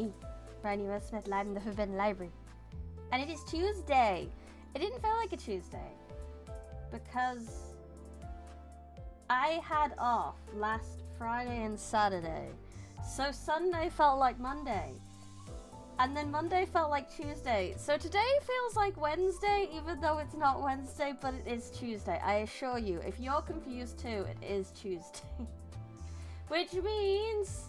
me, Briny Will Smith, live in the Forbidden Library. And it is Tuesday. It didn't feel like a Tuesday because I had off last Friday and Saturday. So Sunday felt like Monday. And then Monday felt like Tuesday. So today feels like Wednesday, even though it's not Wednesday, but it is Tuesday. I assure you, if you're confused too, it is Tuesday. Which means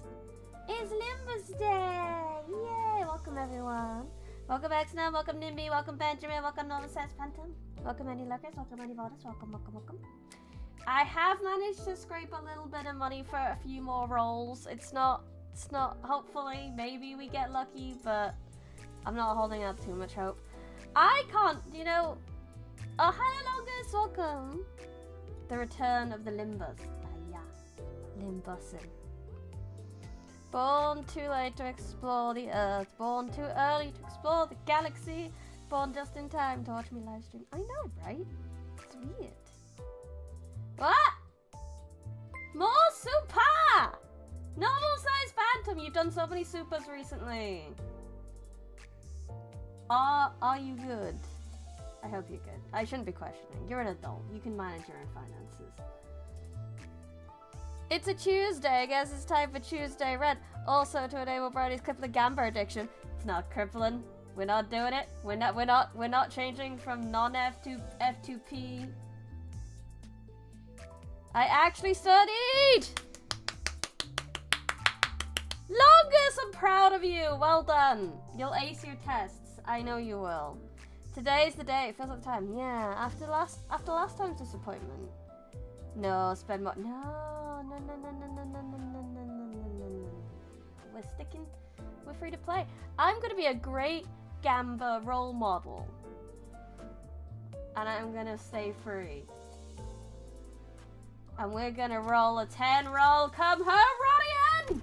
it's Limbus Day! Yay! Welcome everyone. Welcome Exna, welcome Nimby, welcome Benjamin, welcome Nova Says Phantom. Welcome any Lurkers, welcome any Voters, welcome. I have managed to scrape a little bit of money for a few more rolls. It's not, hopefully, maybe we get lucky, but I'm not holding out too much hope. I can't, you know, oh, hello Longus, welcome. The return of the Limbus. Yeah, Limbusin. Born too late to explore the earth, born too early to explore the galaxy, born just in time to watch me live stream. I know, right? It's weird. What? More super! Normal size Phantom, you've done so many supers recently. Are you good? I hope you're good. I shouldn't be questioning. You're an adult. You can manage your own finances. It's a Tuesday. I guess it's time for Tuesday Red. Also, to enable Brody's crippling gambler addiction. It's not crippling. We're not doing it. We're not changing from non-F to F2P. I actually studied! Longus, I'm proud of you! Well done. You'll ace your tests. I know you will. Today's the day. It feels like the time. Yeah, after last time's disappointment. No, spend more. No. We're free to play. I'm going to be a great gamba role model. And I'm going to stay free. And we're going to roll a 10 roll. Come home, Rodian!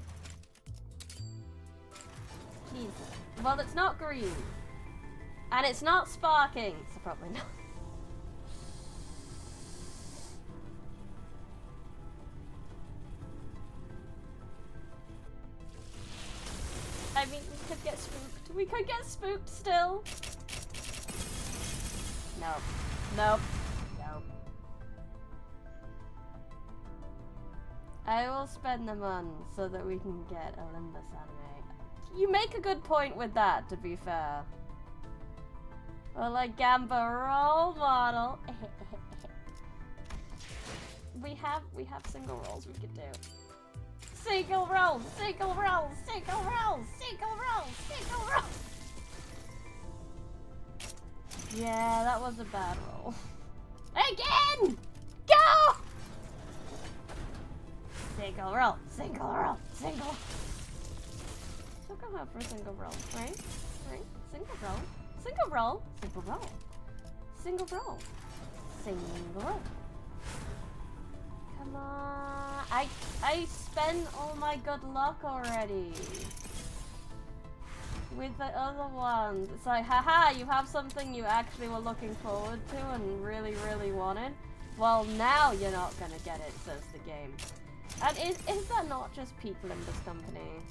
Jesus. Well, it's not green. And it's not sparking. So probably not. I mean, we could get spooked. We could get spooked still. Nope. Nope. Nope. I will spend them on so that we can get a Limbus anime. You make a good point with that, to be fair. Or like Gamba role model. we have single roles we could do. Single roll, single roll, single roll, single roll, single roll. Yeah, that was a bad roll. Again! Go! Single roll, single roll, single. So go out for a single roll, right? Right? Single roll, single roll, single roll, single roll, single roll. Come on. I spent all my good luck already. With the other ones. It's like, haha, you have something you actually were looking forward to and really, really wanted. Well, now you're not gonna get it, says the game. And is that not just people in this company?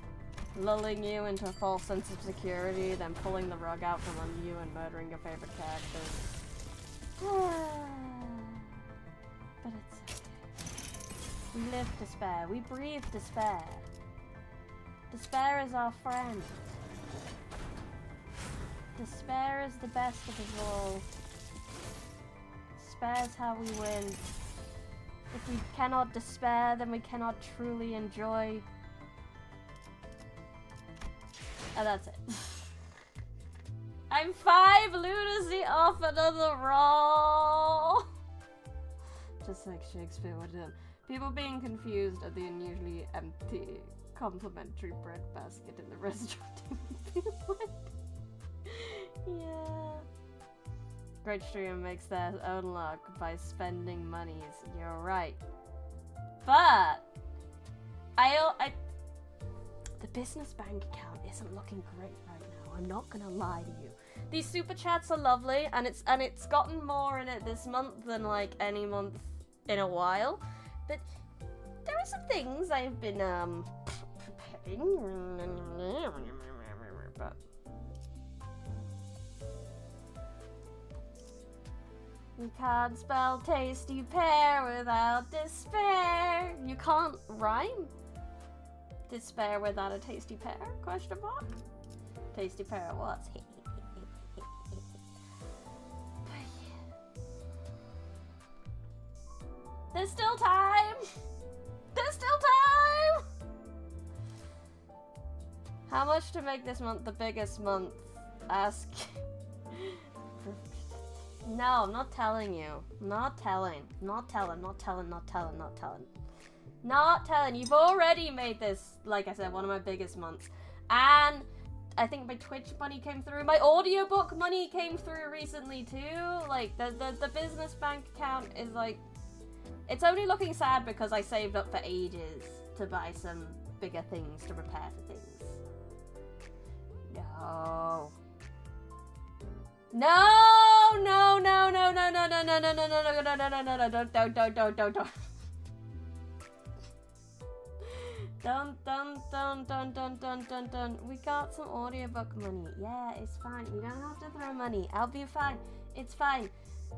Lulling you into a false sense of security, then pulling the rug out from under you and murdering your favorite characters. But it's okay. We live despair. We breathe despair. Despair is our friend. Despair is the best of us all. Despair is how we win. If we cannot despair, then we cannot truly enjoy. And that's it. I'm 5 lunacy off another roll. Just like Shakespeare would do. People being confused at the unusually empty complimentary bread basket in the restaurant. Yeah. Great streamer makes their own luck by spending monies. You're right. But the business bank account isn't looking great right now. I'm not gonna lie to you. These super chats are lovely, and it's gotten more in it this month than like any month in a while. But there are some things I've been preparing. bro. You can't spell tasty pear without despair. You can't rhyme despair without a tasty pear? Question mark? Tasty pear what? There's still time! There's still time! How much to make this month the biggest month? Ask. No, I'm not telling you. Not telling. Not telling. Not telling. Not telling. Not telling. Not telling. You've already made this, like I said, one of my biggest months. And I think my Twitch money came through. My audiobook money came through recently too. Like, the business bank account is like... It's only looking sad because I saved up for ages to buy some bigger things to repair for things. No. No! No, no, no, no, no, no, no, no, no, no, no, no, no, no, no, no, don't. Don't. We got some audiobook money. Yeah, it's fine. You don't have to throw money. I'll be fine. It's fine.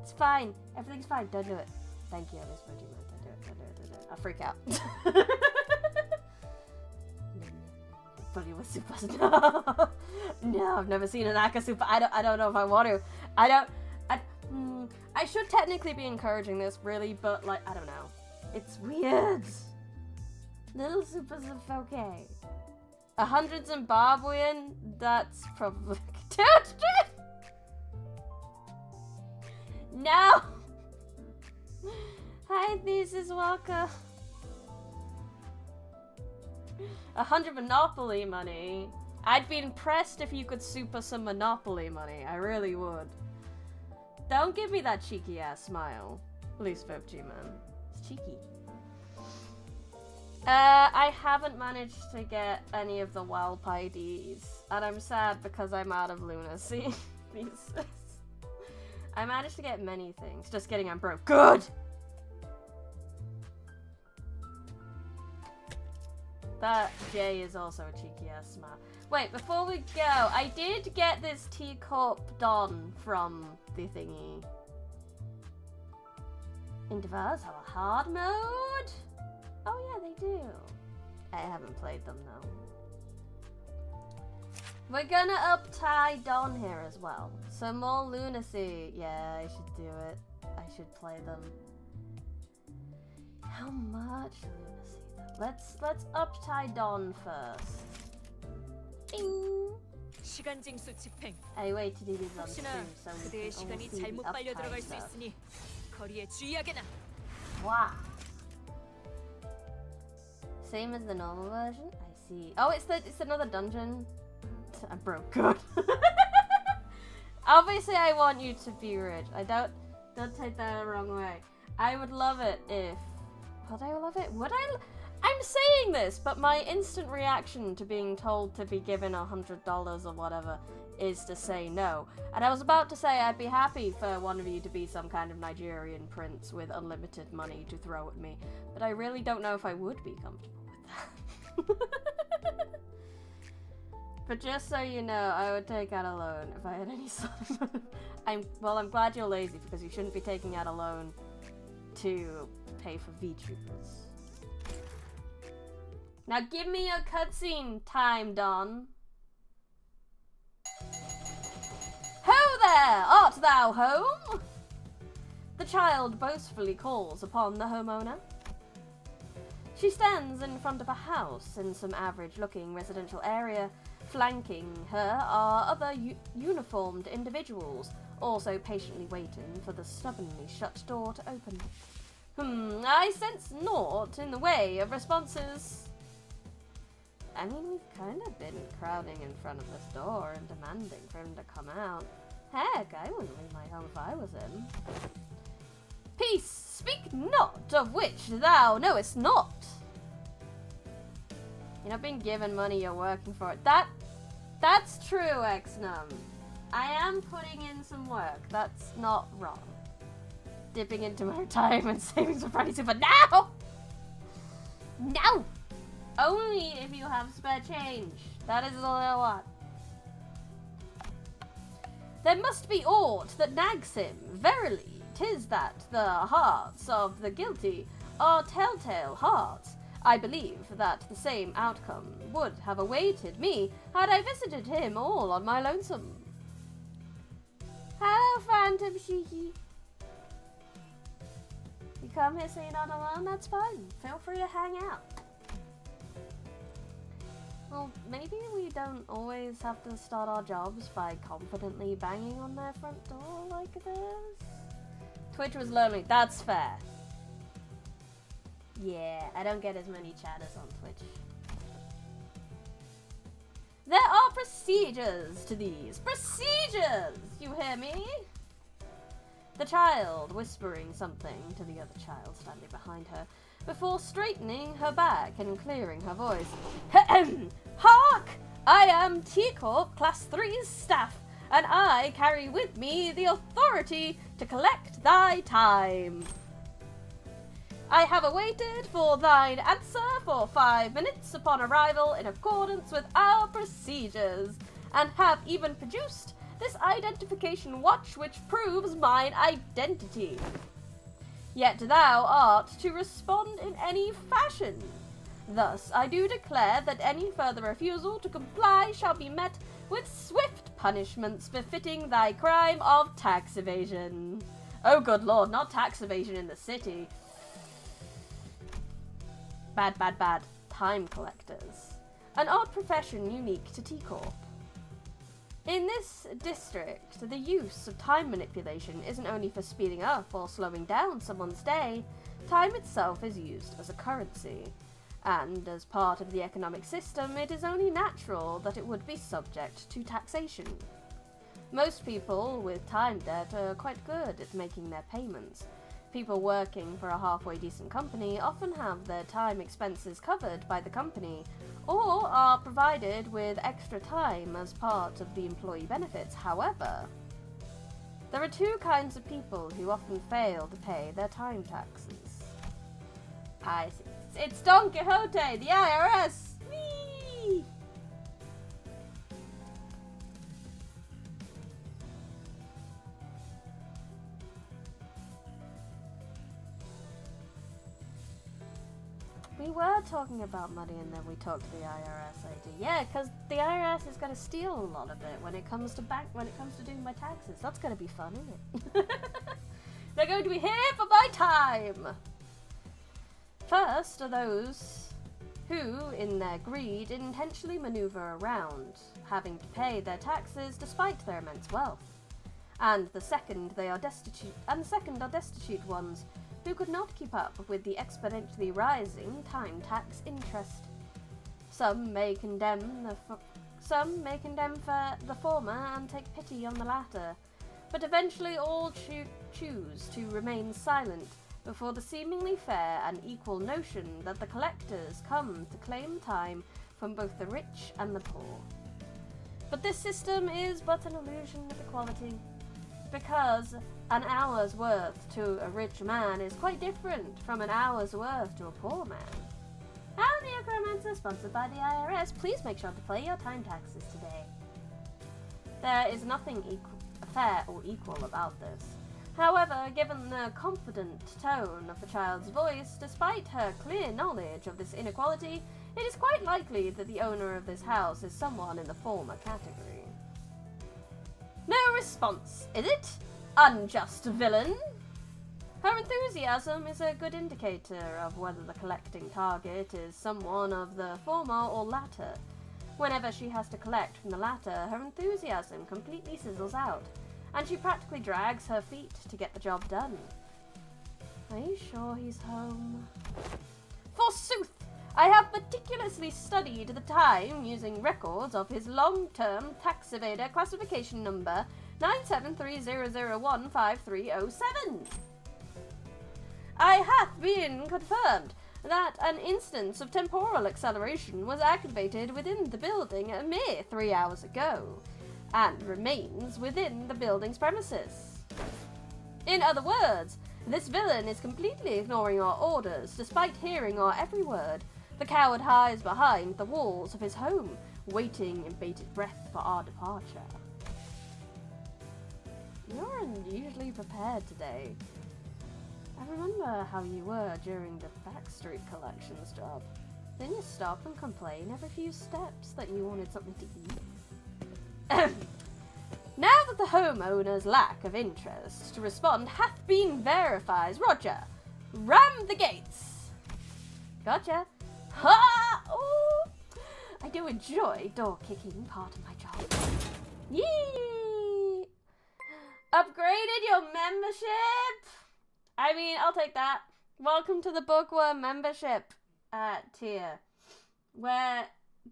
It's fine. Everything's fine. Don't do it. Thank you, Miss Virgin. Don't do it. I'll freak out. Buddy with supers. No. No, I've never seen an Aka super. I don't know if I want to. I should technically be encouraging this, really, but, like, I don't know. It's weird. Little supers are okay. 100 Zimbabwean? That's probably... No! Hi, Thesis Walker. 100 Monopoly money. I'd be impressed if you could super some Monopoly money. I really would. Don't give me that cheeky ass smile. Loose G man. It's cheeky. I haven't managed to get any of the WALP IDs. And I'm sad because I'm out of lunacy. I managed to get many things. Just kidding, I'm broke. Good! That J is also a cheeky ass smile. Wait, before we go, I did get this teacup Don from the thingy. Indivars have a hard mode? Oh yeah, they do. I haven't played them though. We're gonna up-tie Don here as well. Some more lunacy. Yeah, I should do it. I should play them. How much lunacy though? Let's up-tie Don first. Ding! I wait to do these on stream so we can all see the up-tie stuff. Wow. Same as the normal version? I see. Oh, it's another dungeon. I'm broke. Good. Obviously, I want you to be rich. Don't take that the wrong way. I would love it if... Would I love it? Would I... I'm saying this, but my instant reaction to being told to be given $100 or whatever is to say no. And I was about to say I'd be happy for one of you to be some kind of Nigerian prince with unlimited money to throw at me, but I really don't know if I would be comfortable with that. But just so you know, I would take out a loan if I had any sort of... I'm glad you're lazy, because you shouldn't be taking out a loan to pay for Vtubers. Now give me your cutscene time, Don. Ho there! Art thou home? The child boastfully calls upon the homeowner. She stands in front of a house in some average-looking residential area. Flanking her are other uniformed individuals, also patiently waiting for the stubbornly shut door to open. I sense naught in the way of responses. I mean, we've kind of been crowding in front of this door and demanding for him to come out. Heck, I wouldn't leave my home if I was him. Peace, speak not of which thou knowest not. You're not being given money, you're working for it. That's true, Xnum. I am putting in some work. That's not wrong. Dipping into my retirement savings for Friday Super. No! No! Only if you have spare change. That is all I want. There must be aught that nags him. Verily, 'tis that the hearts of the guilty are telltale hearts. I believe that the same outcome would have awaited me had I visited him all on my lonesome. Hello, Phantom Shiki. You come here so you're not alone? That's fine. Feel free to hang out. Well, maybe we don't always have to start our jobs by confidently banging on their front door like this. Twitch was lonely. That's fair. Yeah, I don't get as many chatters on Twitch. There are procedures to these. Procedures! You hear me? The child whispering something to the other child standing behind her before straightening her back and clearing her voice. Hark! I am T-Corp Class 3's staff, and I carry with me the authority to collect thy time. I have awaited for thine answer for 5 minutes upon arrival in accordance with our procedures, and have even produced this identification watch which proves mine identity. Yet thou art to respond in any fashion. Thus I do declare that any further refusal to comply shall be met with swift punishments befitting thy crime of tax evasion. Oh good lord, not tax evasion in the city. Bad, bad, bad. Time collectors. An odd profession unique to T-Corp. In this district, the use of time manipulation isn't only for speeding up or slowing down someone's day. Time itself is used as a currency. And as part of the economic system, it is only natural that it would be subject to taxation. Most people with time debt are quite good at making their payments. People working for a halfway decent company often have their time expenses covered by the company, or are provided with extra time as part of the employee benefits. However, there are two kinds of people who often fail to pay their time taxes. I see. It's Don Quixote, the IRS! Whee! We were talking about money and then we talked to the IRS ID. Yeah, because the IRS is going to steal a lot of it when it comes to doing my taxes. That's going to be fun, isn't it? They're going to be here for my time! First are those who, in their greed, intentionally maneuver around, having to pay their taxes despite their immense wealth. And the second are destitute ones who could not keep up with the exponentially rising time tax interest. Some may condemn for the former and take pity on the latter, but eventually all choose to remain silent before the seemingly fair and equal notion that the collectors come to claim time from both the rich and the poor. But this system is but an illusion of equality, because an hour's worth to a rich man is quite different from an hour's worth to a poor man. How Necromancer, sponsored by the IRS, please make sure to pay your time taxes today. There is nothing fair or equal about this. However, given the confident tone of the child's voice, despite her clear knowledge of this inequality, it is quite likely that the owner of this house is someone in the former category. No response, is it? Unjust villain! Her enthusiasm is a good indicator of whether the collecting target is someone of the former or latter. Whenever she has to collect from the latter, her enthusiasm completely sizzles out, and she practically drags her feet to get the job done. Are you sure he's home? Forsooth! I have meticulously studied the time using records of his long-term tax evader classification number 97300015307. I hath been confirmed that an instance of temporal acceleration was activated within the building a mere 3 hours ago, and remains within the building's premises. In other words, this villain is completely ignoring our orders, despite hearing our every word. The coward hides behind the walls of his home, waiting in bated breath for our departure. You're unusually prepared today. I remember how you were during the Backstreet Collections job. Didn't you stop and complain every few steps that you wanted something to eat? Now that the homeowner's lack of interest to respond hath been verified, Roger, ram the gates. Gotcha. Ha! Ooh! I do enjoy door kicking, part of my job. Yee! Upgraded your membership? I mean, I'll take that. Welcome to the Bookworm membership tier, where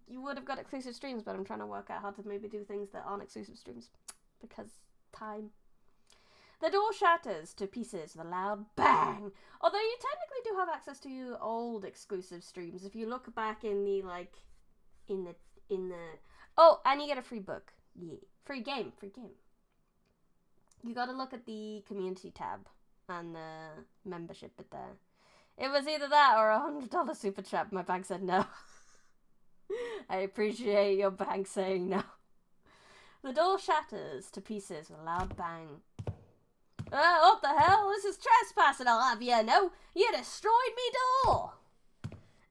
you would have got exclusive streams, but I'm trying to work out how to maybe do things that aren't exclusive streams, because time. The door shatters to pieces with a loud bang, although you technically do have access to old exclusive streams if you look back in the, oh, and you get a free book. Yeah. Free game. You gotta look at the community tab and the membership bit there. It was either that or $100 super chat. My bank said no. I appreciate your bank saying no. The door shatters to pieces with a loud bang. What the hell? This is trespassing, I'll have you know. You destroyed me door.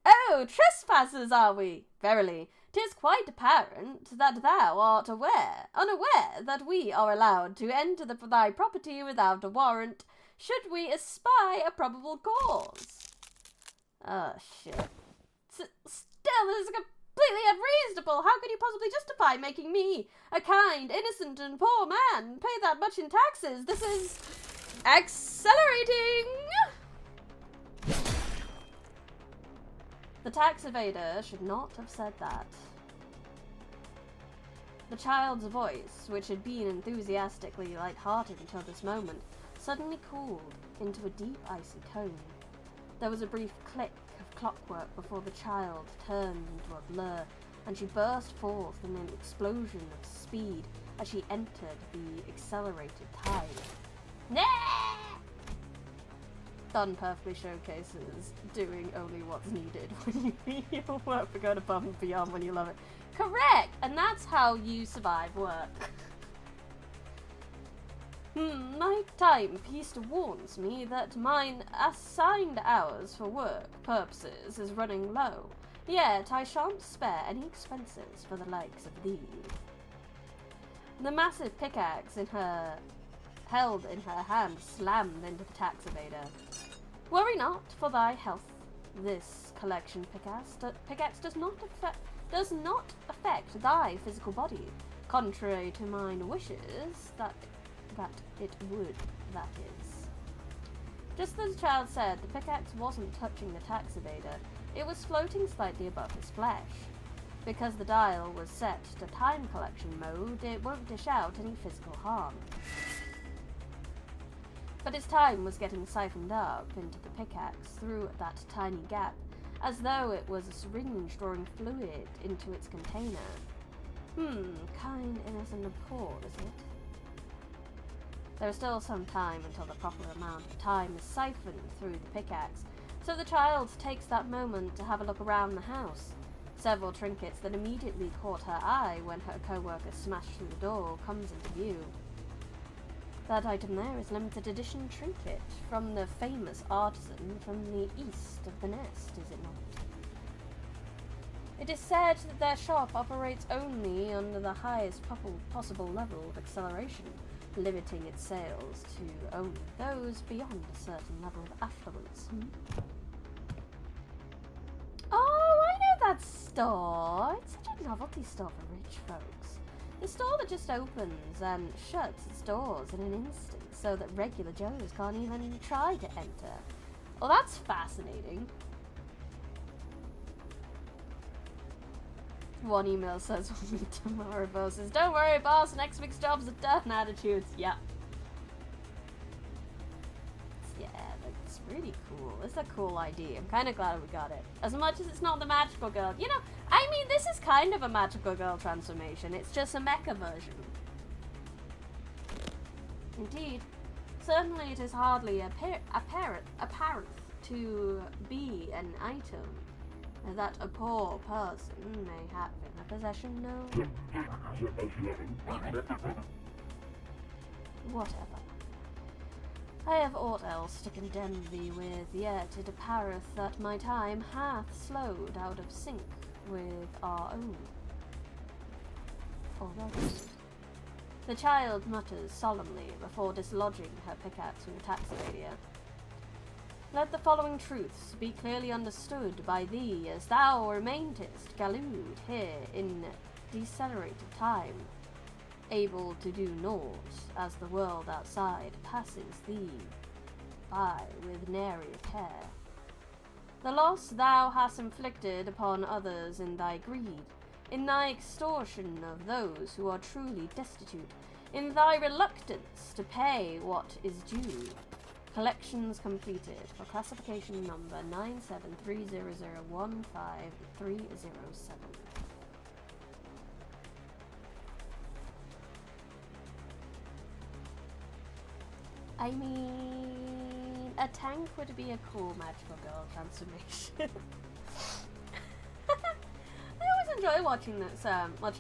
Oh, trespassers are we? Verily, 'tis quite apparent that thou art unaware that we are allowed to enter thy property without a warrant, should we espy a probable cause. Oh, shit. Still, this is completely unreasonable. How could you possibly justify making me, a kind, innocent, and poor man, pay that much in taxes? This is accelerating! The tax evader should not have said that. The child's voice, which had been enthusiastically light-hearted until this moment, suddenly cooled into a deep, icy tone. There was a brief click of clockwork before the child turned into a blur, and she burst forth in an explosion of speed as she entered the accelerated tide. Nah! Done perfectly showcases doing only what's needed when you work for going above and beyond when you love it. Correct! And that's how you survive work. My timepiece warns me that mine assigned hours for work purposes is running low, yet I shan't spare any expenses for the likes of thee. The massive pickaxe held in her hand slammed into the tax evader. Worry not for thy health. This collection pickaxe does not affect thy physical body, contrary to mine wishes that it would, that is. Just as the child said, the pickaxe wasn't touching the tax evader, it was floating slightly above his flesh. Because the dial was set to time collection mode, it won't dish out any physical harm. But his time was getting siphoned up into the pickaxe through that tiny gap, as though it was a syringe drawing fluid into its container. Kind, innocent, and poor, is it? There is still some time until the proper amount of time is siphoned through the pickaxe, so the child takes that moment to have a look around the house. Several trinkets that immediately caught her eye when her co-worker smashed through the door comes into view. That item there is limited edition trinket from the famous artisan from the east of the nest, is it not? It is said that their shop operates only under the highest possible level of acceleration, limiting its sales to only those beyond a certain level of affluence. Oh, I know that store! It's such a novelty store for rich folks. The store that just opens and shuts its doors in an instant so that regular Joes can't even try to enter. Well, that's fascinating. One email says, we'll meet tomorrow, boss says, don't worry, boss, next week's job's a done attitudes. Yeah. Yeah, that's really cool. It's a cool idea. I'm kind of glad we got it. As much as it's not the magical girl. You know, I mean, this is kind of a magical girl transformation. It's just a mecha version. Indeed. Certainly it is hardly apparent to be an item that a poor person may have in a possession, no. whatever. I have aught else to condemn thee with, yet it appareth that my time hath slowed out of sync with our own. Already. The child mutters solemnly before dislodging her pickaxe from the taxivadia. Let the following truths be clearly understood by thee as thou remainest gallooed here in decelerated time, able to do naught as the world outside passes thee by with nary a care. The loss thou hast inflicted upon others in thy greed, in thy extortion of those who are truly destitute, in thy reluctance to pay what is due. Collections completed for classification number 973001537. I mean, a tank would be a cool magical girl transformation. I always enjoy watching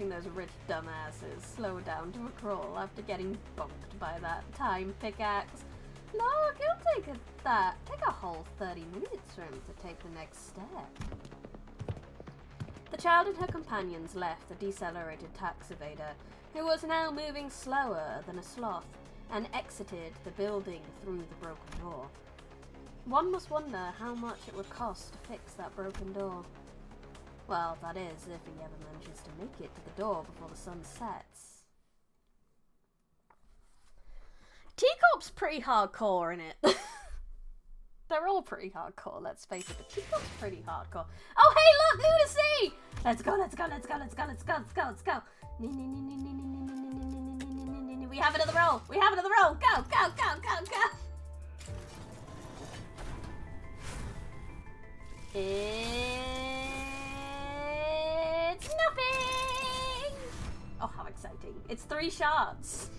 those rich dumbasses slow down to a crawl after getting bonked by that time pickaxe. Look, it'll take a whole 30 minutes for him to take the next step. The child and her companions left the decelerated tax evader, who was now moving slower than a sloth, and exited the building through the broken door. One must wonder how much it would cost to fix that broken door. Well, that is, if he ever manages to make it to the door before the sun sets. Teacorp's pretty hardcore in it. They're all pretty hardcore, let's face it, but Teacorp's pretty hardcore. Oh, hey, look, Lunacy! Let's go, let's go, let's go, let's go, let's go, let's go, let's go. We have another roll, we have another roll. Go, go, go, go, go. It's nothing! Oh, how exciting. It's 3 shots.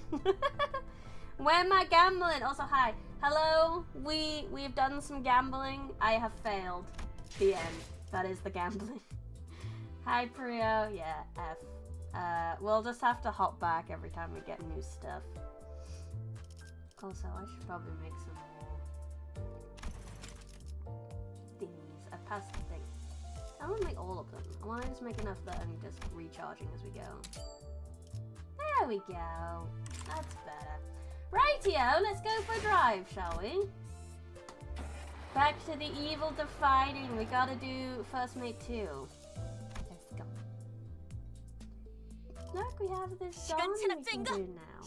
Where am I gambling? Also, hi. Hello. We've done some gambling. I have failed. The end. That is the gambling. Hi, Prio. Yeah, F. We'll just have to hop back every time we get new stuff. Also, I should probably make some more thingies. I passed the thing. I don't want to make all of them. I want to just make enough that I'm just recharging as we go. There we go. That's better. Rightio, let's go for a drive, shall we? Back to the evil defining. We gotta do first mate 2. Let's go. Look, we have this song we can do now.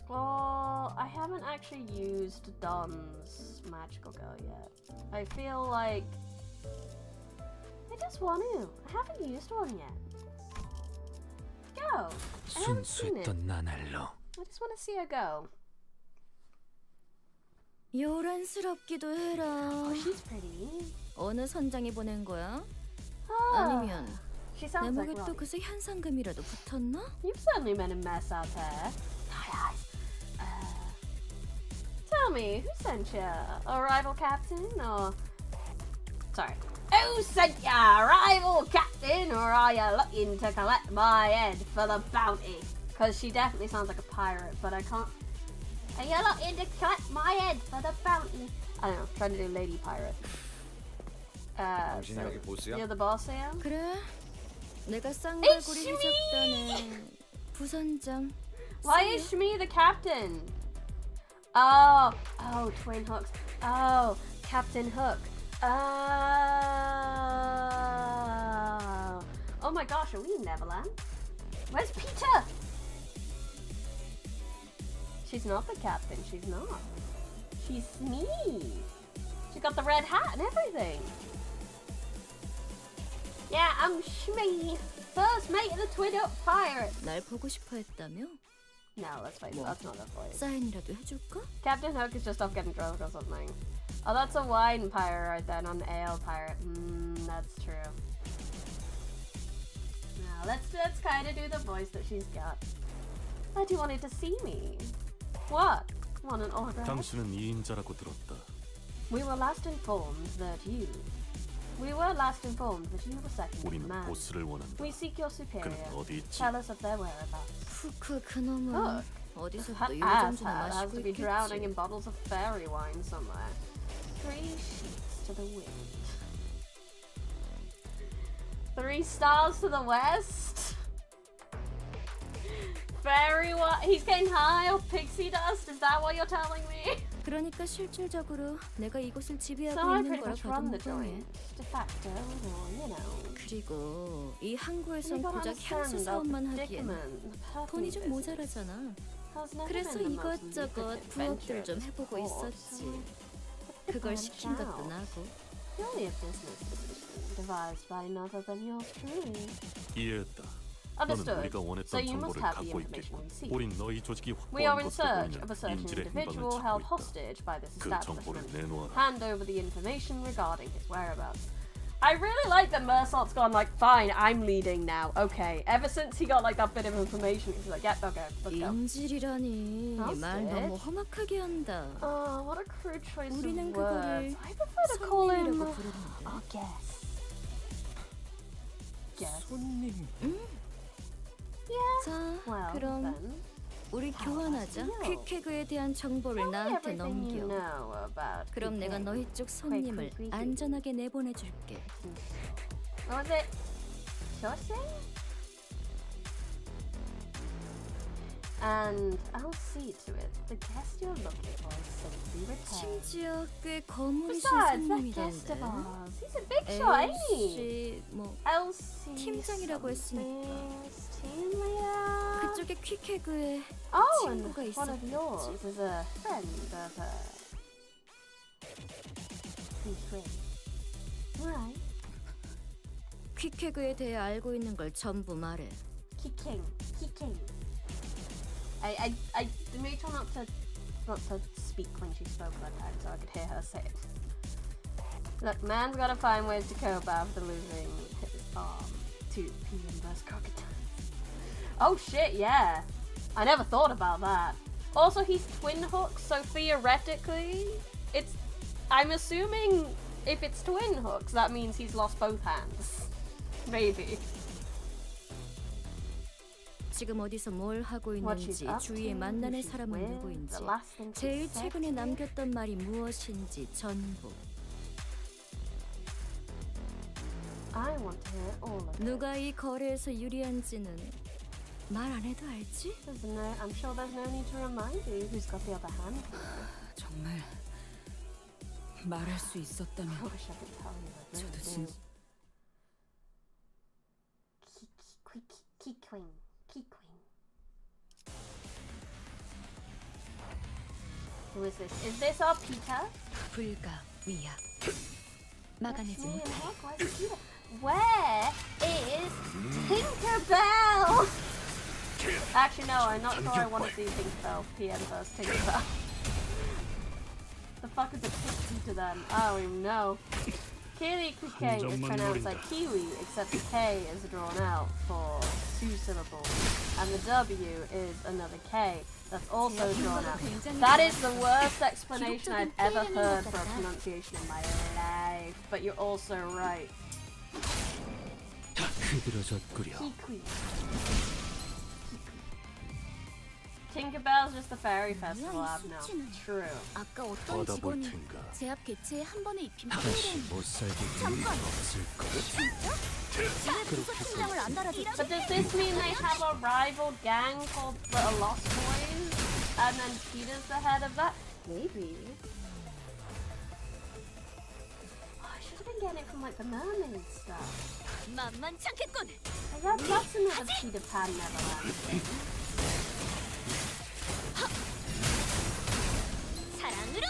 Well, I haven't actually used Don's magical girl yet. I feel like I just want to. I haven't used one yet. Go. I haven't seen it. I just want to see her go. 요란스럽기도 해라. Oh, she's pretty. 어느 선장이 보낸 거야? Oh, 아니면 she 내 sounds like 목에 또 Robbie. 그새 현상금이라도 붙었나? You've certainly made a mess out there. Tell me, who sent you? A rival captain, or... Sorry. Who sent ya, rival captain, or are you looking to collect my head for the bounty? Because she definitely sounds like a pirate, but I can't... Are you looking to collect my head for the bounty? I don't know, trying to do lady pirate. So, you're the boss here? 그래. 내가 쌍발고리 해적단의 부선장. Why is Shmi the captain? Oh, twin hooks. Oh, Captain Hook. Oh my gosh, are we in Neverland? Where's Peter? She's not the captain, she's not. She's Smee. She got the red hat and everything. Yeah, I'm Shmi, first mate of the Twin Up Pirates. 날 보고 싶어 했다며? No, let's face it, that's not her voice. 사인이라도 해줄까? Captain Hook is just off getting drunk or something. Oh, that's a wine pirate right there, not an ale pirate. That's true. Now, let's kind of do the voice that she's got. But you wanted to see me. What? Want an autograph? 당신은 2인자라고 들었다. We were last informed that you We were last informed that you were second in 우리는 command. 보스를 원한다. We seek your superior. 그는 어디 있지? Tell us of their whereabouts. 후크 그놈은 Look, 어디서부터 Ass 요정주나 has 마시고 to be drowning in 있겠지. bottles of fairy wine somewhere. 3 sheets to the wind. 3 stars to the west. Fairy wine. He's getting high off pixie dust. Is that what you're telling me? 그러니까 실질적으로 내가 이곳을 So 지배하고 I 있는 pretty 거라 much run the 봐도 무방해. joint. De facto, or, you know. 그리고 이 You 항구에선 gotta 고작 understand 향수 the 사업만 하기엔 predicament, the perfume 돈이 좀 business 모자라잖아. has never 그래서 been the most 이것저것 lucrative 부업들 venture 좀 to 해보고 support, 있었지. so 그걸 branch 시킨 것도 out. 나고. Surely a business decision devised by none other than yours truly. 이해했다. 너는 Understood. 우리가 So 원했던 you must 정보를 have the 갖고 information 있겠군. we seek. 우린 너희 조직이 We are 확보한 in 것으로 search 보이는 of a certain 인질의 행방을 individual 찾고 held 있다. hostage by this 그 정보를 establishment. 내놓아라. Hand over the information regarding his whereabouts. I really like that Mersault's gone like, fine, I'm leading now. Okay. Ever since he got like that bit of information, he's like, yeah, okay, let's go. 인질이라니 Hostage? 말 너무 험악하게 한다. Oh, what a crude choice of 우리는 words. 그거를 I prefer to call him 손님이라고 부르는데. a guest. Guest. 손님. Yeah. 자, Well, 그럼 then. 우리 교환하자. 퀵해그에 대한 정보를 Tell me 나한테 everything you 넘겨. know about 그럼 내가 PK. 너희 쪽 손님을 quick. 안전하게 내보내줄게. What was it? Chaucer? And I'll see to it. The guest you're looking for is safely returned. 심지어 꽤 거물이신 Besides, that guest of 손님이던데. ours, he's a big shot, ain't he? L씨, 뭐 LC 팀장이라고 했으니까. team leader. 그쪽에 퀵해그에 Oh, and 친구가 one of yours 있었겠지. is a friend of her. Who's friend? Right. 퀵해그에 대해 알고 있는 걸 전부 말해. Kicking. I made sure not to speak when she spoke that time, so I could hear her say it. Look, man's gotta find ways to cope after losing his arm to Limbus Company. Oh shit, yeah. I never thought about that. Also, he's twin hook, so theoretically, I'm assuming if it's twin hooks, that means he's lost both hands. Maybe. 지금 어디서 뭘 하고 What she's 있는지, up 주위에 to, 만나는 who she's 사람은 with, 누구인지, the last thing she 제일 said 최근에 to me. 남겼던 말이 무엇인지 전부. I want to hear all of it. 누가 이 거래에서 유리한지는 말 안 해도 알지? I'm sure there's no need to remind you who's got the upper hand here. 정말 말할 수 I 있었다면 wish I could tell you. I 저도 really 진 do. Key queen. Who is this? Is this our Peter? 불가 위약 Makes 막아내지 me 못해. and Hawk like Peter. Where is Tinkerbell? Actually, no, I'm not sure I want to see Tinkerbell PM first. Tinkerbell. The fuck is a pixie to them? I don't even know. Clearly, K is pronounced like Kiwi, except the K is drawn out for 2 syllables, and the W is another K that's also drawn out. That is the worst explanation I've ever heard for a pronunciation in my life. But you're also right. 흐드러졌구려. Kiwi. Tinkerbell's just the fairy festival app now. True. 아까 어떤 받아볼 직원이 텐가. 제압 개체에 한 번에 입힌 다시 못 살게 이유가 없을 것이다. 팀장을 안 달아줬지? But does this mean they have a rival gang called the Lost Boys? And then Peter's the head of that? Maybe. Oh, I should have been getting it from like the mermaid stuff. 만만치 않겠군. That's another Peter Pan Neverland thing. 사랑으로.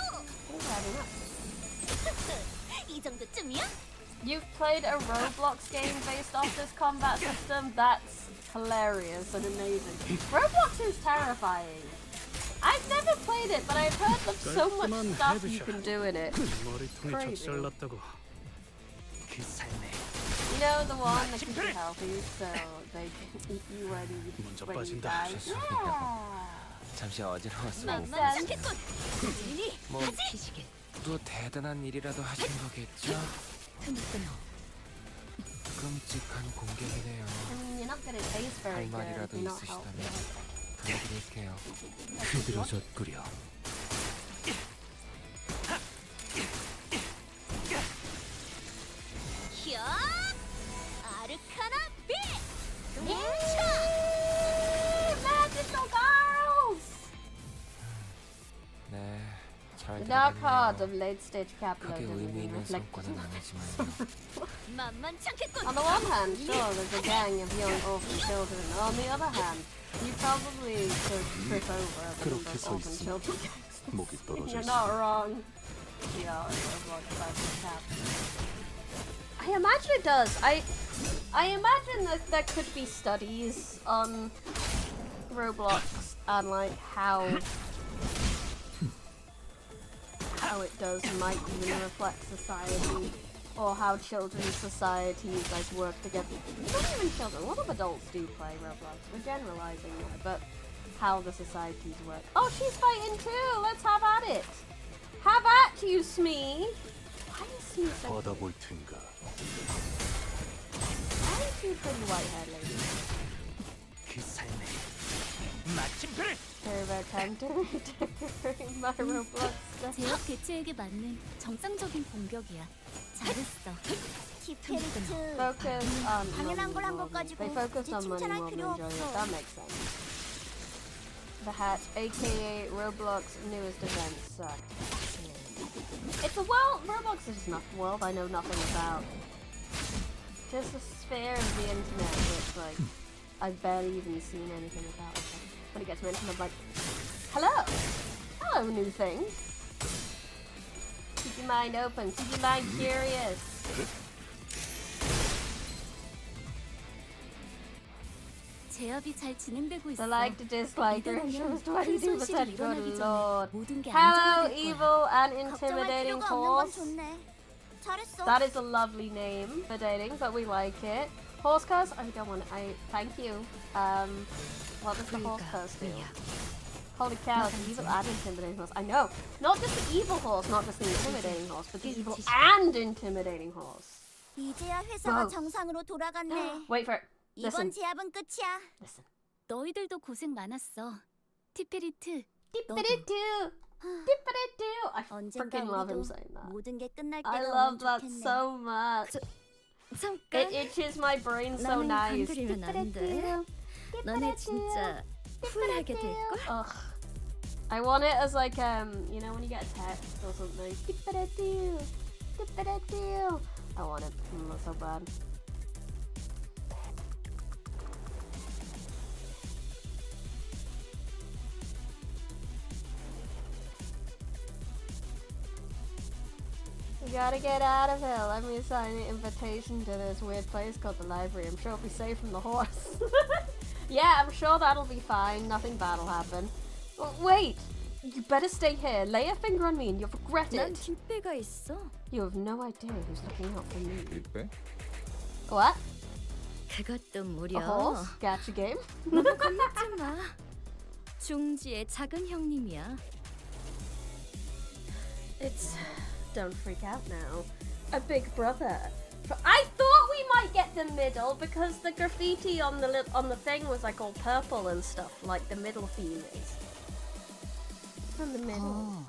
Already up. 이 정도쯤이야? You've played a Roblox game based off this combat system? That's hilarious and amazing. Roblox is terrifying. I've never played it, but I've heard of so much stuff you can do in it. 머리통이 Crazy. 작살났다고. 그 삶에 You know the one that keeps you healthy, so they can eat you when you 빠진다. die? Yeah. 잠시 어지러웠어. Makes sense. 뭐 또 대단한 일이라도 하신 거겠죠? 틈을 끊어. 끔찍한 공격이네요. I mean, you're not gonna taste very 할 good. 말이라도 You're not 있으시다면 healthy. 들려드릴게요. 그들어졌구려. 야! 아르카나 빛! Magical girls! 네, 잘 The dark heart 들어갔네요. of late-stage 크게 capitalism 의미 있는 reflected. 성과는 아니지만요. 만만찮겠군. On the one hand, sure, there's a gang of young orphan children. On the other hand, you probably could trip over the number 그렇게 of 서 orphan 있으면 children. 목이 떨어져 You're 있어. not wrong. Yeah, it's like that. I imagine it does. I imagine that there could be studies on Roblox and like how it does might even reflect society, or how children's societies like work together. Not even children. A lot of adults do play Roblox. We're generalizing there, but how the societies work. Oh, she's fighting too. Let's have at it. Have at you, Smee. Why is Smee so? 받아볼 텐가. Why is she a pretty white-haired lady? 그 삶에 마침표를 Very about time to redecorate my Roblox stuff. 제약 개체에게 맞는 정상적인 공격이야. 잘했어. 티페리트. Focus on 당연한 money 걸 한 more 것 than- 가지고 They focus 굳이 on money 칭찬할 more than 필요 enjoying it. 없어. That makes sense. The hat, aka Roblox newest event, suck. It's a world. Roblox is not a world I know nothing about. Just a sphere of the internet, which like I've barely even seen anything about. When it gets mentioned, I'm like, hello, hello, new thing. Keep your mind open. Keep your mind curious. 제압이 잘 진행되고 있어. The like to dislike ratio is 22%. Good 일어나기 lord. 전에 모든 게 Hello, 안정될 거야. evil and 걱정할 intimidating 필요가 없는 건 horse. 좋네. 잘했어. That is a lovely name for dating, but we like it. Horse curse? I don't want it. Thank you. What does the horse curse do? Holy cow, the evil and intimidating horse. I know. Not just the evil horse, not just the intimidating horse, but the evil and intimidating horse. 이제야 회사가 Wow. 정상으로 돌아갔네. Wait for it. Listen. 이번 제압은 끝이야. Listen. 너희들도 고생 많았어. 티페리트. Tippity-doo. Tippity-doo. I 언젠가 freaking love him 우리도 saying that. 모든 게 끝날 I 때가 love 오면 that 좋겠네. so much. 잠깐. It itches my brain so 나는 nice. 건드리면 안 돼. 너네 진짜 후회하게 될걸? Ugh. I want it as like you know when you get a text or something. Tippity-doo. Tippity-doo. I want it so bad. We gotta get out of here. Let me sign an invitation to this weird place called the library. I'm sure it'll be safe from the horse. Yeah, I'm sure that'll be fine. Nothing bad will happen. Wait! You better stay here. Lay a finger on me and you'll regret 난 it. 뒷배가 있어. You have no idea who's looking out for me. 뒷배? What? 그것도 A 무려. horse? Gacha game? 너무 겁먹지 마. 중지의 작은 형님이야. It's... Don't freak out now. A big brother. I thought we might get the middle because the graffiti on the thing was like all purple and stuff, like the middle theme is. From the middle.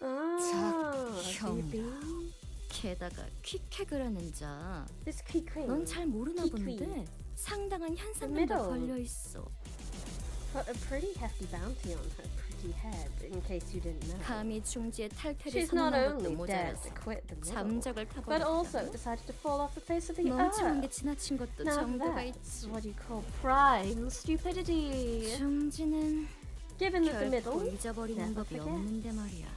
Oh, 작형. 게다가 퀵핵을 하는 자. This key cream. 넌 잘 모르나 키 본데 퀸. 상당한 현상금도 middle. 걸려 있어. Put a pretty hefty bounty on her pretty head, in case you didn't know. 감히 중지의 탈퇴를 She's not 선언한 것도 only dared to 모자라서 quit the middle, 잠적을 but also 타버렸다. decided to fall off the face of the 멍청한 게 earth. 지나친 것도 Now 정도가 that's 있지. what you call prime stupidity. 중지는 Given that the 결코 middle. 잊어버리는 never 법이 forgets. 없는데 말이야.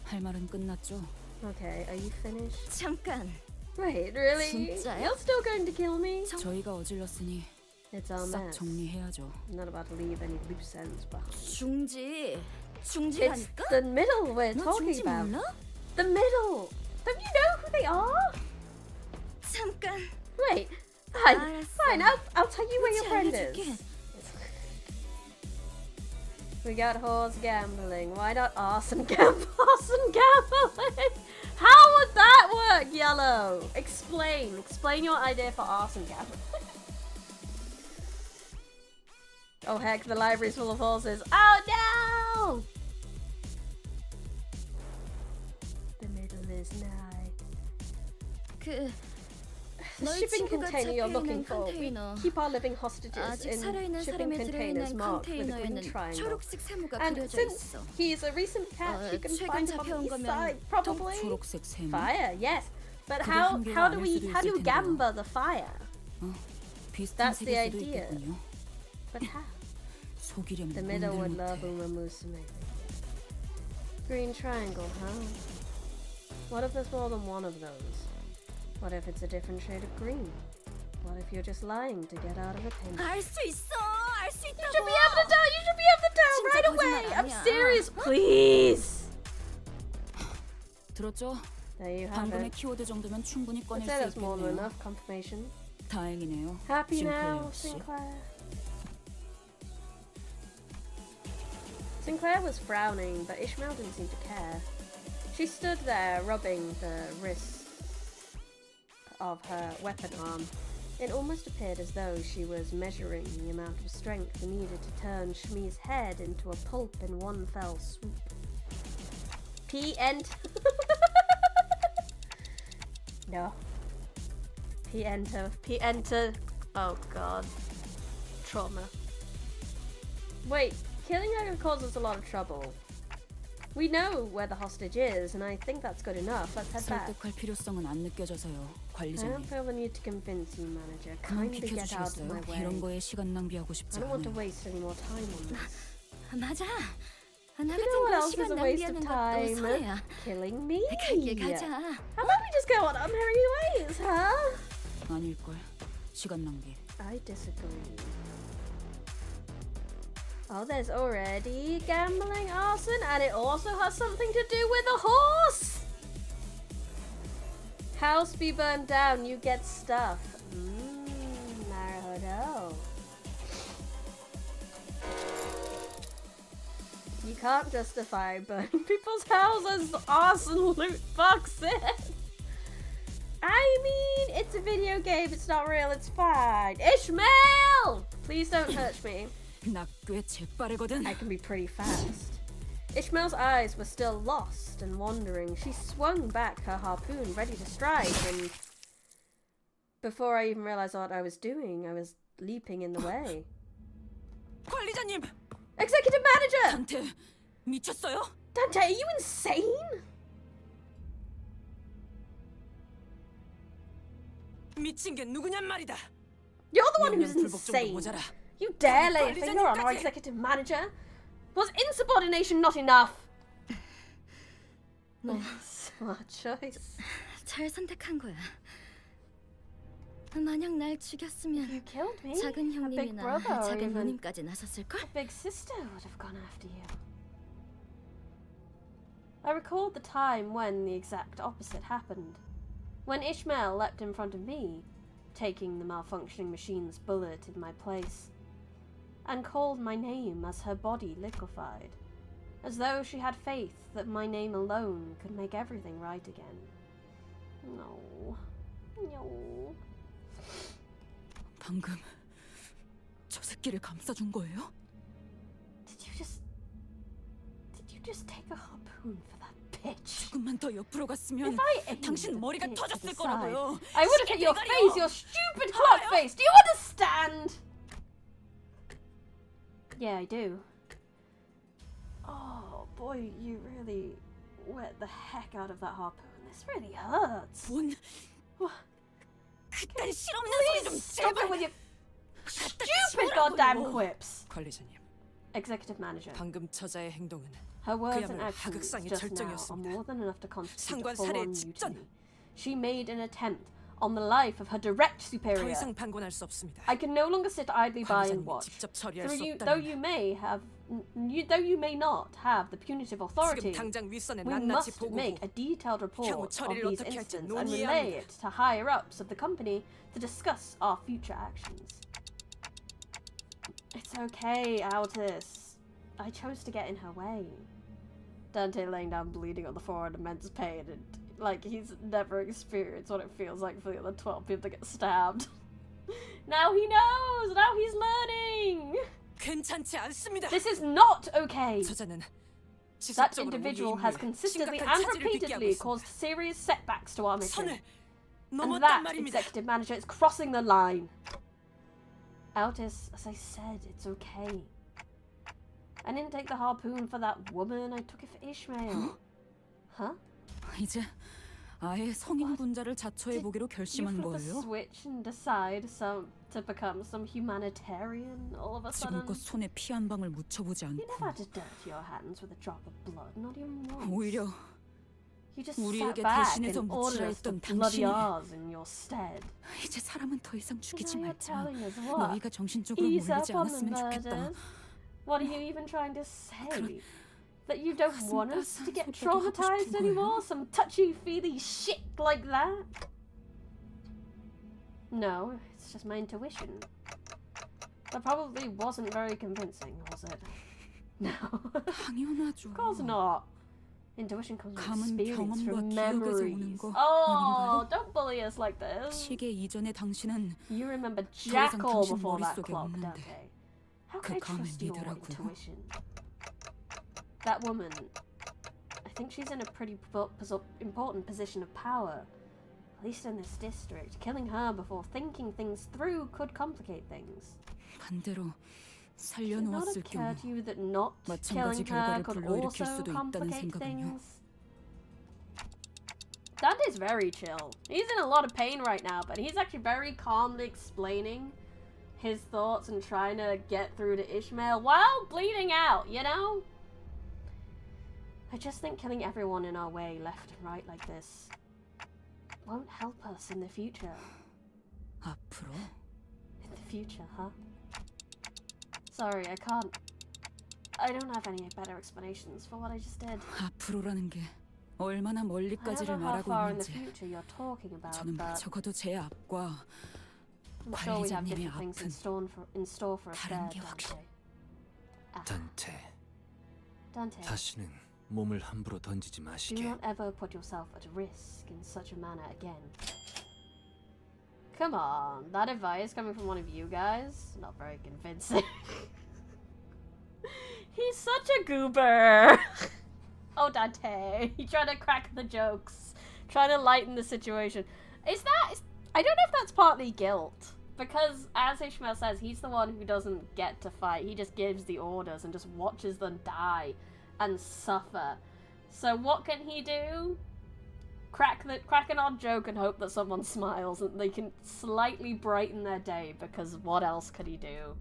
할 말은 끝났죠. Okay, are you finished? 잠깐. Wait, really? 진짜요? You're still going to kill me? 저희가 어질렀으니 It's our 싹 mess. 정리해야죠. I'm not about to leave any loose ends behind. 중지. It's 중지라니까? the middle we're 너 talking 중지 about. 몰라? The middle. Don't you know who they are? 잠깐. Wait, fine, 알았어. fine. I'll tell you where your 그치, friend 알려줄게. is. We got horse gambling. Why not arson gambling? How would that work, Yellow? Explain. Explain your idea for arson gambling. Oh heck, the library's full of horses. Oh no! The middle is nigh. 그 The 너희 shipping 친구가 container you're looking 잡혀있는 for. We 컨테이너. keep our living hostages 아직 in 살아있는 shipping 사람이 containers 들어있는 marked with a green 컨테이너에는 triangle. 초록색 세모가 And 그려져 since 있어. he's a recent catch, you can 최근 find him on 잡혀온 the east 거면 side. Probably 초록색 세모. fire, yes. But 그게 how 한계가 do 아닐 we 수도 how do you 있을 텐데요. gamble the fire? 비슷한 That's the 색일 수도 idea. 있겠군요. But how? 속이려면 The middle would 뭔들 love 못해. Umamusume. Green triangle, huh? What if there's more than one of those? What if it's a different shade of green? What if you're just lying to get out of a pinch? 알 수 있어. 알 수 You 있다고. should be able to tell. You should be able to tell 진짜 right 거짓말 away. I'm 아니야. serious. Please. 들었죠? There you have 방금의 it. 키워드 정도면 충분히 I'd 꺼낼 say 수 that's more than 있겠네요. enough confirmation. 다행이네요. Happy 싱클레어 now, 씨. Sinclair. Sinclair was frowning, but Ishmael didn't seem to care. She stood there, rubbing the wrist of her weapon arm. It almost appeared as though she was measuring the amount of strength needed to turn Shmi's head into a pulp in one fell swoop. P-ent. No. P-enter. P-enter. Oh god. Trauma. Wait, killing her causes a lot of trouble. We know where the hostage is, and I think that's good enough. Let's head back. 설득할 필요성은 안 느껴져서요, I don't 관리자님. feel the need to convince you, manager. 그만 Kindly get out of my 비켜주시겠어요? way. 이런 거에 시간 낭비하고 I 싶지 don't want to 않아요. waste any more time on this. 맞아. 나 You know 같은 what 거 else is 시간 a waste of 낭비하는 것도 time? 손해야. Killing me? 갈게 가자. How about we just go on our merry ways, huh? 아닐걸. 시간 낭비. I disagree. Oh, there's already gambling, arson, and it also has something to do with a horse! House be burned down, you get stuff. Naruhodo. You can't justify burning people's houses, arson loot boxes! I mean, it's a video game, it's not real, it's fine. Ishmael! Please don't touch me. 나 꽤 재빠르거든. I can be pretty fast. Ishmael's eyes were still lost and wandering. She swung back her harpoon, ready to strike, and before I even realized what I was doing, I was leaping in the way. 관리자님, Executive Manager! 단테 미쳤어요? Dante, are you insane? 미친 게 누구냔 말이다. You're the one who's 명령 불복 정도 insane. 모자라. You dare lay a finger on our executive manager? Was insubordination not enough? Smart choice. 잘 선택한 거야. 만약 날 If 죽였으면 you killed me, 작은 a big 형님이나 brother or 작은 even 누님까지 나섰을 걸. a big sister would have gone after you. I recalled the time when the exact opposite happened. When Ishmael leapt in front of me, taking the malfunctioning machine's bullet in my place, and called my name as her body liquefied, as though she had faith that my name alone could make everything right again. No. No. 방금 저 새끼를 감싸준 거예요? Did you just take a harpoon for that bitch? 조금만 더 옆으로 갔으면 If I aimed 당신 the 머리가 bitch to 터졌을 the side, 거라고요. I would have hit your 시계 face, 대가리요. your stupid hot face. Do you understand? Yeah, I do. Oh boy, you really wet the heck out of that harpoon. This really hurts. 뭔 What? 그딴 실없는 소리 좀 Stop it 제발. with your 갖다 stupid 치우라고요. goddamn quips. 관리자님, Executive manager. 방금 저자의 행동은 Her words and 그야말로 actions 하극상의 just now are 절정이었습니다. more than enough to constitute a 상관 full-on 살해의 직전. mutiny. She made an attempt on the life of her direct 더 superior. 이상 방관할 수 없습니다. I can no longer sit idly by and 관리자님이 watch. 직접 처리할 Though 수 you 없다면 may not have the punitive authority, 지금 당장 윗선에 we 낫나치 must 보고고 make a detailed report 향후 of 처리를 these 어떻게 할지 incidents and 논의해야 relay 합니다. it to higher ups of the company to discuss our future actions. It's okay, Altus. I chose to get in her way. Dante laying down bleeding on the floor in immense pain, and like he's never experienced what it feels like for the other 12 people to get stabbed. Now he knows! Now he's learning! 괜찮지 않습니다. This is not okay! 저자는 That 지속적으로 individual 우리 has 임무에 consistently 심각한 and 차질을 빚게 하고 repeatedly 있습니다. caused serious setbacks to our mission. 선을 And 넘었단 that 말입니다. executive manager is crossing the line. Altis, as I said, it's okay. I didn't take the harpoon for that woman, I took it for Ishmael. Huh? 이제 아예 성인 분자를 자처해 보기로 You 결심한 flip a 거예요? switch and decide to become some humanitarian all of a sudden? 지금껏 손에 피 한 방울 묻혀보지 You never 않고 had to dirty your hands with a drop of blood, not even once. 오히려 You just sat 우리에게 back 대신해서 and ordered 묻히라 us to 했던 bloody 당신이 ours in your stead. 이제 사람은 더 이상 죽이지 Now you're 말자. telling us what? 너희가 정신적으로 Ease up 몰리지 on the 않았으면 좋겠다. murders? What are you even trying to say? That you don't 가슴 want us to 따스한 get 소리라도 하고 traumatized 싶은 anymore? 거예요? Some touchy-feely shit like that? No, it's just my intuition. That probably wasn't very convincing, was it? No. 당연하죠. Of course not. Intuition comes from 감은 experience, 경험과 from 기억에서 오는 memories. 거 Oh, 아닌가요? don't bully us like this. 시계 이전의 당신은 You remember 이상 Jackal 당신 before that 머릿속에 clock, 없는데 Dante. How can I 그 감을 trust your 믿으라고요? intuition? That woman, I think she's in a pretty important position of power. At least in this district. Killing her before thinking things through could complicate things. 반대로 Did it not 살려놓았을 occur 경우 to you that not 마찬가지 killing her 결과를 could 불러일으킬 also 수도 있다는 complicate 생각은요. things? Dante's very chill. He's in a lot of pain right now, but he's actually very calmly explaining his thoughts and trying to get through to Ishmael while bleeding out, you know? I just think killing everyone in our way, left and right like this, won't help us in the future. 앞으로 In the future, huh? Sorry, I can't. I don't have any better explanations for what I just did. 앞으로라는 게 얼마나 I don't 멀리까지를 know how 말하고 far in the 있는지 future you're talking about, 저는 but 적어도 제 앞과 I'm sure we have 관리자님의 different things 앞은 in store for us 다른 there, 게 확실- Dante. Ah, 단테, Dante, 다시는 몸을 함부로 던지지 do 마시게. not ever put yourself at risk in such a manner again. Come on, that advice coming from one of you guys? Not very convincing. He's such a goober! Oh, Dante, you trying to crack the jokes, trying to lighten the situation. I don't know if that's partly guilt, because as Ishmael says, he's the one who doesn't get to fight. He just gives the orders and just watches them die and suffer. So what can he do? Crack an odd joke and hope that someone smiles and they can slightly brighten their day, because what else could he do?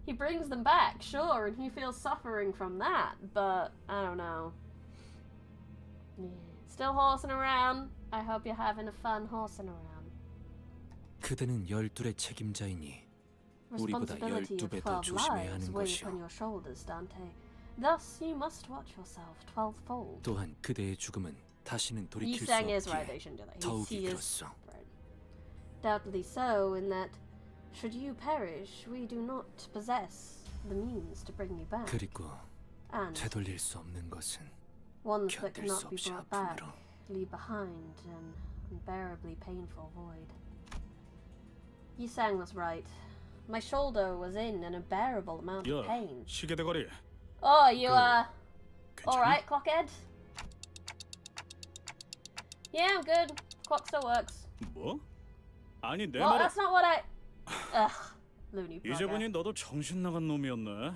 He brings them back, sure, and he feels suffering from that, but I don't know. Yeah. Still horsing around. I hope you're having a fun horsing around. 그대는 12의 책임자이니 우리보다 Responsibility of 12배 더 12 조심해야 lives 하는 weigh 것이오. upon your shoulders, Dante. Thus, you must watch yourself 12-fold. 또한 그대의 죽음은 다시는 Yi 돌이킬 수 Sang is right, 없기에 they shouldn't do that. 더욱이 He is 그렇소. right. Doubtedly so, in that, should you perish, we do not possess the means to bring you back. 그리고 And 되돌릴 수 없는 것은 ones that 견딜 수 cannot be 없이 brought back 아픔으로. leave behind an unbearably painful void. Yi Sang was right. My shoulder was in an unbearable amount of 야, pain. 시계 대가리. Oh, you 괜찮아? alright, Clockhead? Yeah, I'm good. Clock still works. 뭐? 아니 내 Well, 말은 that's not what I. Ugh, loony 이제 보니 bugger. 너도 정신 나간 놈이었네.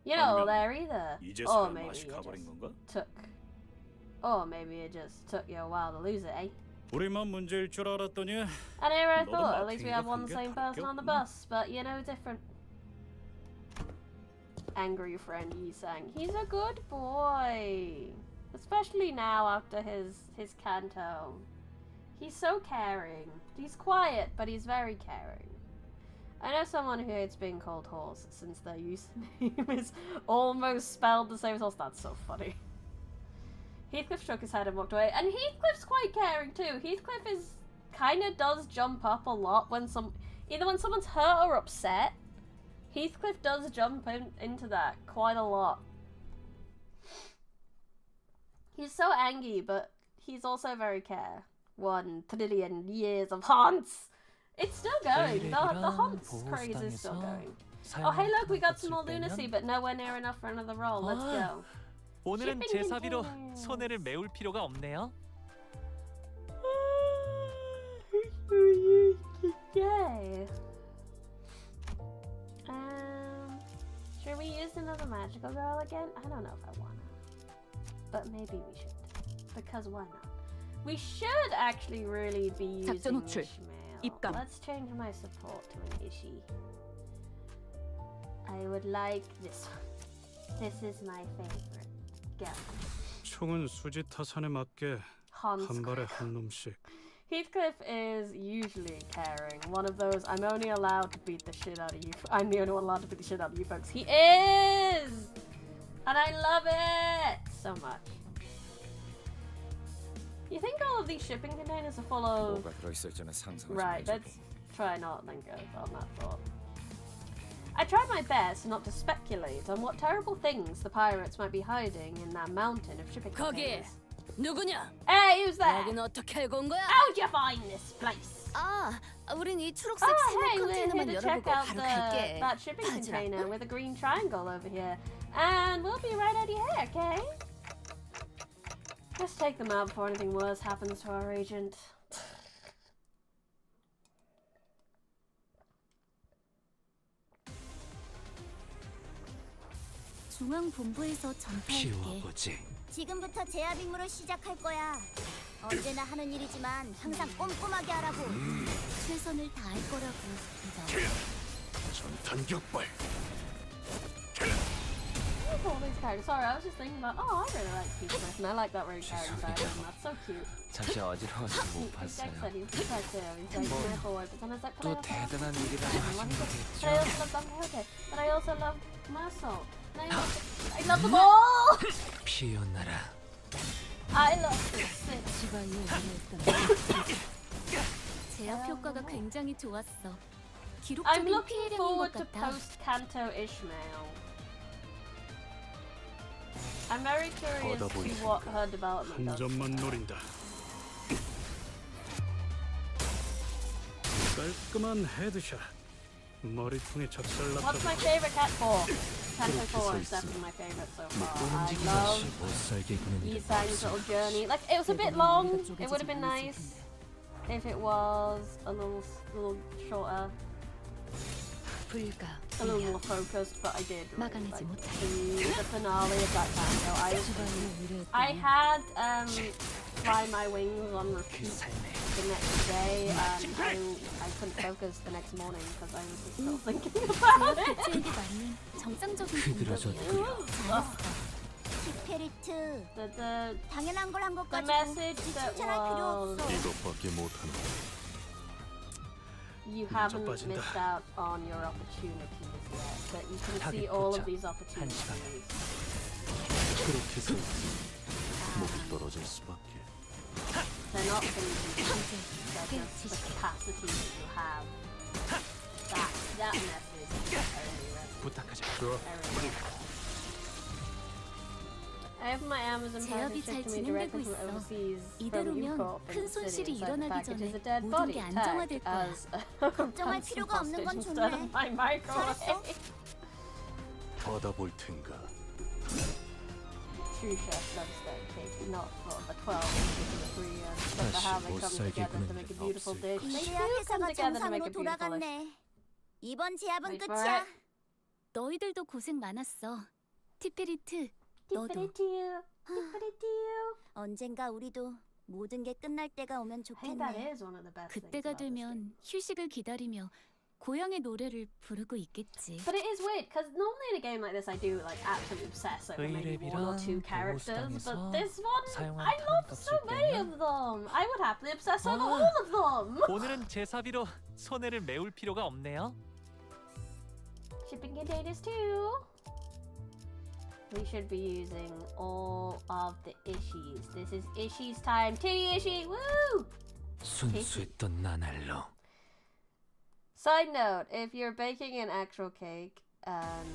You're not 아니면 there either. 이제서야 Or maybe 맛이 it 가버린 just 건가? took. Or maybe it just took you a while to lose it, eh? 우리만 문제일 줄 알았더니 And here I 너도 thought, at least we 마탱이가 have one 간 게 same 다를 게 person on the 없구나. bus, but you know, different. Angry friend Yi Sang. He's a good boy. Especially now after his Canto. He's so caring. He's quiet, but he's very caring. I know someone who hates being called horse since their username is almost spelled the same as horse. That's so funny. Heathcliff shook his head and walked away. And Heathcliff's quite caring too. Heathcliff kind of does jump up a lot when either when someone's hurt or upset, Heathcliff does jump into that quite a lot. He's so angry, but he's also very care. 1 trillion years of haunts! It's still going. The haunts craze is still going. Oh, hey, look, we got some more lunacy, but nowhere near enough for another roll. Let's go. 오늘은 제 사비로 손해를 메울 필요가 없네요. Yay. Should we use another magical girl again? I don't know if I wanna. But maybe we should. Because why not? We should actually really be using 작전 호출. Ishmael. 입감. Let's change my support to an Ishi. I would like this one. This is my favorite. Go. 총은 수지 타산에 맞게 Hans. 한 발에 한 놈씩. Heathcliff is usually caring. One of those, I'm only allowed to beat the shit out of you. I'm the only one allowed to beat the shit out of you folks. He is! And I love it so much. You think all of these shipping containers are full of... 뭐가 들어있을지는 상상하지 Right, 못했고. let's try not and go on that thought. I tried my best not to speculate on what terrible things the pirates might be hiding in that mountain of shipping 거기 containers. 누구냐? Hey, who's that? 여긴 어떻게 알고 온 거야? How'd you find this place? 아, 우린 이 초록색 Oh, 생물 hey, we're here 컨테이너만 to check 열어보고 out 바로 갈게. that shipping 바지락. container with a green triangle over here. And we'll be right out of here, okay? Let's take them out before anything worse happens to our agent. 중앙 본부에서 전파할게. 피워보지. 지금부터 제압 임무를 시작할 거야. 언제나 하는 일이지만 항상 꼼꼼하게 하라고. 최선을 다할 거라고 믿어. 전탄 격발. All these characters. Sorry, I was just thinking about. Oh, I really like Heathcliff, and I like that rogue character side of him. That's so cute. 잠시 어지러워서 못 Jack said 봤어요. he was prepared to. He's like, "Yeah, forward." But then I was like, 또 "But I 대단한 일이라 also 하신 love 거겠죠? But I also love Don Quixote. But I also love Marcel. And I love them all. 피어나라. I love this. 지방이 오래했던 제압 효과가 굉장히 좋았어. I'm 기록적인 looking 피해량인 forward 것 to 같아. post Canto Ishmael. I'm very curious to see what her development 한 does. 점만 노린다. 깔끔한 헤드샷. 머리통에 What's 작살났다. my favorite cat for? Canto 4 is definitely my favorite so far. I love 못 살게 구는 일을 Isang's little journey. Like, it was a bit long. It would have been nice if it was a little shorter, 불가. a little more focused, but I did really 막아내지 like 못해. the finale of that Canto. 지방이 오래했던 I had Fly My Wings on repeat 삶에 the next day, and I couldn't focus the next morning because I was just still thinking about 제압 it. 대체에게 맞는 정상적인 휘둘러졌고요. 공격이야. 티페리트. The 당연한 걸 한 것 the 가지고 message that 칭찬할 필요 was 없어. 이것밖에 못하는 you haven't 빠진다. missed out on your opportunities yet, but you can 타깃 see all of 포착. these 한 opportunities. 그렇게 해서 목이 떨어질 수밖에. They're not things they're just the capacity that you have. That message is very 부탁하자. very I have my Amazon 제압이 package 잘 shipped to me directly 진행되고 from 있어. overseas from 이대로면 Newport 큰 from the city. 손실이 Inside the 일어나기 package is a 전에 dead 모든 body 게 tagged 안정화될 거야. as a 걱정할 ransom 필요가 없는 hostage 건 instead of 좋네. my microwave. 받아볼 텐가. True chef loves that cake, not for the 12 inches and the 3 but for how they 못 come 살게 together to 구는 make a 일은 beautiful 없을 dish. They 제압 do come 회사가 together to make 정상으로 a beautiful dish. 돌아갔네. 이번 제압은 Wait for 끝이야. it. 너희들도 고생 많았어. 티페리트, 너도. Tippity-too, tippity-too. 언젠가 우리도 모든 게 끝날 때가 오면 I think that 좋겠네. is one of the best things 그때가 about this game. 되면 휴식을 기다리며 고향의 노래를 부르고 있겠지. But it is weird because normally in a game like this I do like absolutely obsess over maybe one or two characters, but this one I love so many of them. I would happily obsess over all of them. 오늘은 제 사비로 손해를 메울 필요가 없네요. Shipping containers too. We should be using all of the ishies. This is ishies time. Titty ishi, woo! 순수했던 나날로 Side note, if you're baking an actual cake and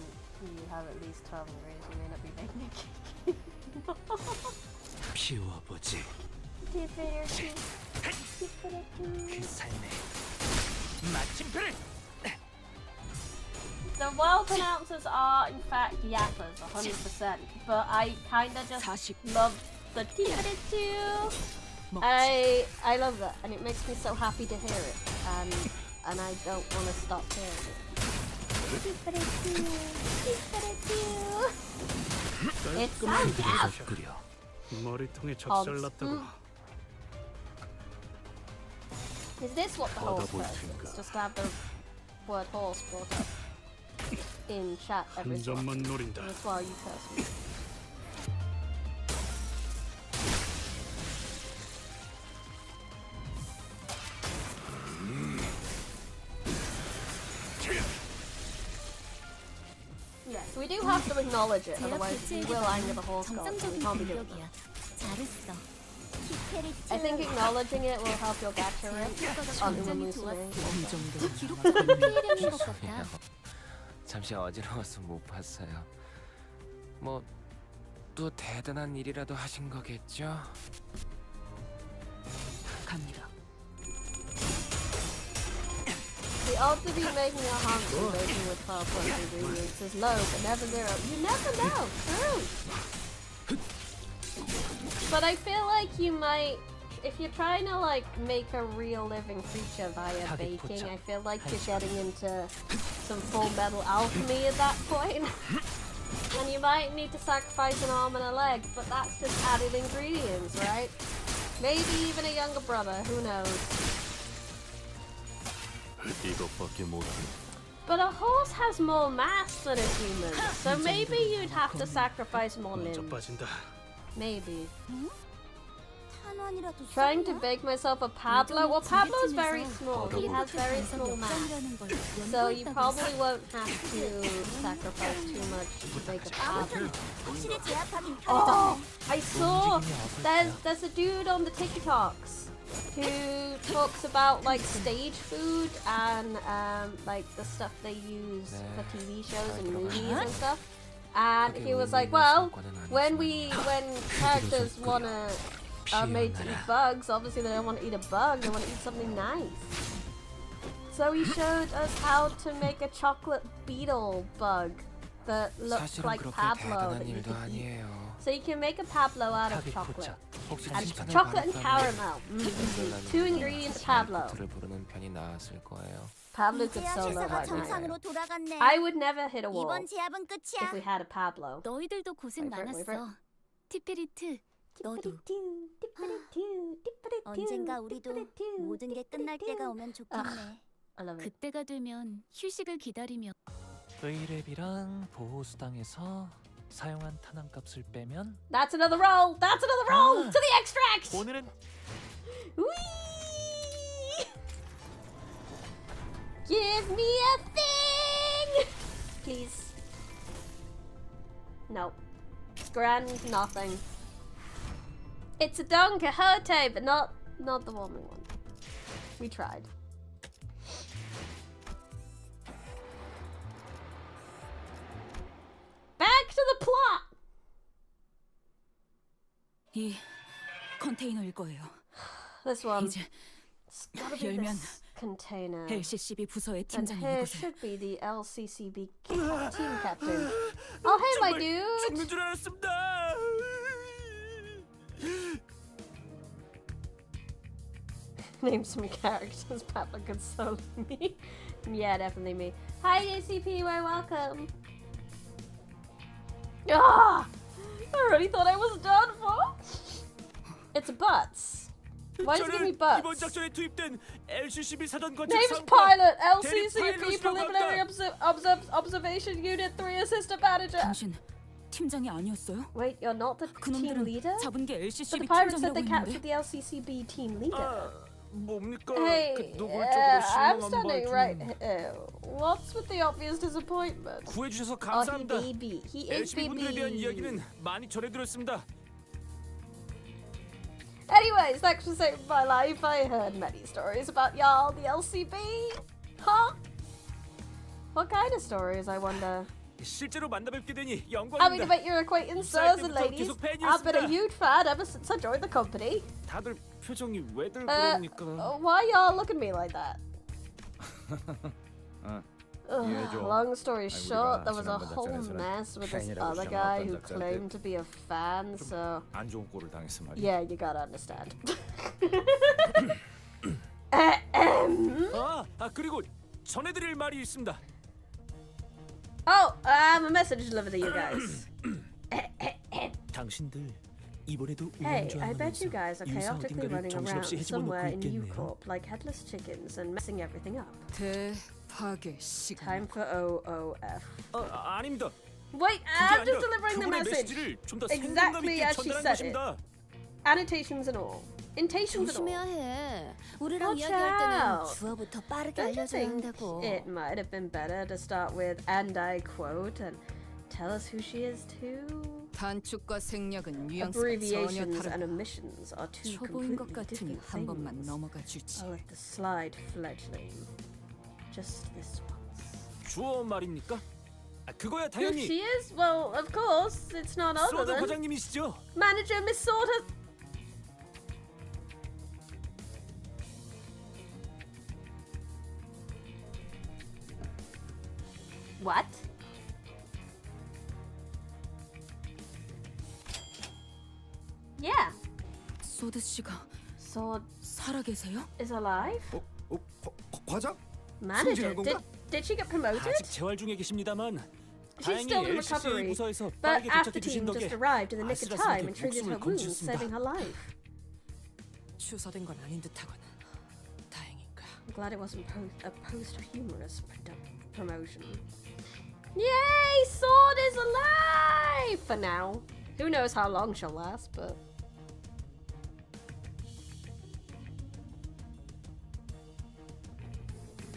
you have at least 12 ingredients, you may not be baking a cake. 피워보지. 그 삶의 마침표를. The well pronouncers are in fact yappers, 100%, but I kinda just 40 love the too. I love that, and it makes me so happy to hear it, and I don't want to stop hearing it. It's so good. 끓여. 머리통에 적살났다고. Is this what the horse 얻어볼 curse 텐가. is? Just to have the word horse brought up in chat every 한 so often. 점만 노린다. That's why you curse me. Yes, we do have to acknowledge it, 제압 otherwise we 대체에 will anger the horse god. We 정상적인 can't be doing that. 공격이야. 잘했어. 키페리츠. I think acknowledging it will help your gatcha rate on 굉장히 Limbus Company. 이 정도 기록적으로 피해량인 것 같다. 잠시 어지러워서 못 봤어요. 뭐 또 대단한 일이라도 하신 거겠죠? 갑니다. The odds of you making a handsome baking with 12 plus ingredients is low, but never zero. You never know. True. But I feel like you might, if you're trying to like make a real living creature via baking, I feel like you're getting into some Full Metal Alchemy at that point. And you might need to sacrifice an arm and a leg, but that's just added ingredients, right? Maybe even a younger brother, who knows? 이것밖에 못해. But a horse has more mass than a human, so maybe you'd have to sacrifice more 먼저 limbs. 빠진다. Maybe. 탄환이라도 Trying to 썼나? bake myself a Pablo? Well, Pablo's very small. He has very small mass. 역전이라는 걸 So you 연구했다고 probably won't have to sacrifice too much to make a Pablo. 확실히 제압하긴 Oh, 편하잖아. I saw there's a dude on the TikToks who talks about like stage food and like the stuff they use for TV shows and movies and stuff. And he was like, well, when characters are made to eat bugs, obviously they don't want to eat a bug, they want to eat something nice. So he showed us how to make a chocolate beetle bug that looks 사실은 like 그렇게 Pablo 대단한 that you 일도 can eat. 아니에요. So you can make a Pablo out of 타깃 chocolate. 포착. 혹시 And 칭찬을 chocolate and 받았다면 caramel. Two ingredients Pablo. 를 부르는 편이 나았을 거예요. Pablo could 이제야 solo 세상아 right now. 정상으로 돌아갔네. I would never hit a wall 이번 제압은 if we 끝이야. had a Pablo. 너희들도 고생 Wait for it. 많았어. 티페리트, 너도. 언젠가 우리도 모든 게 끝날 때가 오면 좋겠네. I love it. 그때가 되면 휴식을 기다리며 의뢰비랑 보호수당에서 사용한 탄환값을 빼면 That's another roll. That's another roll. Ah. To the extract. 오늘은 Whee! Give me a thing, please. No. Grand nothing. It's a Don Quixote, but not the woman one. We tried. Back to the plot. 이 컨테이너일 거예요. This one. 이제 It's gotta be 열면 this container. LCCB 부서의 And 팀장이 here 이곳에 should be the LCCB team captain. Oh, hey, my dude. 죽는 줄 알았습니다. Name some characters Pablo could solo me. Yeah, definitely me. Hi, ACP, we're welcome. Ah! I already thought I was done for. It's a butts. Why does it give me 이번 butts? 작전에 투입된 LCCB 사전 건축 Name's 상과 Pilot, 대리 LCCB 파일럿이라고 Preliminary 합니다. Observation Unit 3 Assistant Manager. 당신 팀장이 아니었어요? Wait, you're not the team 그놈들은 leader? 잡은 게 But the LCCB pirates said 팀장이라고 they 했는데 captured the LCCB team leader. 뭡니까? Hey, 그 노골적으로 I'm 실망한 standing right 말씀. here. What's with the obvious disappointment? 구해주셔서 Oh, he 감사합니다. baby. He is LCB 분들에 대한 baby. 이야기는 많이 전해들었습니다. Anyways, thanks for saving my life. I heard many stories about y'all, the LCB. Huh? What kind of stories, I wonder? 실제로 만나뵙게 되니 Happy to 영광입니다. make your acquaintance, 입사할 sirs and 때부터 ladies. 계속 I've been a 팬이었습니다. huge fan ever since I joined the company. 다들 표정이 왜들 그러니까. Why y'all look at me like that? Ugh, 이해해줘. long story 아니, short, 우리가 there was a 지난번 whole 작전에서는 mess with this 팬이라고 other 주장한 guy 어떤 who 작자한테 claimed to be a fan, so 안 좋은 꼴을 당했어 말이야. yeah, you gotta understand. 그리고 전해드릴 말이 있습니다. Oh, I have a message delivered to you guys. 당신들 이번에도 Hey, I 우연조항하면서 bet you guys are 유사 chaotically 어딘가를 running 정신없이 around 헤집어 놓고 somewhere in 있겠네요. Ucorp like headless chickens and messing everything up. 대파괴 시간. Time for OOF. 아닙니다. Wait, 그게 I'm 아니라 just delivering the 그분의 message. 메시지를 좀더 Exactly 생동감 있게 as she 전달한 said it. 것입니다. Annotations and all. Intations and 조심해야 all. 해. 우리랑 Watch 이야기할 때는 out. 주어부터 빠르게 Don't you 알려줘야 think 한다고. it might have been better to start with, and I quote, and tell us who she is too? 단축과 생략은 뉘앙스가 전혀 Abbreviations and 다르다. omissions are two 초보인 것 completely 같으니 different 한 번만 things. 넘어가 주지. I'll let the slide, fledgling. Just this once. 주어 말입니까? 그거야 Who 당연히 she is? Well, of course, it's not other 소드 than 과장님이시죠. Manager Miss Sorter. What? Yeah. 소드 씨가 Sword 살아계세요? is alive. 과장? Manager, 승진한 건가? did she get promoted? 아직 재활 중에 계십니다만 She's 다행히 still in LCCA recovery, 부서에서 but 빠르게 after 도착해 주신 team 덕에 just arrived in the nick of time and treated her 목숨을 wounds, 건졌습니다. saving her life. 추서된 건 아닌 듯하군. 다행인가. I'm glad it wasn't a posthumous promotion. Yay! Sword is alive for now. Who knows how long she'll last, but.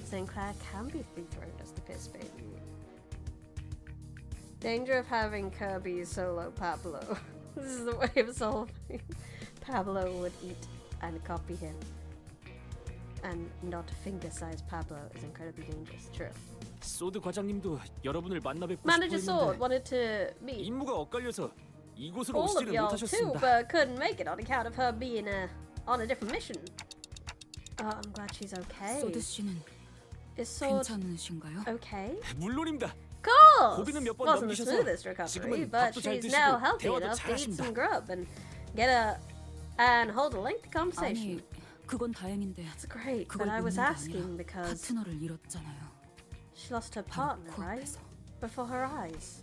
Sinclair can be dethroned as the piss baby. Danger of having Kirby solo Pablo. This is the way of solving. Pablo would eat and copy him. And not finger-sized Pablo is incredibly dangerous. True. 소드 과장님도 여러분을 만나뵙고 Manager Sword 싶었는데 wanted to meet 임무가 엇갈려서 이곳으로 all of 오시지는 y'all too, 못하셨습니다. but couldn't make it on account of her being on a different mission. Oh, I'm glad she's okay. 소드 씨는 Is Sword 괜찮으신가요? okay? 물론입니다. Course! 고비는 몇번 Wasn't the 넘기셔서 smoothest recovery, 지금은 but 밥도 잘 she's 드시고 now healthy 대화도 enough to eat 잘하십니다. some grub and get and hold a lengthy conversation. 아니, 그건 다행인데 It's great, but 그걸 I was 묻는 게 asking 아니라 because 파트너를 잃었잖아요. she lost her 바로 partner, right? 코앞에서. Before her eyes.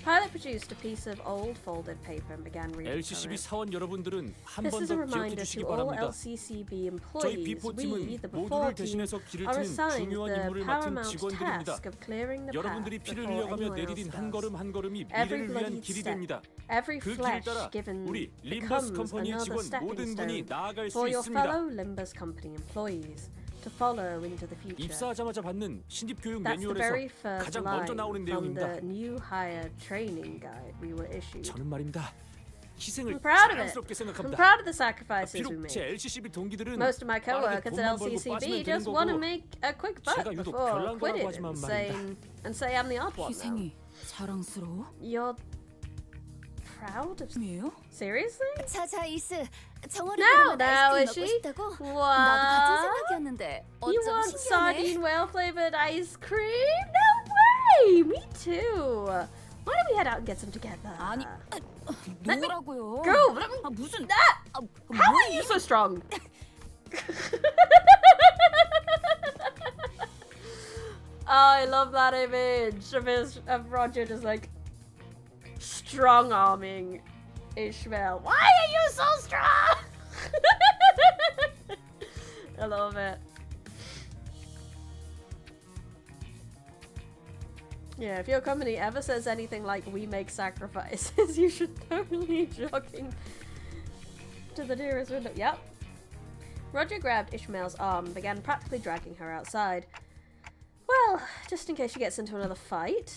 Pilot produced a piece of old folded paper and began reading from LCCB it. 사원 여러분들은 한 This 번 is a 더 기억해 reminder 주시기 to all 바랍니다. LCCB 저희 employees. We, 비포팀은 the 모두를 before team, 대신해서 길을 are 트는 assigned 중요한 the 임무를 맡은 paramount 직원들입니다. task of clearing the 여러분들이 path 피를 before 흘려가며 anyone 내디딘 else 한 does. 걸음 한 걸음이 Every 미래를 위한 bloodied 길이 step, 됩니다. every 그 길을 flesh 따라 given 우리 becomes 림버스 컴퍼니의 another 직원 stepping 모든 stone 분이 나아갈 수 for your 있습니다. fellow Limbus Company employees to follow into the future. 입사하자마자 받는 신입 교육 That's the very 매뉴얼에서 first 가장 line 먼저 나오는 from 내용입니다. the new hire training guide we were issued. 저는 말입니다. 희생을 I'm proud of it. 자랑스럽게 I'm 생각합니다. proud of the sacrifices we 비록 제 made. LCCB 동기들은 Most of my 빠르게 coworkers at 돈만 벌고 LCCB 빠지면 되는 just want to 거고 make a quick buck 제가 유독 before 별난 거라고 quitting 하지만 and say I'm the odd one now. 희생이 자랑스러워? You're proud of 이에요? seriously? 자자 이스 정원이 No, 그러면 now 아이스크림 is 먹고 she? 싶다고? 나도 같은 What? 생각이었는데 You 어쩜 want 신기하네. sardine whale flavored ice cream? No way! Me too. Why don't we head out and get some together? 아니, Let me 뭐라고요? go. Let me. 아, 무슨 How are you so strong? Oh, I love that image of Roger just like strong arming Ishmael. Why are you so strong? I love it. Yeah, if your company ever says anything like "we make sacrifices," you should totally jogging to the nearest window. Yep. Roger grabbed Ishmael's arm and began practically dragging her outside. Well, just in case she gets into another fight.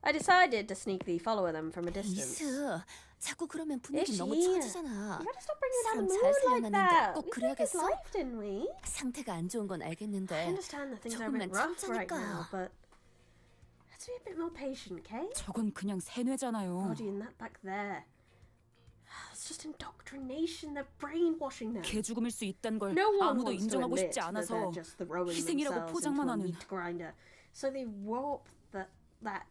I decided to sneakily follow them from a distance. 이스 자꾸 그러면 Is 분위기 she? 너무 You 처지잖아. gotta stop bringing down 사람 the 잘 mood like 살려놨는데 that. 꼭 We saved his 그래야겠어? life, didn't we? 상태가 안 좋은 건 I 알겠는데 understand that things are a bit 조금만 rough right 참자니까. now, but let's be a bit more patient, okay? 저건 그냥 세뇌잖아요. Body and that back there. It's just indoctrination. They're brainwashing them. 개죽음일 수 있다는 걸 No one 아무도 wants to 인정하고 admit 싶지 that 않아서 they're just throwing 희생이라고 themselves 포장만 into a 하는. meat grinder. So they warp that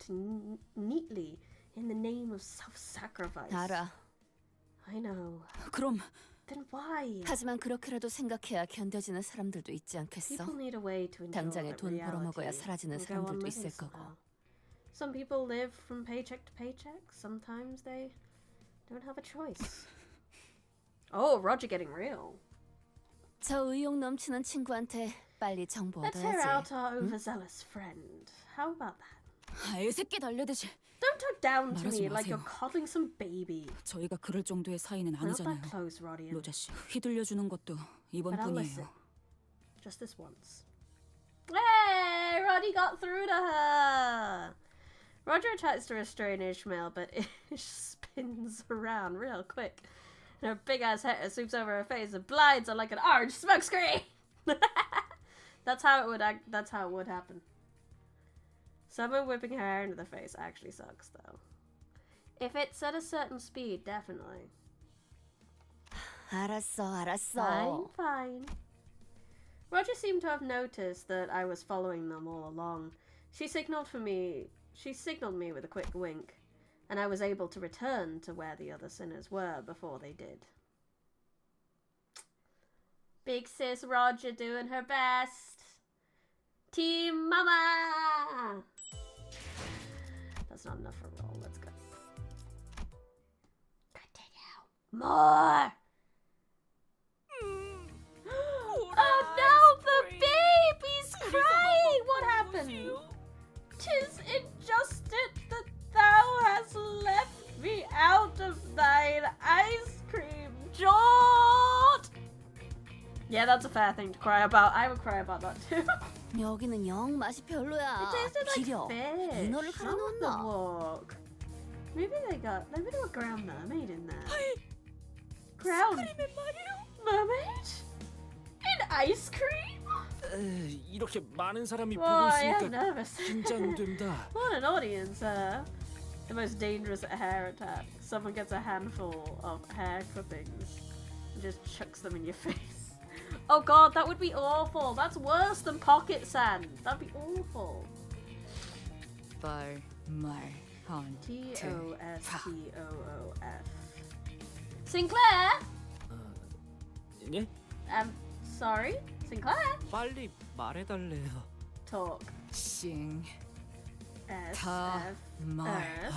neatly in the name of self-sacrifice. 알아. I know. 그럼 Then why? 하지만 그렇게라도 생각해야 견뎌지는 사람들도 있지 않겠어? People need a way to enjoy 당장에 돈 벌어먹어야 reality 사라지는 and go on 사람들도 living 있을 거고. somehow. Some people live from paycheck to paycheck. Sometimes they don't have a choice. Oh, Roger getting real. 저 의욕 넘치는 친구한테 빨리 정보 Let's hear out 얻어야지. our overzealous friend. How about that? 애새끼 달려듯이. Don't talk down to 말하지 me like you're 마세요. coddling some baby. 저희가 그럴 정도의 사이는 We're not 아니잖아요. that close, Rodian. 로자 씨, 휘둘려주는 것도 But I'll listen. 이번뿐이에요. Just this once. Hey! Roddy got through to her! Roger tries to restrain Ishmael, but Ish spins around real quick. And her big-ass hair swoops over her face and blinds her like an orange smokescreen! That's how it would happen. Someone whipping her hair into the face actually sucks, though. If it's at a certain speed, definitely. 알았어. Fine. Roger seemed to have noticed that I was following them all along. She signaled me with a quick wink, and I was able to return to where the other sinners were before they did. Big sis Roger doing her best. Team Mama! That's not enough for a roll. Let's go. Continue. More! Oh no, the baby's crying! What happened? 'Tis injustice that thou hast left me out of thine ice cream, Jort! Yeah, that's a fair thing to cry about. I would cry about that too. 여기는 영 맛이 별로야. It tasted like 비려. fish. 인어를 Not with the 갈아놓나? wok. Maybe they got a ground mermaid in there. Ground mermaid? In ice cream? 이렇게 많은 사람이 Boy, 보고 I'm 있으니까 nervous. 긴장된다. What an audience, the most dangerous hair attack. Someone gets a handful of hair clippings and just chucks them in your face. Oh god, that would be awful. That's worse than pocket sand. That'd be awful. 말 안 돼. T-O-S-T-O-O-F. Sinclair? 예? Sorry? Sinclair? 빨리 말해달래요. Talk. 싱. S 다 F 말. F.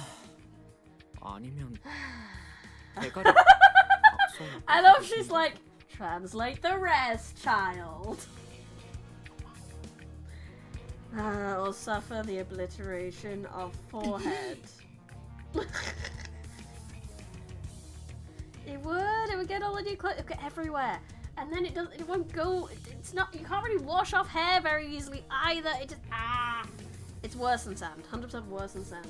아니면 대가리 I love she's like, translate the rest, child. Or suffer the obliteration of forehead. It would get all the new clothes everywhere. And then it won't go, it's not, you can't really wash off hair very easily either. It just, it's worse than sand. 100% worse than sand.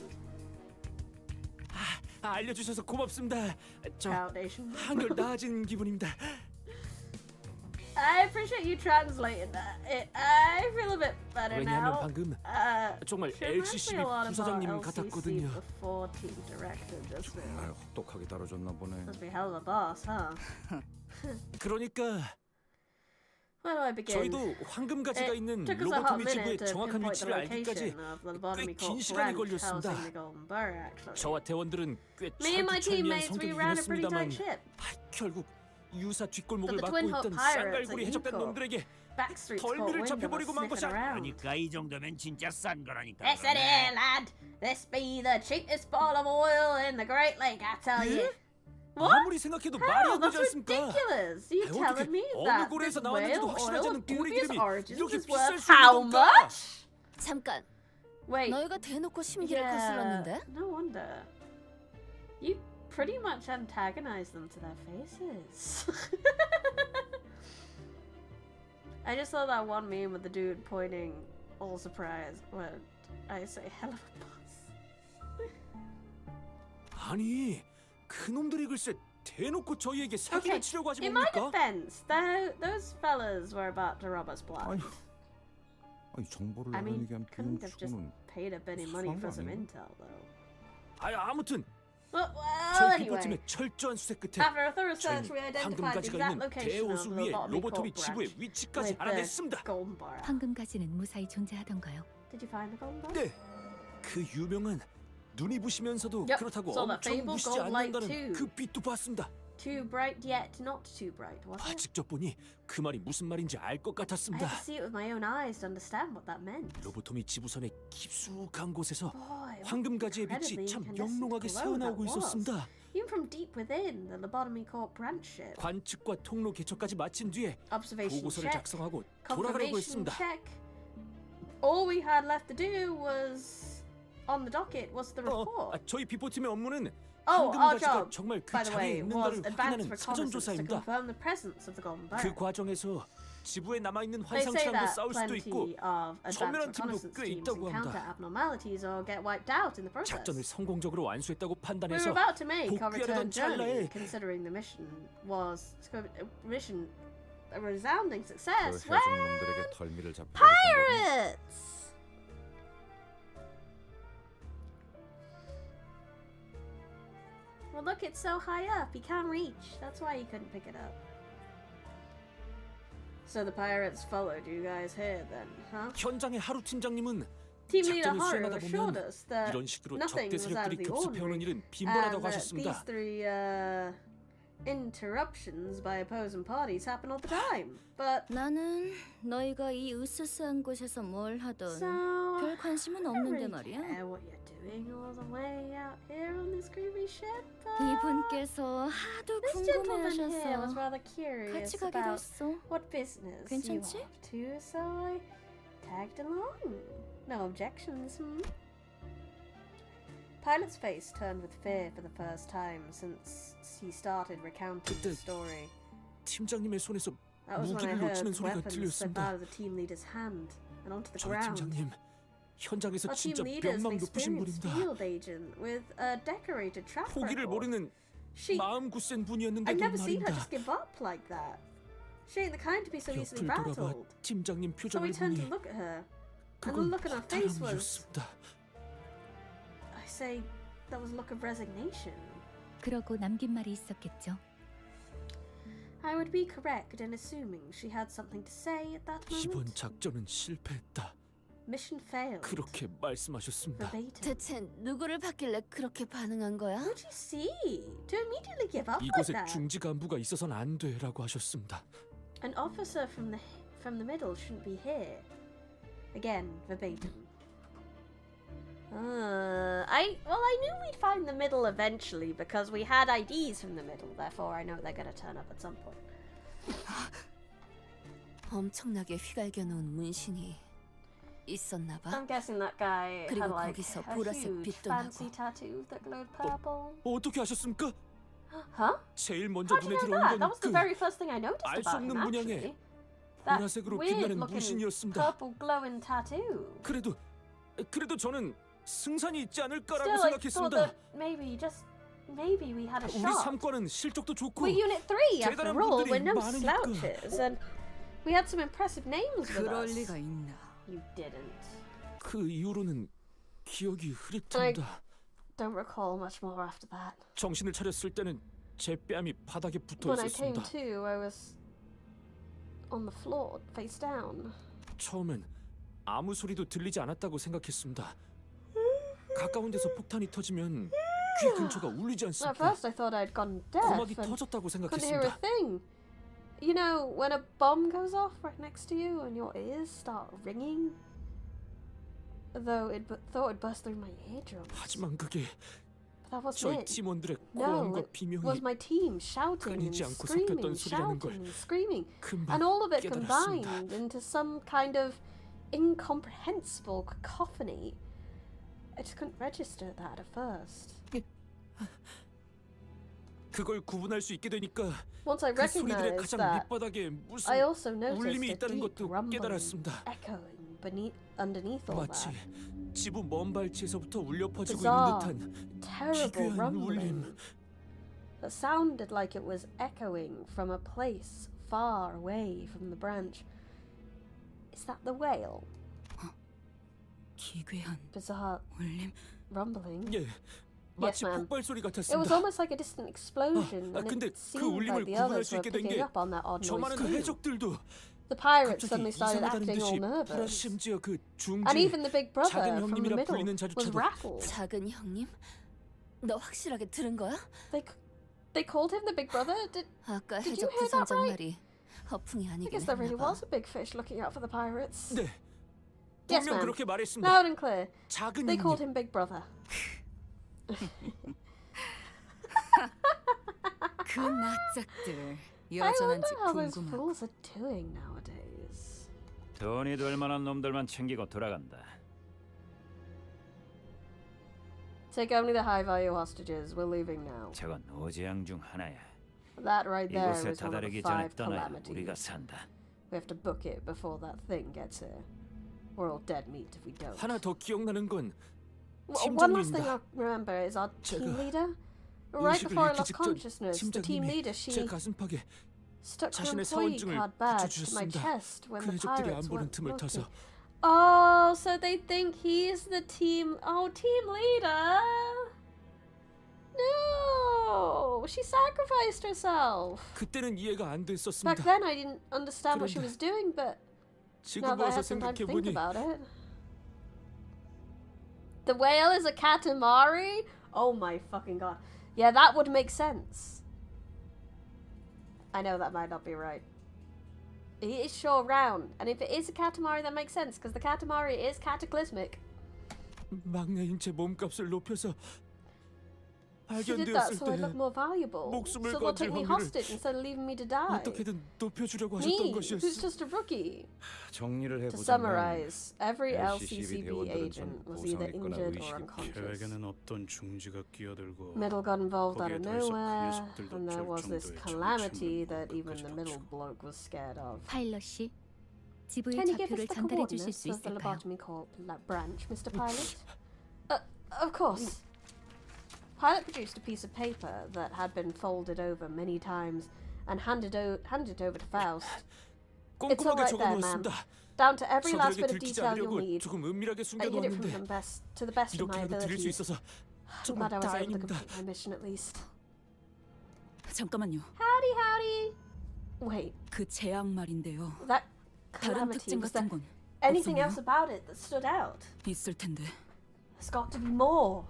알려주셔서 고맙습니다. 저 Foundation. 한결 나아진 기분입니다. I appreciate you translating that. I feel a bit better 왜냐하면 now. 방금 정말 She reminds me LCCB a lot of 부사장님 our 같았거든요. LCC before team director just now. 정말 혹독하게 다뤄줬나 보네. Must be hell of a boss, huh? 그러니까 Where do I begin? 저희도 황금 가지가 있는 Took us a hot 로보토미 minute 지구의 to 정확한 pinpoint the 위치를 알기까지 location of the lobotomy 긴 cult 시간이 branch 걸렸습니다. housing the Golden Burr, actually. 저와 대원들은 꽤 Me and my 철두철미한 teammates, we 성격이긴 ran a pretty 했습니다만 tight ship. 결국 유사 뒷골목을 But the 막고 Twin Hope 있던 pirates 쌍갈고리 that 해적단 you caught, 놈들에게 Backstreet's caught 덜미를 wind of us 잡혀버리고 만 것이 sniffing around. 그러니까 이 정도면 진짜 싼 거라니까. Listen here, lad. This be the cheapest bottle of oil in the Great Lake, I tell you. What? 아무리 생각해도 말이 How? 안 That's 되지 않습니까? ridiculous. You 어떻게 telling me 어느 that 고래에서 this 나왔는지도 whale 확실하지 oil 않은 of 고래 dubious 기름이 origins 이렇게 is 비쌀 worth 수 있는 how 건가? much? 잠깐. Wait. 너희가 대놓고 심기를 Yeah, 거슬렀는데? no wonder. You pretty much antagonize them to their faces. I just saw that one meme with the dude pointing, all surprised, when I say hell of a boss. 아니 그놈들이 글쎄 대놓고 저희에게 사기를 Okay, 치려고 하지 in my 뭡니까? defense, those fellas were about to rob us blind. 아니 정보를 I mean, 나누게 한 couldn't have just 비용치고는 paid a bit of money for some 아닌가? intel, though. 아무튼 Well, 저희 anyway. 비보팀의 철저한 수색 끝에 After a thorough search, we 저희는 identified the 황금가지가 exact 있는 location of 대호수 the 위에 lobotomy 로보토미 corp 지부의 branch 위치까지 with the 알아냈습니다. golden bar. 황금가지는 무사히 존재하던가요? Did you find the golden bar? 네, 그 유명한 눈이 부시면서도 Yep, 그렇다고 saw that 엄청 fabled 부시지 gold light 않는다는 too. 그 빛도 봤습니다. Too bright yet not too bright, was it? 직접 보니 그 말이 무슨 말인지 알 것 I had 같았습니다. to see it with my own eyes to understand what that meant. 로보토미 지부선의 깊숙한 곳에서 Boy, what 황금가지의 빛이 incredibly 참 incandescent 영롱하게 glow 새어나오고 that was. 있었습니다. Even from deep within the lobotomy corp branch ship. 관측과 통로 개척까지 마친 뒤에 Observation 보고서를 check. 작성하고 돌아가려고 Confirmation 했습니다. check. All we had left to do was on the docket was the report. 저희 비포팀의 업무는 our 황금가지가 job, 정말 그 by the 장에 way, 있는가를 was advanced 확인하는 reconnaissance to 사전조사입니다. confirm the presence of the golden bar. 그 과정에서 지부에 남아있는 They say 환상체랑도 that 싸울 수도 있고 plenty of 선멸한 advanced 팀도 reconnaissance 꽤 teams 있다고 encounter 합니다. abnormalities or get wiped out in the process. 작전을 성공적으로 완수했다고 We were 판단해서 about to make our 복귀하려던 return journey, 찰나에 considering the mission was a resounding 그 success. 해적 놈들에게 덜미를 잡고 Pirates! Well, look, it's so high up, he can't reach. That's why he couldn't pick it up. So the pirates followed you guys here then, huh? 현장의 하루 팀장님은 Team leader 작전을 Haru 수행하다 assured 보면 us that 이런 식으로 nothing 적대 was out of 세력들이 the 급습해오는 ordinary, 일은 and 빈번하다고 that 하셨습니다. these three interruptions by opposing parties happen all the time. But 나는 너희가 이 으스스한 곳에서 뭘 하든 so 별 관심은 I don't 없는데 really 말이야. care what you're doing all the way out here on this creepy ship. 이분께서 하도 This gentleman here was 궁금해하셔서 rather curious 같이 가기로 about 했어. what business 괜찮지? you up to, so I tagged along. No objections, Pilot's face turned with fear for the first time since he started recounting the 그때 story. 팀장님의 손에서 That was when I 무기를 heard 놓치는 소리가 weapons slip 들렸습니다. out of the team leader's hand and onto the 저희 ground. 팀장님 현장에서 Our team 진짜 leader is an 명망 높으신 experienced 분입니다. field agent with a decorated track 포기를 record. 모르는 She, 마음 굳센 I've 분이었는데도 never seen her 말입니다. just give up like that. She ain't the kind to be so easily 옆을 돌아봐 rattled. 팀장님 So 표정을 we turned to 보니 look at her, and the 그건 look on her face was, 바람이었습니다. I say, that was a look of resignation. 그러고 남긴 말이 있었겠죠. I would be correct in assuming she had something to say at that 이번 moment. 작전은 실패했다. Mission failed. 그렇게 말씀하셨습니다. Verbatim. 대체 누구를 봤길래 그렇게 반응한 거야? What'd you see? To immediately give up like 이곳에 that? 중지 간부가 있어서는 안 돼라고 하셨습니다. An officer from the middle shouldn't be here. Again, verbatim. I knew we'd find the middle eventually because we had IDs from the middle. Therefore, I know they're gonna turn up at some point. 엄청나게 휘갈겨 놓은 문신이 있었나 봐. I'm guessing that guy 그리고 had like 거기서 a 보라색 huge 빛도 fancy 나고. tattoo that glowed purple. 어떻게 아셨습니까? Huh? 제일 먼저 How do 눈에 you know 들어온 that? That was the 건 very first thing I noticed 알 수 about him, 없는 문양의 actually. That 보라색으로 weird 빛나는 looking 문신이었습니다. purple glowing tattoo. 그래도 저는 승산이 있지 않을까라고 Still, I thought 생각했습니다. that maybe we had a 우리 shot. 삼과는 실적도 좋고 We're Unit 3 after 대단한 all. 분들이 We're no 많으니까. slouches, and we had some impressive names with 그럴 us. 리가 있나? You didn't. 그 이후로는 기억이 흐릿합니다. Don't recall much more after that. 정신을 차렸을 때는 제 뺨이 바닥에 붙어 When I came 있었습니다. to, I was on the floor, face down. 처음엔 아무 소리도 들리지 않았다고 생각했습니다. 가까운 데서 폭탄이 터지면 귀 근처가 울리지 At 않습니까? first, I thought I'd gone deaf 고막이 and 터졌다고 couldn't hear a 생각했습니다. thing. You know, when a bomb goes off right next to you and your ears start ringing? Though thought it'd burst through my eardrums. 하지만 그게 But that wasn't 저희 it. 팀원들의 No, 고함과 it 비명이 was my team shouting and 끊이지 않고 screaming, 섞였던 소리라는 걸 shouting and screaming. 금방 And all of it 깨달았습니다. combined into some kind of incomprehensible cacophony. I just couldn't register that at first. 그걸 구분할 수 있게 되니까 Once I 그 소리들의 recognized 가장 that, 밑바닥에 무슨 I also noticed 울림이 a 있다는 deep 것도 rumbling 깨달았습니다. echoing underneath all 마치 that. 지부 먼 발치에서부터 울려 퍼지고 Bizarre, 있는 듯한 terrible 기괴한 울림. rumbling. that sounded like it was echoing from a place far away from the branch. Is that the whale? 기괴한 Bizarre 울림. rumbling. 예, 마치 ma'am. 폭발 소리 It was 같았습니다. almost like a distant explosion, and 근데 it 그 seemed 울림을 like the 구분할 others 수 were 있게 된 picking 게 up on that odd 저 noise 많은 too. 해적들도 The pirates 갑자기 suddenly started 이상하다는 acting all 듯이 nervous, 심지어 그 중지 and even the big brother 작은 from the 형님이라 middle 불리는 was 자조차도 rattled. 작은 형님? 너 확실하게 들은 거야? They called him the big brother? 아까 Did you 해적 hear that 부선장 right? 말이 허풍이 I 아니긴 guess there really 했나 봐. was a big fish looking out for the pirates. 네, Yes, 분명 ma'am. 그렇게 말했습니다. Loud and clear. 작은 They called 형님. him Big Brother. 그 낯짝들 I 여전한지 wonder how those 궁금하고. fools are doing nowadays. 돈이 될 만한 놈들만 챙기고 돌아간다. Take only the high value hostages. We're leaving now. 저건 오재앙 중 하나야. That right there 이곳에 is one of the 다다르기 전에 5 떠나야 우리가 calamities. 산다. We have to book it before that thing gets here. We're all dead meat if we don't. 하나 더 기억나는 건 One last thing 팀장님입니다. I remember is our team 제가 leader. Right 의식을 before I 잃기 lost 직전 consciousness, the team 팀장님이 leader, 제 she 가슴팍에 stuck her 자신의 employee 사원증을 card badge to my 붙여주셨습니다. chest when 그 the 해적들이 pirates 안 보는 weren't 틈을 looking. 타서 Oh, so they think he's the team. Oh, team leader. No, she sacrificed herself. 그때는 이해가 안 Back 됐었습니다. then, I didn't understand what she 그런데 was doing, but 지금 now that I 와서 had some time to think 생각해보니 about it. The whale is a katamari? Oh my fucking god. Yeah, that would make sense. I know that might not be right. It is sure round, and if it is a katamari, that makes sense, because the katamari is cataclysmic. 막내인 제 몸값을 높여서 She did that 발견되었을 so I look 때 more valuable. 목숨을 So they'll 건질 take me 확률을 hostage instead of leaving me to die. 어떻게든 높여주려고 하셨던 Me, who's 것이었어. just a rookie. 정리를 To 해보자면 summarize, every LCCB LCCB 대원들은 agent 전 was either 부상했거나 injured or 의심. unconscious. 계획에는 없던 중지가 끼어들고 Middle got involved out of 거기에 더해서 그 nowhere, 녀석들도 and there was this 절정도의 calamity 정신을 that even the 먹고 middle 가져갔죠. bloke was scared of. 파일럿 씨, 지부의 Can you give 좌표를 us the 전달해 주실 coordinates 수 of the 있을까요? Lobotomy Corp branch, Mr. Pilot? Of course. Pilot produced a piece of paper that had been folded over many times and handed it over to Faust. It's all 꼼꼼하게 right there, ma'am. 적어놓았습니다. Down to every last 저들에게 bit of 들키지 detail you'll 않으려고 need. 조금 은밀하게 I hid it from 숨겨놓았는데 them to the best of my 이렇게라도 드릴 수 abilities. 있어서 I'm 정말 glad I was able to 다행입니다. complete my mission at least. 잠깐만요. Howdy, howdy. Wait, 그 재앙 말인데요. that 다른 calamity, 특징 was there 같은 건 anything 없었나요? else about it that stood out? 있을 텐데. There's got to be more.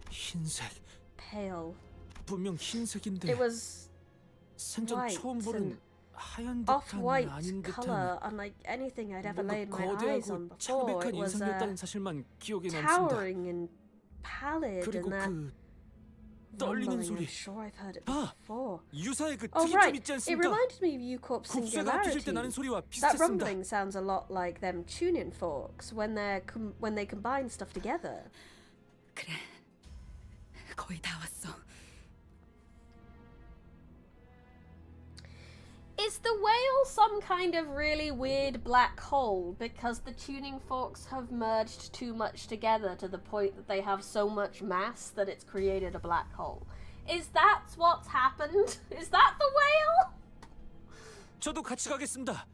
흰색, Pale. 분명 흰색인데 It was 생전 white 처음 보는 and 하얀 듯한 off-white 아닌 color, 듯한 unlike anything I'd ever 뭔가 laid my eyes on 거대하고 before. 창백한 It was 인상이었다는 사실만 기억에 남습니다. towering and pallid, 그리고 and that 그 떨리는 rumbling. I'm 소리. sure I've heard it 봐! before. 유사의 그 Oh 특이점 right, 있지 it 않습니까? reminded me of U-Corp's 국수가 합쳐질 때 나는 singularity. 소리와 That 비슷했습니다. rumbling sounds a lot like them tuning forks when they combine stuff together. 그래. 거의 다 왔어. Is the whale some kind of really weird black hole because the tuning forks have merged too much together to the point that they have so much mass that it's created a black hole? Is that what's happened? Is that the whale? 저도 같이 가겠습니다.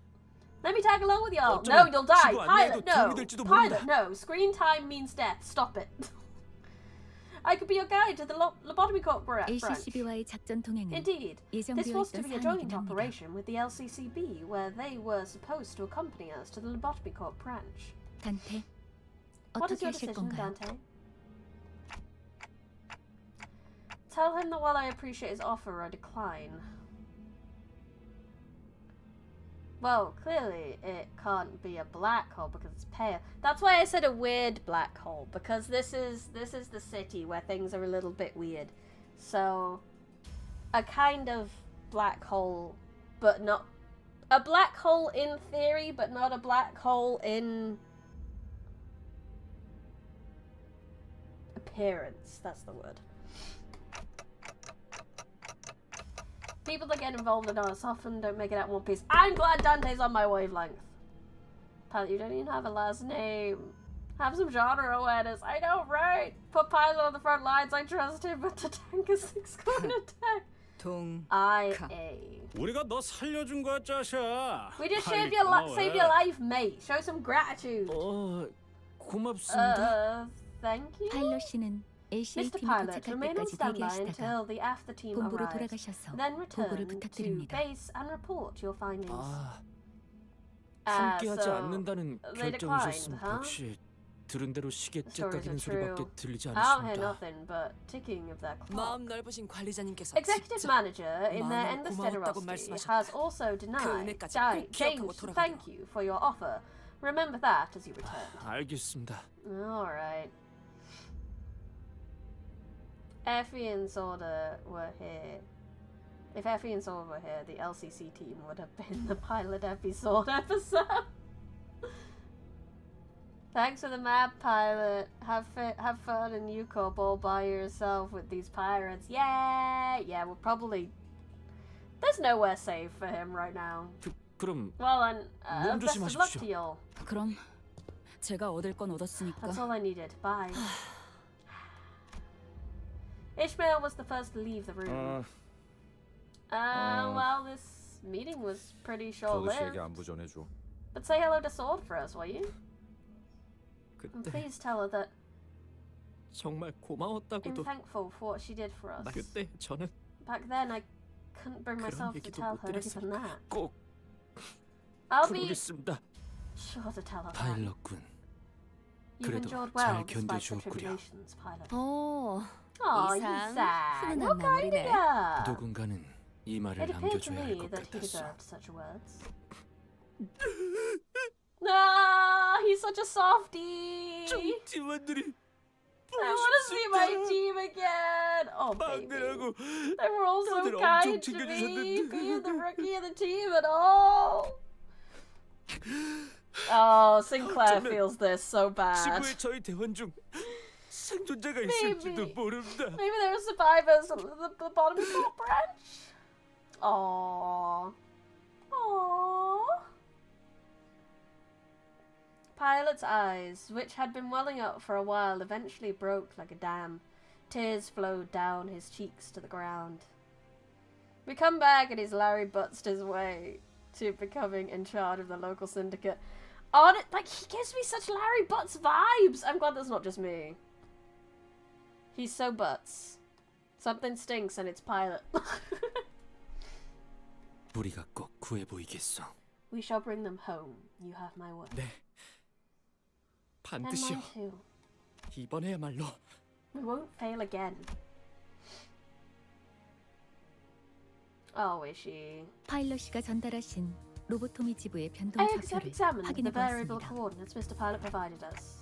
Let me tag along with y'all. 어쩌면 No, you'll die. 지구 Pilot, 안내에도 no. 도움이 될지도 Pilot, 모른다. no. Screen time means death. Stop it. I could be your guide to the Lobotomy Corp branch. LCCB와의 작전 통행은 Indeed. This 예정되어 was to 있던 be a 사항이긴 joint 합니다. operation with the LCCB, where they were supposed to accompany us to the Lobotomy Corp branch. 단테, What is 어떻게 your 하실 decision, 건가요? Dante? Tell him that while I appreciate his offer, I decline. Well, clearly it can't be a black hole because it's pale. That's why I said a weird black hole, because this is the city where things are a little bit weird. So, a kind of black hole, but not a black hole in theory, but not a black hole in appearance. That's the word. People that get involved in us often don't make it out in one piece. I'm glad Dante's on my wavelength. Pilot, you don't even have a last name. Have some genre awareness. I know, right? Put Pilot on the front lines. I trust him, but the tank is 6 going attack. IA. 우리가 너 살려준 거야, 짜샤. We just 아이, saved your 고마워. life, mate. Show some gratitude. 고맙습니다. Thank you. 파일럿 씨는 LCA Mr. 팀이 Pilot, 도착할 remain on 때까지 standby 대기하시다가 until the after team 본부로 arrives. 돌아가셔서 Then 보고를 return to 부탁드립니다. base and report your findings. 함께하지 so 않는다는 they 결정이셨음. declined, huh? 역시 들은 대로 시계 Stories 째깍이는 are true. 소리밖에 들리지 I don't hear 않았습니다. nothing but ticking of their clock. 마음 넓으신 관리자님께서 Executive 직접 manager in their 마음으로 endless 고마웠다고 generosity 말씀하셨다. has also denied. 은혜까지 꼭 기억하고 James, 돌아가도록. thank you for your offer. Remember that as you return. 알겠습니다. Alright. Effie and Sorda were here. If Effie and Sorda were here, the LCC team would have been the pilot episode. Thanks for the map, pilot. Have fun in Yukop all by yourself with these pirates. Yeah, we're probably... There's nowhere safe for him right now. 그럼 Well, and 몸 best of luck 조심하십시오. to y'all. 그럼 제가 얻을 건 얻었으니까 That's all I needed. Bye. Ishmael was the first to leave the room. Well, this meeting was pretty 저도 short-lived. 씨에게 안부 전해줘. But say hello to Sword for us, will you? And 그때 please tell her that 정말 I'm 고마웠다고도 thankful for what she did for us. 그때 저는 Back then, I couldn't bring 그런 myself to 얘기도 tell 못 her even 드렸으니까 that. 꼭 I'll be 그러겠습니다. sure to tell her that. 파일럿군. You've 그래도 endured 잘 well despite the 견뎌주었구려. tribulations, pilot. 오, Oh, 이상 Isan, 훈훈한 how kind 마무리네. of ya. 누군가는 이 말을 It appeared to 남겨줘야 할 me 것 that he 같았어. deserved such words. Ah, he's such a softie. 팀원들이 I want to see my team again. Oh, baby. 막내라고 They were all so 다들 kind 엄청 to me, 챙겨주셨는데. being the rookie of the team and all. Oh, Sinclair 어쩌면 feels this so bad. 지구의 저희 대원 중 생존자가 있을지도 Maybe. 모릅니다. Maybe there are survivors of the bottom top branch. Aww. Aww. Pilot's eyes, which had been welling up for a while, eventually broke like a dam. Tears flowed down his cheeks to the ground. We come back and he's Larry Buttsed his way to becoming in charge of the local syndicate. On it, like, he gives me such Larry Butts vibes. I'm glad that's not just me. He's so Butts. Something stinks and it's Pilot. 우리가 꼭 구해 보이겠어. We shall bring them home. You have my word. 네. And 반드시요. mine too. 이번에야말로 We won't fail again. Oh, is she? 파일럿 씨가 전달하신 로보토미 지부의 변동 I have 좌표를 examined the 확인해 variable 보았습니다. coordinates Mr. Pilot provided us.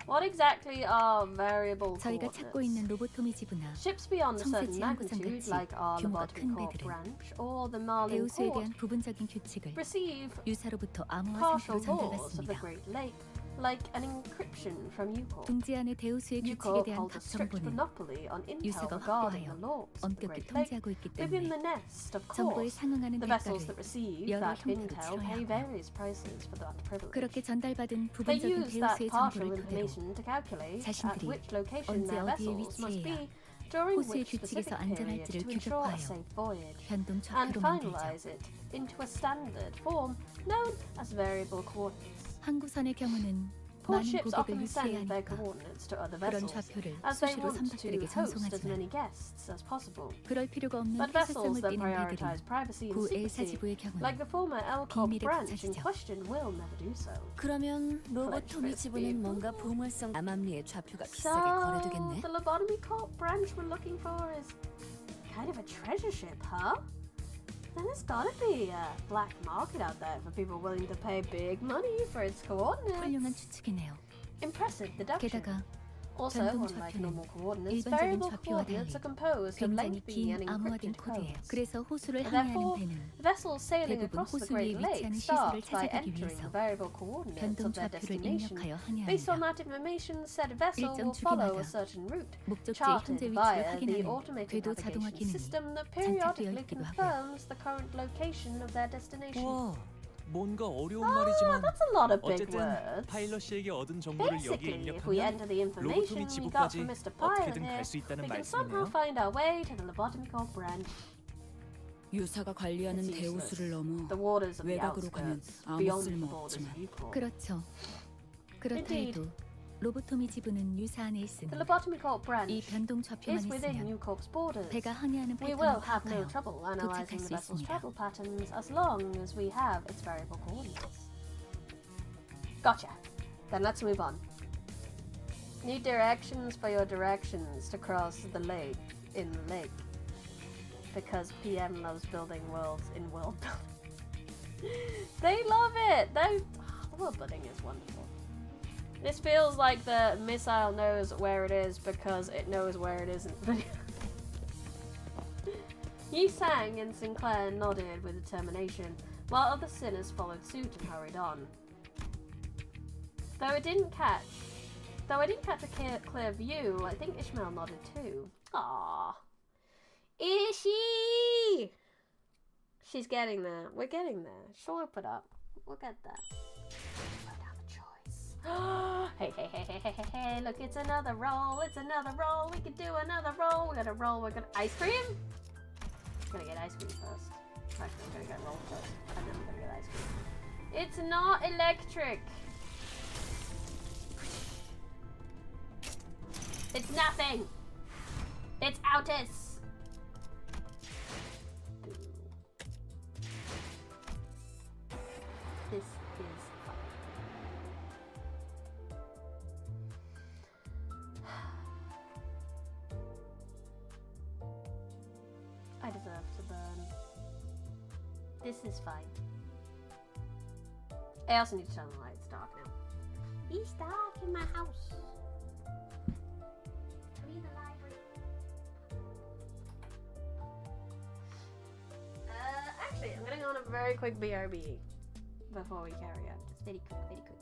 What exactly are variable 저희가 찾고 있는 coordinates? 로보토미 지부나 Ships beyond a certain 청새 지향구선 magnitude, 같이 like our 규모가 Lobotomy 큰 Corp 배들은 branch or the Marlin 대우수에 Court, 대한 부분적인 규칙을 receive 유사로부터 암호화 partial 상태로 laws of the 전달받습니다. Great Lake, like an encryption from UCorp. 둥지 안의 대우수의 규칙에 UCorp 대한 holds a 각 strict 정보는 monopoly on intel 유사가 regarding 확보하여 the laws of the 엄격히 Great Lake. 통제하고 있기 Within the 때문에 nest, of 정보에 course, 상응하는 the vessels 대가를 that receive 여러 that 형태로 intel 치러야 pay 하고 various prices for that privilege. 그렇게 전달받은 They 부분적인 use that 대우수의 partial 정보를 토대로 information to calculate at 자신들이 which location 언제 their 어디에 vessels must 위치해야 be during 호수의 which 규칙에서 specific period 안전할지를 to ensure a 규격화하여 safe voyage, 변동 and 좌표로 finalize 만들죠. it into a standard form known as variable coordinates. 항구선의 경우는 Port 많은 ships 고객을 often 유치해야 send their 하니까 coordinates to other 그런 vessels, 좌표를 as they 수시로 want to 선박들에게 host as 전송하지만 many guests as possible. 그럴 필요가 없는 But vessels 폐쇄성을 that 띠는 prioritize 배들은 privacy and 구 secrecy, A사지부의 경우는 like the former Elcop 비밀에 branch in 붙여지죠. question, will never do so. 그러면 로보토미 지부는 뭔가 보물성 암암리의 좌표가 비싸게 거래되겠네. The Lobotomy Corp branch we're looking for is kind of a treasure ship, huh? Then there's gotta be a black market out there for people willing to pay big money for its 훌륭한 coordinates. 추측이네요. Impressive deduction. 게다가 Also, 변동 unlike 좌표는 normal coordinates, 일반적인 variable 좌표와 coordinates are 달리 composed of 굉장히 lengthy and 긴 암호화된 encrypted 코드예요. codes. 그래서 호수를 Therefore, 항해하는 배는 vessels sailing 대부분 across the 호수 위에 Great Lake 위치하는 start 시설을 by 찾아가기 entering 위해서 the variable coordinates 변동 of their 좌표를 destination. 입력하여 항해합니다. Based on that information, said vessel 일정 will follow a 주기마다 certain route, 목적지의 현재 charted 위치를 via the 확인하는 automated 궤도 자동화 navigation 기능이 system that 장착되어 periodically 있기도 하고요. confirms the current location of their destination. 와, 뭔가 어려운 Ah, 말이지만 that's a lot of big 어쨌든 words. 파일럿 씨에게 얻은 정보를 여기에 Basically, if we 입력하면 enter the information 로보토미 we got 지부까지 from Mr. Pilot 어떻게든 here, 갈 수 있다는 we can somehow 말씀이네요. find our way to the Lobotomy Corp branch. 유사가 관리하는 It's useless. 대우수를 넘어 The waters of the 외곽으로 가면 outskirts, 아무 beyond the 쓸모 borders of 없지만. Newport. 그렇죠. 그렇다 Indeed. 해도 로보토미 지부는 유사 안에 있으니 The Lobotomy Corp 이 branch 변동 좌표만 is within 있으면 Newcorp's borders. 배가 항해하는 We will 패턴을 have no 파악하여 trouble 도착할 analyzing 수 the vessel's 있습니다. travel patterns as long as we have its variable coordinates. Gotcha. Then let's move on. Need directions for your directions to cross the lake in the lake. Because PM loves building worlds in world building. They love it! The world building is wonderful. This feels like the missile knows where it is because it knows where it isn't. He sang and Sinclair nodded with determination, while other sinners followed suit and hurried on. Though I didn't catch a clear view, I think Ishmael nodded too. Aww. Ishi! She's getting there. We're getting there. She'll open up. We'll get there. We don't have a choice. Hey, hey, hey, hey, hey, hey, hey, look, it's another roll. It's another roll. We can do another roll. We're gonna roll. We're gonna ice cream? I'm gonna get ice cream first. Actually, I'm gonna get roll first. And then I'm gonna get ice cream. It's not electric. It's nothing. It's Outis. This is fun. I deserve to burn. This is fine. I also need to turn the lights dark now. It's dark in my house. Read the library. Actually, I'm gonna go on a very quick BRB before we carry on. Just very quick, very quick.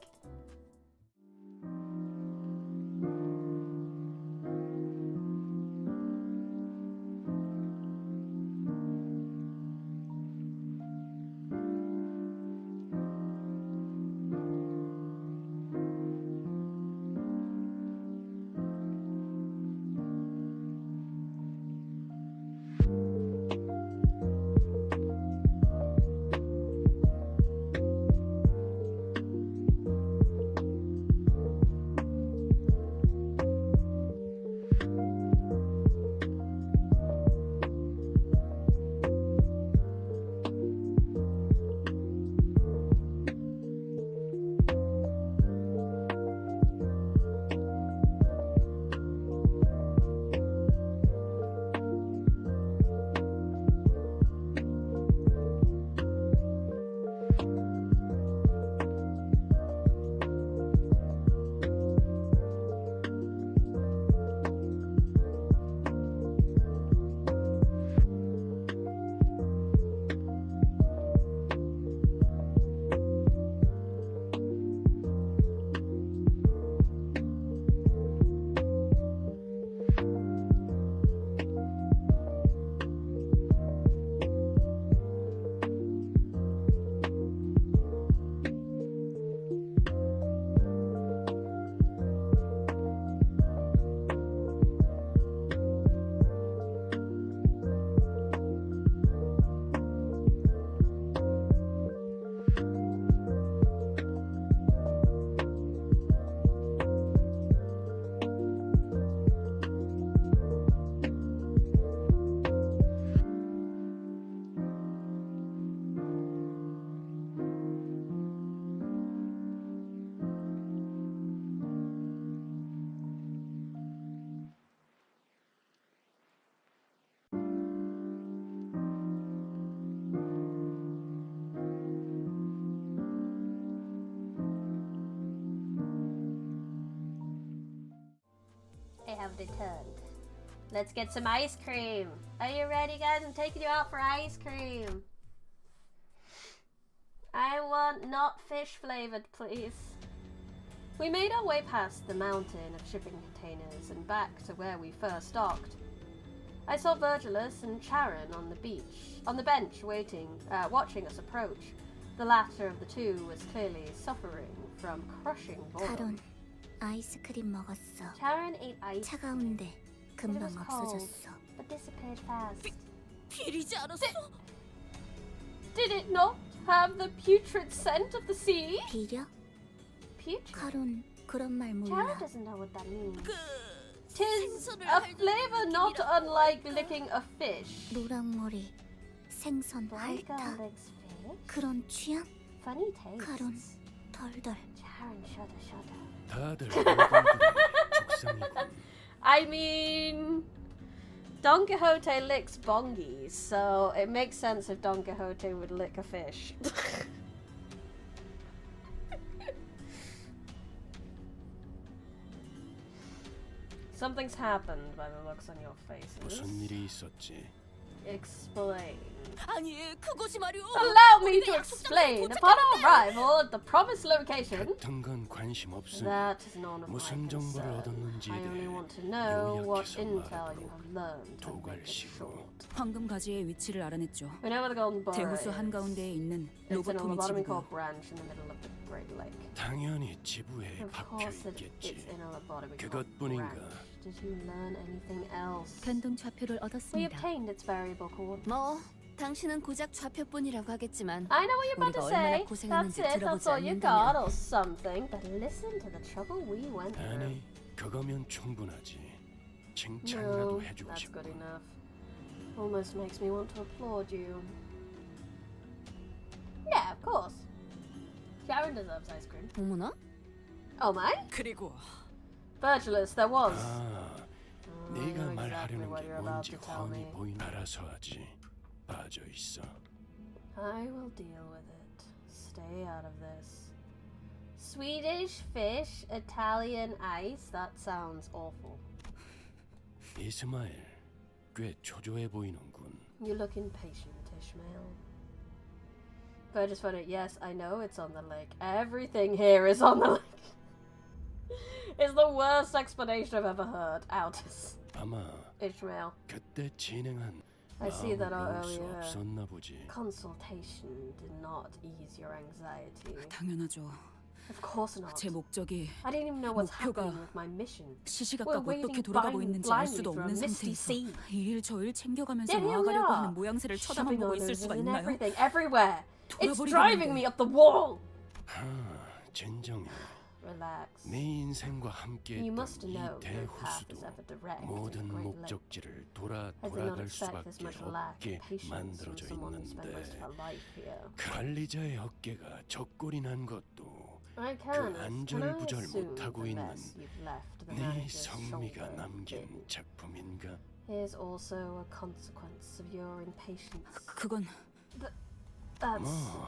I have returned. Let's get some ice cream. Are you ready, guys? I'm taking you out for ice cream. I want not fish flavored, please. We made our way past the mountain of shipping containers and back to where we first docked. I saw Virgilus and Charon on the bench, watching us approach. The latter of the two was clearly suffering from crushing boredom. 카론, 아이스크림 먹었어. Charon ate ice cream, 차가운데 but it 금방 was cold, 없어졌어. but disappeared fast. 비리지 않았어? Did it not have the putrid scent of the sea? 비려? Putrid? 카론, 그런 말 Charon 몰라. doesn't know what that means. 그 Tis 생선을 a 핥는 flavor not 느낌이라 unlike 할까? licking a fish. 노랑머리, 생선 Boyga 핥아. licks fish? 그런 취향? Funny taste. 카론, 덜덜. Charon shudder shudder. 다들 모건들이 적상이군. I mean, Don Quixote licks bongies, so it makes sense if Don Quixote would lick a fish. Something's happened by the looks on your faces. 무슨 일이 있었지? Explain. 아니 그것이 말이오. Allow me to explain. Upon arrival at the promised location, 같은 건 관심 없으니 that is none of my 무슨 정보를 concern. 얻었는지에 I only 대해 want to know what 요약해서 intel 말하도록 you have learned to make it 도갈식으로. short. 황금 가지의 위치를 알아냈죠. We know where the golden bar 대호수 is. 한가운데에 있는 It's in a 로보토미 lobotomy 지부고 corp branch in the middle of the Great Lake. 당연히 지부에 Of 박혀 course it's 있겠지. in a lobotomy corp 그것뿐인가? branch. Did you learn anything else? 변동 좌표를 We 얻었습니다. obtained its variable coordinates. 뭐 당신은 고작 좌표뿐이라고 하겠지만 I know what you're about 우리가 to 얼마나 say. That's 고생했는지 it. That's 들어보지 all you got 않는다면 or something. But listen to the trouble we went through. 아니, 그거면 충분하지. No, 칭찬이라도 해주고 that's 싶고. good enough. Almost makes me want to applaud you. Yeah, of course. Sharon deserves ice cream. 어머나? Oh my? 그리고 Virtuous, there was. 아, I know 네가 exactly 말하려는 what 게 you're about 뭔지 to tell 훤히 me. 보인 알아서 하지. 빠져 있어. I will deal with it. Stay out of this. Swedish fish, Italian ice. That sounds awful. 이스마엘, 꽤 초조해 보이는군. You look impatient, Ishmael. Burgess put it, yes, I know it's on the lake. Everything here is on the lake. It's the worst explanation I've ever heard. Outis. 아마 Ishmael. 그때 진행한 I see that our 마음을 놓을 수 earlier 없었나 보지. consultation did not ease your anxiety. 당연하죠. Of course not. 제 목적이 I didn't even know what's 목표가 happening with my mission. 시시각각 We're 어떻게 waiting 돌아가고 있는지 알 blindly 수도 through a 없는 misty 상태에서 sea. 이일 저일 챙겨가면서 Yeah, here we 나아가려고 are. 하는 모양새를 쳐다만 Shoving 보고 our 있을 noses 수가 in 있나요? everything, everywhere. It's 돌아버리겠는데. driving me up the wall. 진정해. Relax. 내 인생과 함께 You 했던 must 이 know no path is 대호수도 ever direct in 모든 the Great Lake. 목적지를 I did not 돌아갈 expect this 수밖에 much lack 없게 of patience from 만들어져 someone who spent most of 있는데 her life here. 관리자의 어깨가 적골이 난 것도 I can 안절부절 assume 못하고 the 있는 mess you've left the 네 manager's 성미가 shoulder 남긴 bit. 작품인가? Here's also a consequence of your impatience. 그건 That's 뭐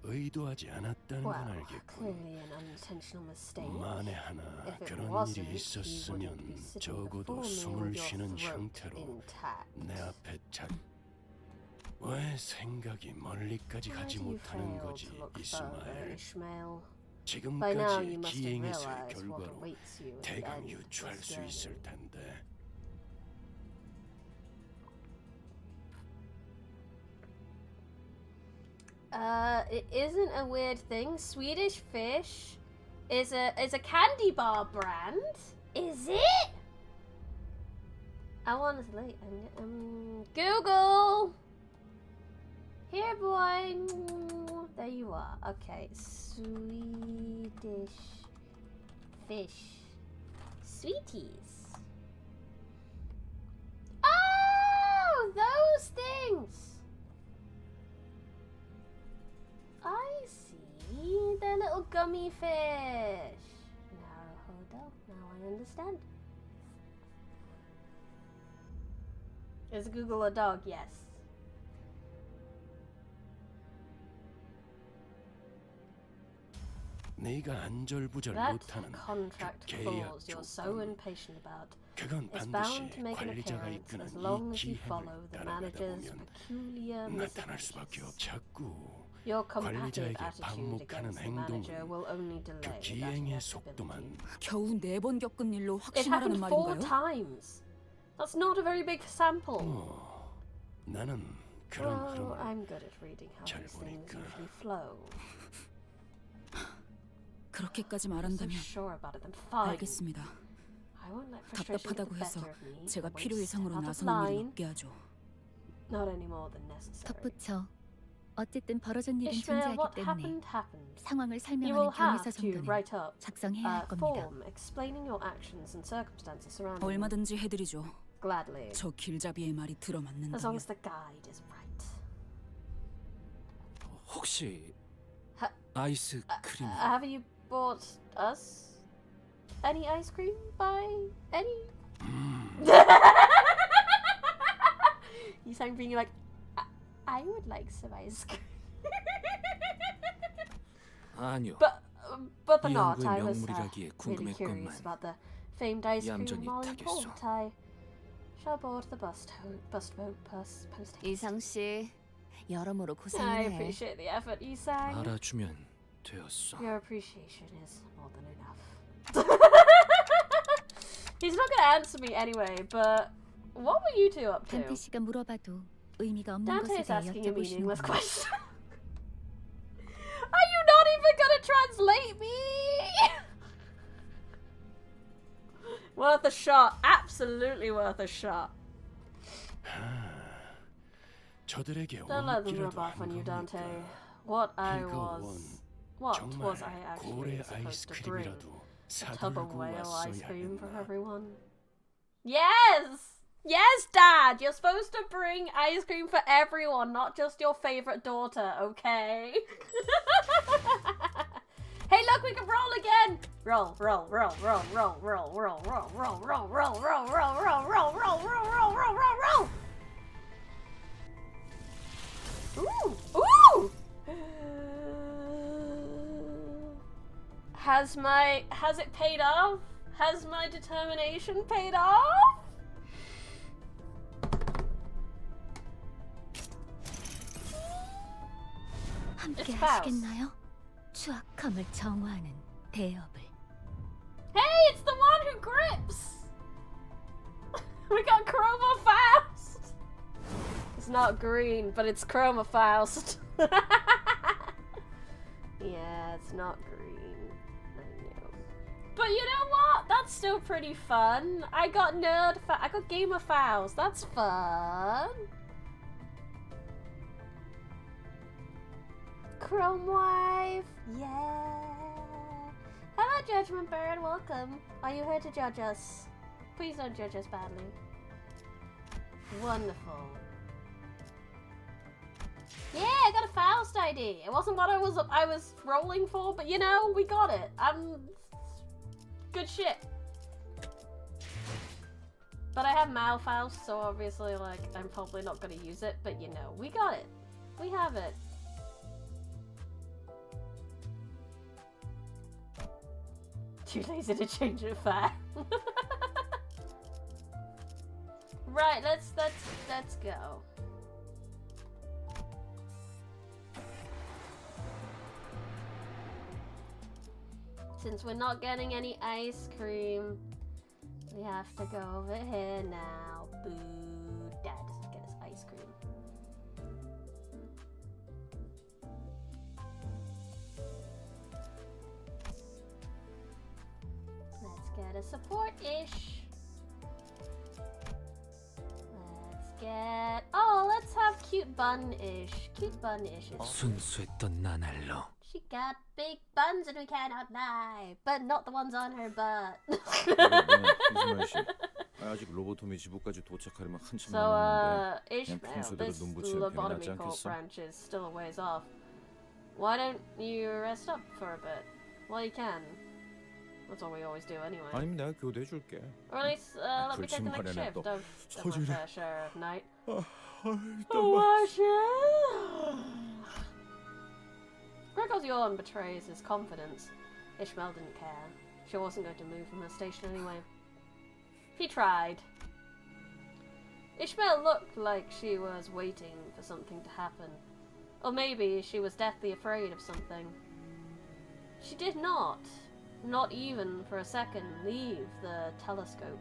의도하지 않았다는 건 well, 알겠군. clearly an unintentional mistake. 만에 하나 If it 그런 wasn't, 일이 you 있었으면 wouldn't be sitting 적어도 before me 숨을 with 쉬는 your throat 형태로 intact. 내 앞에 왜 생각이 멀리까지 Why 가지 do you 못하는 fail 거지, to look further, 이스마엘? Ishmael? By now you 지금까지의 must have 기행에서의 realized what 결과로 awaits you at the 대강 end of 유추할 this 수 journey. 있을 텐데. It isn't a weird thing. Swedish fish is a candy bar brand. Is it? I want to like Google. Here, boy. There you are. Okay, Swedish fish sweeties. Oh, those things. I see. They're little gummy fish. Naruhodo. Now I understand. Is Google a dog? Yes. 네가 안절부절 That 못하는 contract 그 clause 계약 you're so 조건, impatient about 그건 is 반드시 bound to make an 관리자가 appearance 이끄는 as long 이 as you 기행을 follow the 따라가다 manager's 보면 peculiar 나타날 수밖에 misadventures. 없. 자꾸 Your combative 관리자에게 attitude 반목하는 against the manager 행동은 will only delay 그 that 기행의 inevitability. 속도만 겨우 4번 겪은 일로 It 확신하라는 happened 4 말인가요? times. That's not a very big sample. 나는 그런 Well, 흐름을 I'm good at reading how 잘 these things 보니까. usually flow. 그렇게까지 I'm so 말한다면 sure about it, then fine. 알겠습니다. I won't let frustration get 답답하다고 the 해서 better of me. 제가 I won't 필요 step 이상으로 out of 나서는 일은 line, 없게 하죠. not any more than necessary. 덧붙여. 어쨌든 벌어진 일은 Ishmael, 존재하기 what 때문에 happened happened. 상황을 You 설명하는 will 경위서 have to 정도는 write up 작성해야 a 할 겁니다. form explaining your actions and circumstances surrounding them. 얼마든지 해드리죠. Gladly, 저 길잡이의 말이 as long 들어맞는다면. as the guide is right. 혹시 하- 아이스크림 Have you bought us any ice cream by any? You sound being like, I would like some ice cream. 아니요. But the 이 not. 연구의 I was 명물이라기에 really curious 궁금했건만 about the famed ice cream 얌전히 all 타겠소. important. I shall board the bus boat post haste. 이상 씨, 여러모로 I 고생이네. appreciate the effort, Isang. 알아주면 되었어. Your appreciation is more than enough. He's not gonna answer me anyway, but what were you two up to? 단테 씨가 물어봐도 의미가 없는 것에 Dante's 대해 asking a meaningless 여쭤보시는군요. question. Are you not even gonna translate me? Worth a shot. Absolutely worth a shot. 저들에게 Don't let them rub 오기라도 off on you, 한 Dante. 겁니까? What 그거 was 정말 I actually 고래 supposed to bring? 아이스크림이라도 A tub of 사들고 whale ice 왔어야 cream for 했나? everyone? Yes! Yes, Dad! You're supposed to bring ice cream for everyone, not just your favorite daughter, okay? Hey, look, we can roll again! Roll, roll, roll, roll, roll, roll, roll, roll, roll, roll, roll, roll, roll, roll, roll, roll, roll, roll, roll, roll! Ooh! Ooh! Has it paid off? Has my determination paid off? 함께 It's 하시겠나요? 추악함을 정화하는 대업을. Hey, it's the one who grips! We got Chroma Faust! It's not green, but it's Chroma Faust. Yeah, it's not green. I know. But you know what? That's still pretty fun. I got Gamer Faust. That's fun. Chrome Wife. Yeah. Hello, Judgment Bird. Welcome. Are you here to judge us? Please don't judge us badly. Wonderful. Yeah, I got a Faust ID. It wasn't what I was rolling for, but you know, we got it. Good shit. But I have Malfaust, so obviously, like, I'm probably not gonna use it. But you know, we got it. We have it. Too lazy to change it fair. Right, let's go. Since we're not getting any ice cream, we have to go over here now. Boo! Dad doesn't get us ice cream. Let's get a support-ish. Let's have cute bun-ish. Cute bun-ish is 순수했던 나날로 She got big buns and we cannot lie, but not the ones on her butt. 이스마일 씨, 아직 로보토미 지부까지 도착하려면 한참 So, 남았는데 Ishmael, 평소대로 this 눈 붙이는 편이 낫지 lobotomy cult 않겠어? branch is still a ways off. Why don't you rest up for a bit? Well, you can. That's what we always do anyway. 아니면 내가 교대해 줄게. Or at least let me take the next 거짓말이네, shift. 또. I've done my 서질해. fair share of night. 또 Gregor's yawn betrays his confidence. Ishmael didn't care. She wasn't going to move from her station anyway. He tried. Ishmael looked like she was waiting for something to happen. Or maybe she was deathly afraid of something. She did not even for a second, leave the telescope.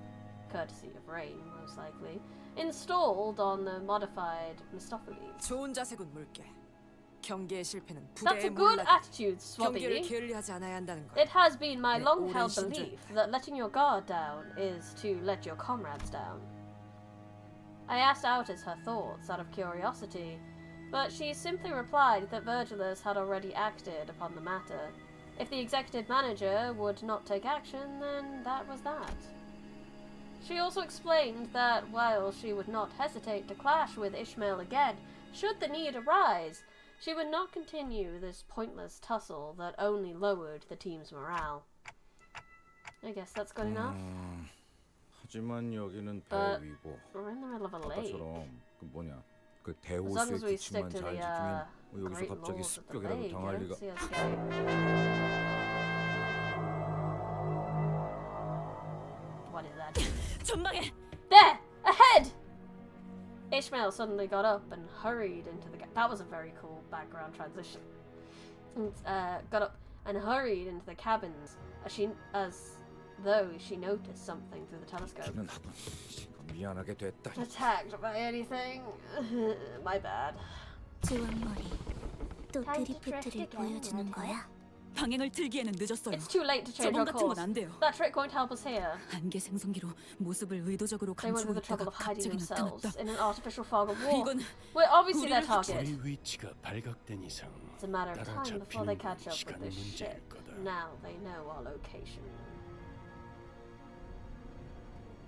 courtesy of Rain, most likely, installed on the modified Mistopheles. 좋은 자세군 물개. 경계의 실패는 That's a 부대의 good 몰락. attitude, 경계를 Swabby. 게을리하지 않아야 한다는 걸. It has been my 내 long-held 오랜 belief that letting your guard down is to let your comrades down. I asked Outis her thoughts out of curiosity, but she simply replied that Virgilus had already acted upon the matter. If the executive manager would not take action, then that was that. She also explained that while she would not hesitate to clash with Ishmael again, should the need arise, she would not continue this pointless tussle that only lowered the team's morale. I guess that's good enough. 하지만 여기는 But 대위고 we're in the middle of a lake. 아까처럼 그 뭐냐 그 As long 대호수의 as we stick 규칙만 to 잘 the 지키면 여기서 great 갑자기 laws of the 습격이라도 lake, I 당할 don't 리가. see us getting... What is that? 전방에 There! Ahead! Ishmael suddenly got up and hurried into the... That was a very cool background transition. Got up and hurried into the cabins as though she noticed something through the telescope. 기는 하군. 미안하게 됐다. Attacked by anything? My bad. 주황머리. 또 Time to 드리프트를 drift again, 보여주는 거야? 방향을 틀기에는 늦었어요. It's too late to change 저번 our 같은 course. 건 안 돼요. That trick won't help us here. 안개 생성기로 모습을 의도적으로 They went 감추고 to the trouble 있다가 of hiding 갑자기 themselves 나타났다. in an artificial fog of war. 이건 We're obviously their 우리를 target. 우리 위치가 발각된 이상 It's a matter of time before they 따라잡히는 catch up with 시간 this 문제일 ship. 거다. Now they know our location.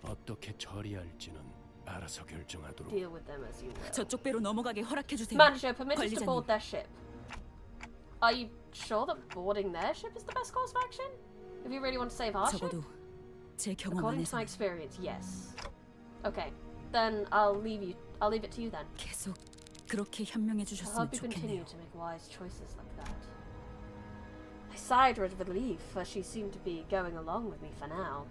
어떻게 처리할지는 알아서 결정하도록. Deal with them as you will. 저쪽 배로 넘어가게 허락해 주세요. Manager, permit us to 관리자님. board their ship. Are you sure that boarding their ship is the best course of action? If you really want to save our ship? 적어도 제 경험 According to my 안에서 experience, yes. Okay, then I'll leave it to you then. 계속 그렇게 현명해 I 주셨으면 hope you continue 좋겠네요. to make wise choices like that. I sighed with relief, for she seemed to be going along with me for now.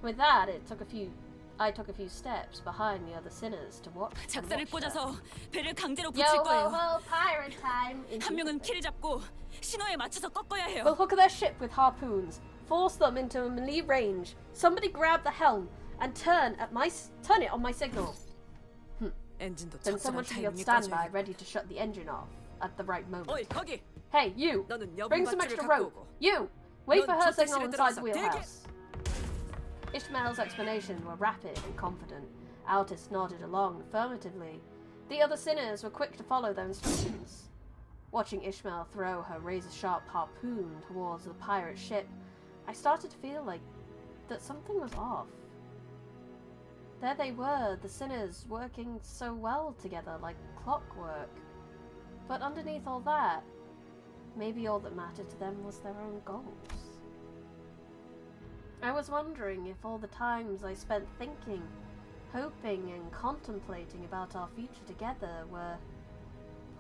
With that, I took a few steps behind the other sinners to watch. 작사를 꽂아서 배를 강제로 Yo 붙일 ho 거예요. ho, pirate time! 한 명은 키를 잡고 신호에 맞춰서 꺾어야 해요. We'll hook their ship with harpoons, force them into a melee range. Somebody grab the helm and turn it on my signal. 엔진도 Then someone 적절한 should be on 타이밍에 standby, 꺼져야 ready to shut the engine off at the right moment. 어이 거기! Hey, you! 너는 Bring 여분 some 밧줄을 extra 갖고 rope. 오고. You! Wait for 넌 her 조태실에 signal inside the 들어가서 대기! wheelhouse. Ishmael's explanations were rapid and confident. Altus nodded along affirmatively. The other sinners were quick to follow their instructions. Watching Ishmael throw her razor-sharp harpoon towards the pirate ship, I started to feel like that something was off. There they were, the sinners, working so well together like clockwork. But underneath all that, maybe all that mattered to them was their own goals. I was wondering if all the times I spent thinking, hoping and contemplating about our future together were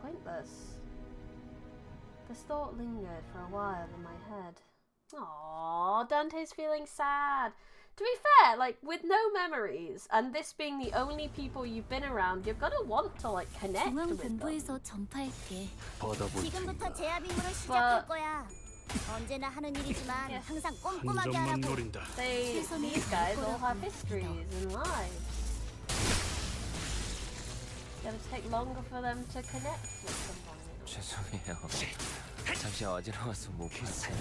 pointless. This thought lingered for a while in my head. Aww, Dante's feeling sad. To be fair, like, with no memories, and this being the only people you've been around, you're gonna want to, like, connect 중앙 with them. 본부에서 전파할게. 받아볼 지금부터 테니까. 제압 임무를 시작할 거야. 언제나 하는 일이지만 Yes. 항상 한 꼼꼼하게 점만 하라고. 노린다. These guys all have histories and lives. Gonna take longer for them to connect with someone. 죄송해요. 잠시 어지러워서 못 봤어요.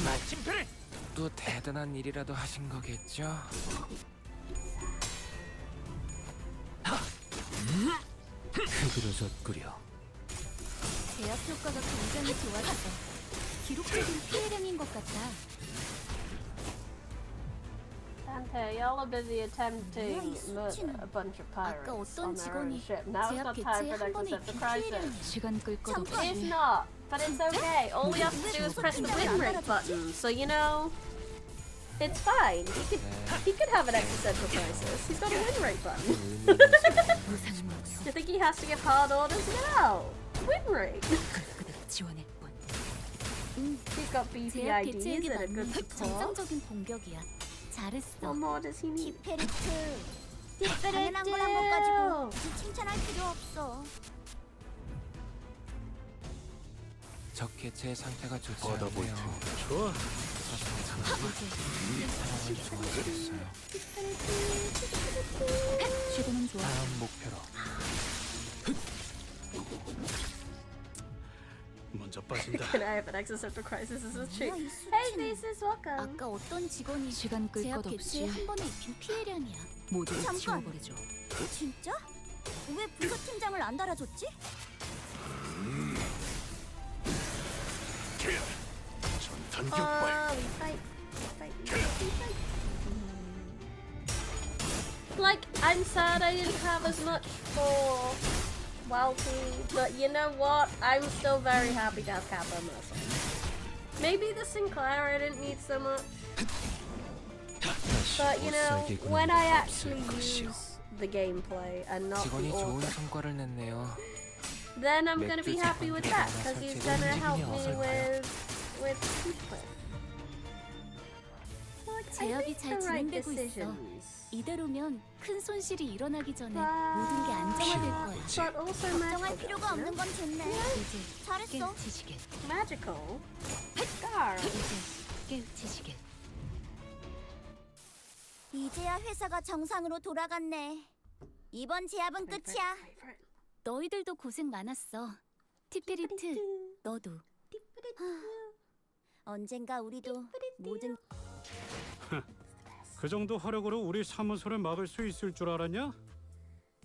마침표를 또 대단한 일이라도 하신 거겠죠? 흐드러졌구려. 제압 효과가 굉장히 좋아졌어. 기록적인 피해량인 것 같아. Dante, y'all are busy attempting to murder a bunch of pirates on their own ship. Now it's not time for them to set the crisis. 시간 끌 것 It's 없이 not, but it's okay. All we have to do is press the win rate button, so you know, it's fine. He could have an existential crisis. He's got a win rate button. Do you think he has to give hard orders? No. Win rate. 그대로 지원할 뿐. He's got beefy 제압 IDs 개체에게 and a good 맞는 support. 정상적인 공격이야. 잘했어. What more does he need? 디페르트. 당연한 걸 한 번 가지고 굳이 칭찬할 필요 없어. 적 개체의 상태가 좋지 받아볼 않네요. 테니까. 좋아. 시도는 좋아. 다음 목표로 먼저 빠진다. Can I have an existential crisis? This is true. 뭐야, 이 Hey, 수치는. Thesis, welcome. 아까 어떤 직원이 시간 끌 제압 것 개체에 없이 한 번에 입힌 피해량이야. 모두를 잠깐. 지워버리죠. 진짜? 왜 부서팀장을 안 달아줬지? 전탄 격발. We fight. We fight. Like, I'm sad I didn't have as much for Walty, but you know what? I'm still very happy to have Kappa Mercer. Maybe the Sinclair I didn't need so much. But you know, when I actually use the gameplay and not the 직원이 좋은 author, 성과를 냈네요. then I'm gonna be happy with that because he's gonna help me with Heathcliff. 제압이 잘 진행되고 있어. 이대로면 큰 손실이 일어나기 전에 모든 게 안정화될 거야. But also 걱정할 magical. 필요가 없는 건 좋네. 이제 잘했어. 깨우치시게. Magical. Scar. 깨우치시게. 이제야 회사가 정상으로 돌아갔네. 이번 제압은 끝이야. 너희들도 고생 많았어. 티피리트, 너도. 언젠가 우리도 모든 그 정도 화력으로 우리 사무소를 막을 수 있을 줄 알았냐?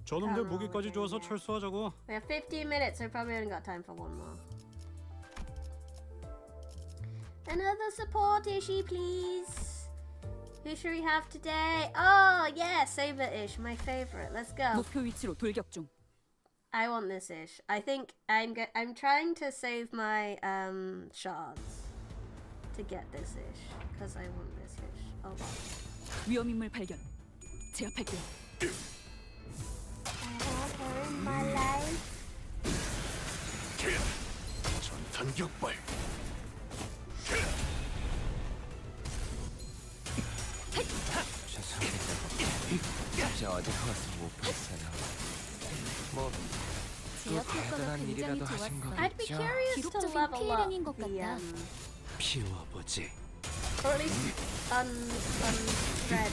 저놈들 무기까지 주어서 철수하자고. We have 15 minutes, so probably only got time for one more. Another support issue, please. Who should we have today? Oh, yeah, Saber Ish, my favorite. Let's go. 목표 위치로 돌격 중. I want this Ish. I think I'm trying to save my shards to get this Ish because I want this Ish a lot. 위험 인물 발견. 제압할게요. I have her in my life. 전탄 격발. 죄송합니다. 이제 어디 가서 못 봤어요. 뭐 제압 효과가 대단한 굉장히 일이라도 하신 좋았어. 거 I'd be 같죠? curious to 기록적인 level up 피해량인 것 the 같다. 피워보지. or at least read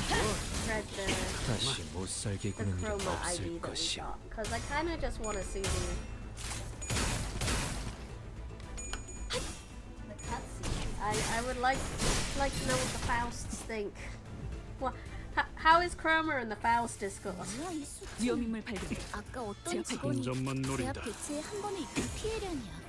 다시 못 살게 the 구는 일 chroma 없을 ID that we 것이오. got because I kind of just want to see the cutscenes. I would like to know what the Fausts think. What? How is Chroma in the Faust discourse? 뭐야 이 수치? 위험 인물 발견. 아까 어떤 직원이 동전만 제압 노린다. 개체에 한 번에 입힌 피해량이야.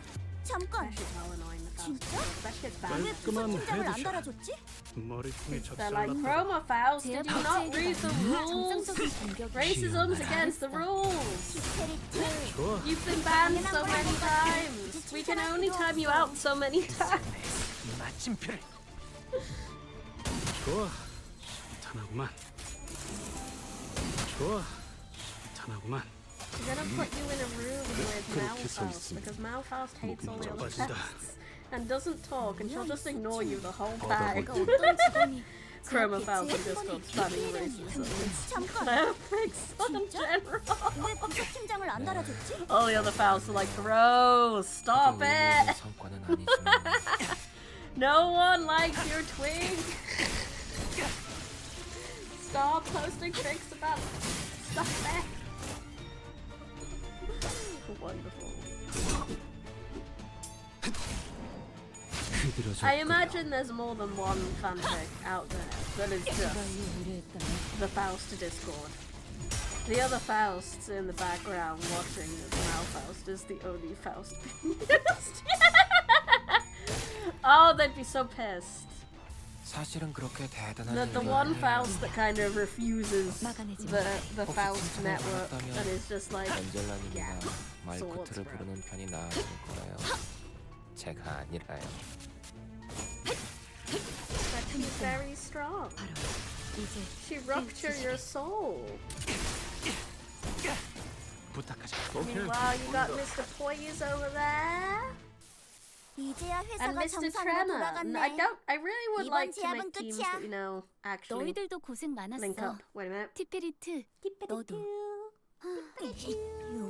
잠깐. Especially how annoying the Faust 진짜? is. That shit's 왜 bad. 부서팀장을 안 달아줬지? 머리통이 They're like, 작살났다. Chroma Faust, 제압 did you not read the 개체에게 rules? 정상적인 공격이 Racism's against the rules. 캐릭터. 좋아. You've been banned so many times. We can only time you out so many times. 마침표를. 좋아. 탄하구만. 좋아. 탄하구만. We're gonna put you in a room with Malfaust because Malfaust hates all the other pests and doesn't talk, and she'll just ignore you the whole time. 아까 어떤 직원이 Chroma 제압 Faust 개체에 is 한 just 번에 called 입힌 stunning 피해량이야. racism. 잠깐. Perfect son general. 왜 부서팀장을 안 달아줬지? All the other Fausts are like, gross, stop 그게 의미 있는 it. 성과는 아니지만 No one likes your twig. Stop posting pics about stuff there. Wonderful. I imagine there's more than one fanfic out there that is just the Faust Discord. The other Fausts in the background watching as Malfaust is the only Faust being used. Oh, they'd be so pissed. 사실은 그렇게 대단한 The 일은 one 아니에요. Faust that kind of refuses the Faust network and is just like, 안젤라님이나 swords, 말코트를 bro. 부르는 편이 나았을 거예요. 제가 아니라요. but she's very strong. She ruptured your soul. 부탁하자. Meanwhile, you got Mr. Poise over there. 이제야 And 회사가 Mr. 정상으로 Tremor. 돌아갔네. I really would 이번 like to 제압은 make teams 끝이야. that, you know, actually 너희들도 고생 link 많았어. up. Wait a minute. 티피리트, 너도.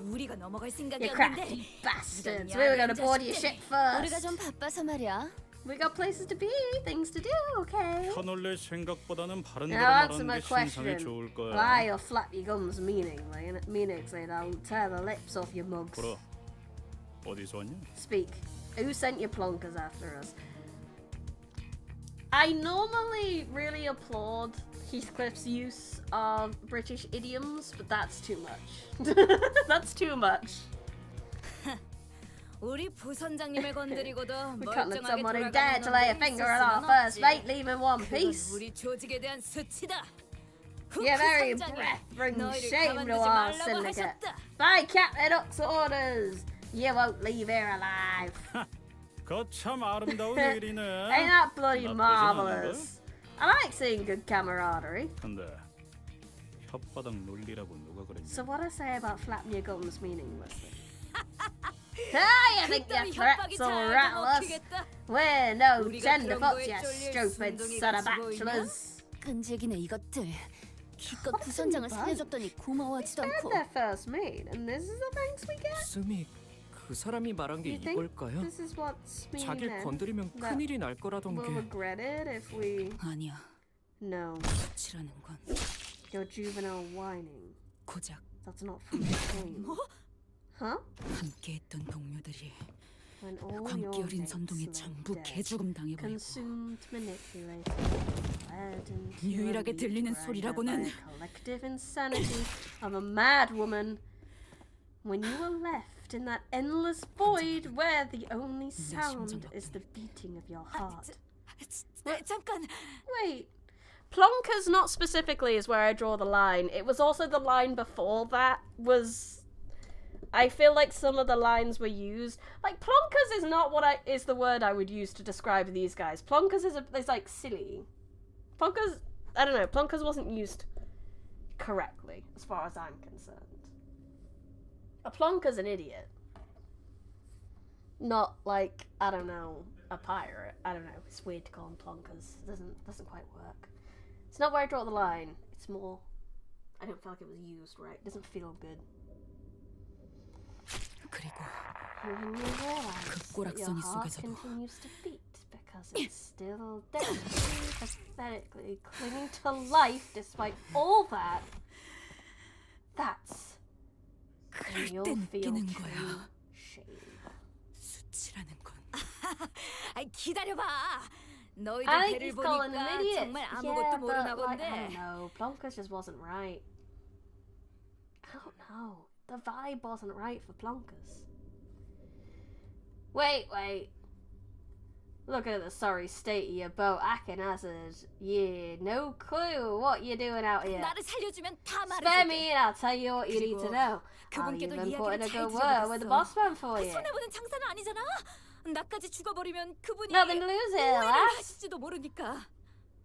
우리가 넘어갈 You 생각이었는데. crafty bastards. We were gonna board your ship 우리가 first. 좀 바빠서 말이야. We got places to be, things to do, okay? 편올릴 생각보다는 바른 대로 Now answer 말하는 my 게 신상에 question. 좋을 거야. Why or flap your gums meaningfully, that'll tear the lips off your mugs. 보라, 어디서 왔냐? Speak. Who sent your plonkers after us? I normally really applaud Heathcliff's use of British idioms, but that's too much. That's too much. 우리 부선장님을 건드리고도 We can't let 멀쩡하게 someone who 돌아가는 dared to lay a 놈들이 finger at our 있을 first 수는 mate 없지. leave in one 그건 piece. 우리 조직에 대한 수치다. You're very 부선장이 breath-bringing 너희를 shame to 가만두지 our 말라고 syndicate. 하셨다. By Captain Hook's orders, you won't leave here alive. 거참 아름다운 일이네. Ain't that bloody 나쁘진 marvelous? I like seeing good camaraderie. 근데 혓바닥 논리라고 누가 그랬냐? So what I say about flapping your gums meaninglessly? You think your threats will rattle us? We're no tenderfoots, you stupid son of bachelors. 끈질기네 이것들. 기껏 부선장을 살려줬더니 고마워하지도 They're 않고. their first mate, and this is the thanks we get. 스미 그 사람이 말한 게 You think 이걸까요? this is what's mean 자길 then? 건드리면 That 큰일이 날 거라던 we'll 게 regret it if we... 아니야. No. 수치라는 건 Your juvenile whining. 고작 That's not from the game. Huh? 함께했던 동료들이 When all 광기 your 어린 mates 선동에 lay 전부 dead, 개죽음 당해버리고 consumed, manipulated, led into 유일하게 a 들리는 lead 소리라고는 by the collective insanity of a mad woman. When you are left in that endless void where the only sound is the beating of your heart. 잠깐. Wait. Plonkers not specifically is where I draw the line. It was also the line before that was... I feel like some of the lines were used. Like, plonkers is not is the word I would use to describe these guys. Plonkers is like silly. Plonkers, I don't know, plonkers wasn't used correctly as far as I'm concerned. A plonker's an idiot. Not like, I don't know, a pirate. I don't know, it's weird to call them plonkers. It doesn't quite work. It's not where I draw the line. It's more, I don't feel like it was used right. It doesn't feel good. 그리고 When you realize that your 꼬락서니 heart 속에서도 continues to beat because it's still desperately, pathetically clinging to life despite all that, that's when 그럴 you'll 땐 feel 느끼는 true 거야. shame. 수치라는 건. 아이 기다려봐. 너희들 I think 배를 he's calling them 보니까 idiots. 정말 Yeah, 아무것도 모르나 but like, I 본데. don't know. Plonkers just wasn't right. I don't know. The vibe wasn't right for Plonkers. Wait. Look at the sorry state of your boat, acting hazard. Yeah, no clue what you're doing out here. 나를 살려주면 다 Spare 말해줄게. me and I'll tell you what you need to know. I'll 그분께도 even put in a 이야기를 잘 good word with the boss man for you. 손해보는 장사는 아니잖아. 나까지 죽어버리면 그분이 Nothing to lose here, 오해를 lass. 하실지도 모르니까.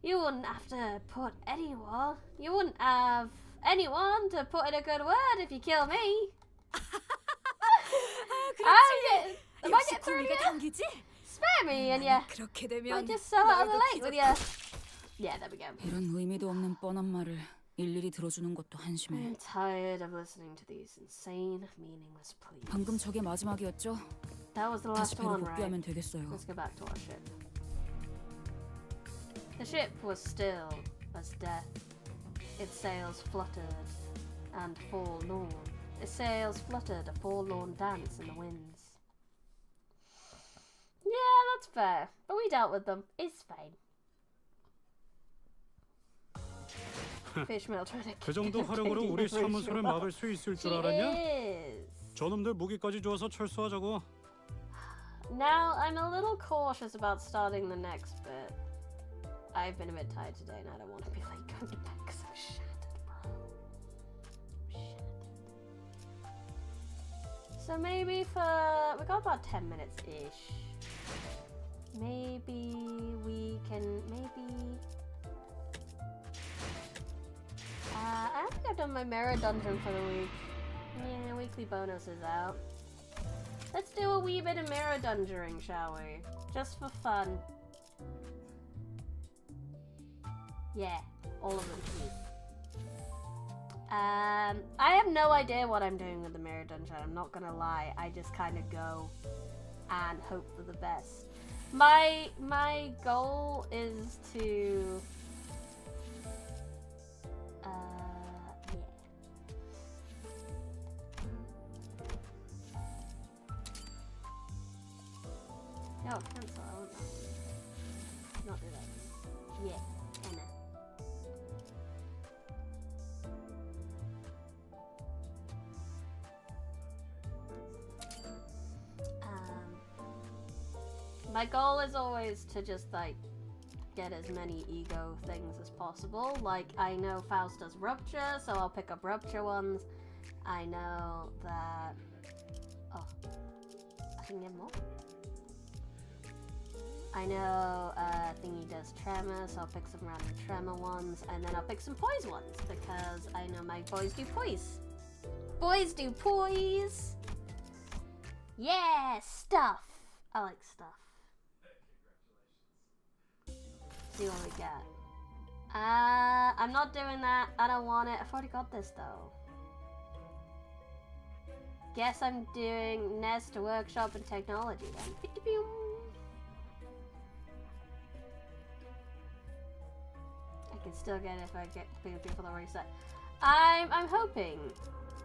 You wouldn't have to put anyone. You wouldn't have anyone to put in a good word if you kill me. 그렇지. If I 역시 get through 구미가 you, 당기지? spare me and you 그렇게 되면 might just sail out of the 너희도 lake with 기적과 you. Yeah, there we go. 이런 의미도 없는 뻔한 말을 일일이 들어주는 것도 한심해. I'm tired of listening to these insane, meaningless pleas. 방금 저게 마지막이었죠? That was the 다시 last 배로 one, right? 복귀하면 되겠어요. Let's go back to our ship. The ship was still as death. Its sails fluttered and forlorn. Its sails fluttered a forlorn dance in the winds. Yeah, that's fair. But we dealt with them. It's fine. Fishmill trying to 그 정도 화력으로 우리 사무소를 막을 수 있을 줄 She 알았냐? is. 저놈들 무기까지 줘서 철수하자고. Now, I'm a little cautious about starting the next bit. I've been a bit tired today and I don't want to be late going to bed because I'm shattered, bro. So maybe we got about 10 minutes-ish. Maybe we can, I don't think I've done my mirror dungeon for the week. Yeah, weekly bonus is out. Let's do a wee bit of mirror dungeoning, shall we? Just for fun. Yeah, all of them, please. I have no idea what I'm doing with the mirror dungeon, I'm not gonna lie. I just kind of go and hope for the best. My goal is to yeah. Oh, cancel. I want that one. Not do that one. Yeah, Anna. My goal is always to just like get as many ego things as possible. Like I know Faust does rupture, so I'll pick up rupture ones. I know that I can get more. I know Thingy does tremor, so I'll pick some random tremor ones, and then I'll pick some poise ones because I know my boys do poise. Boys do poise. Yeah, stuff. I like stuff. See what we get. I'm not doing that. I don't want it. I've already got this though. Guess I'm doing Nest Workshop and Technology then. I can still get it if I get people that already set. I'm hoping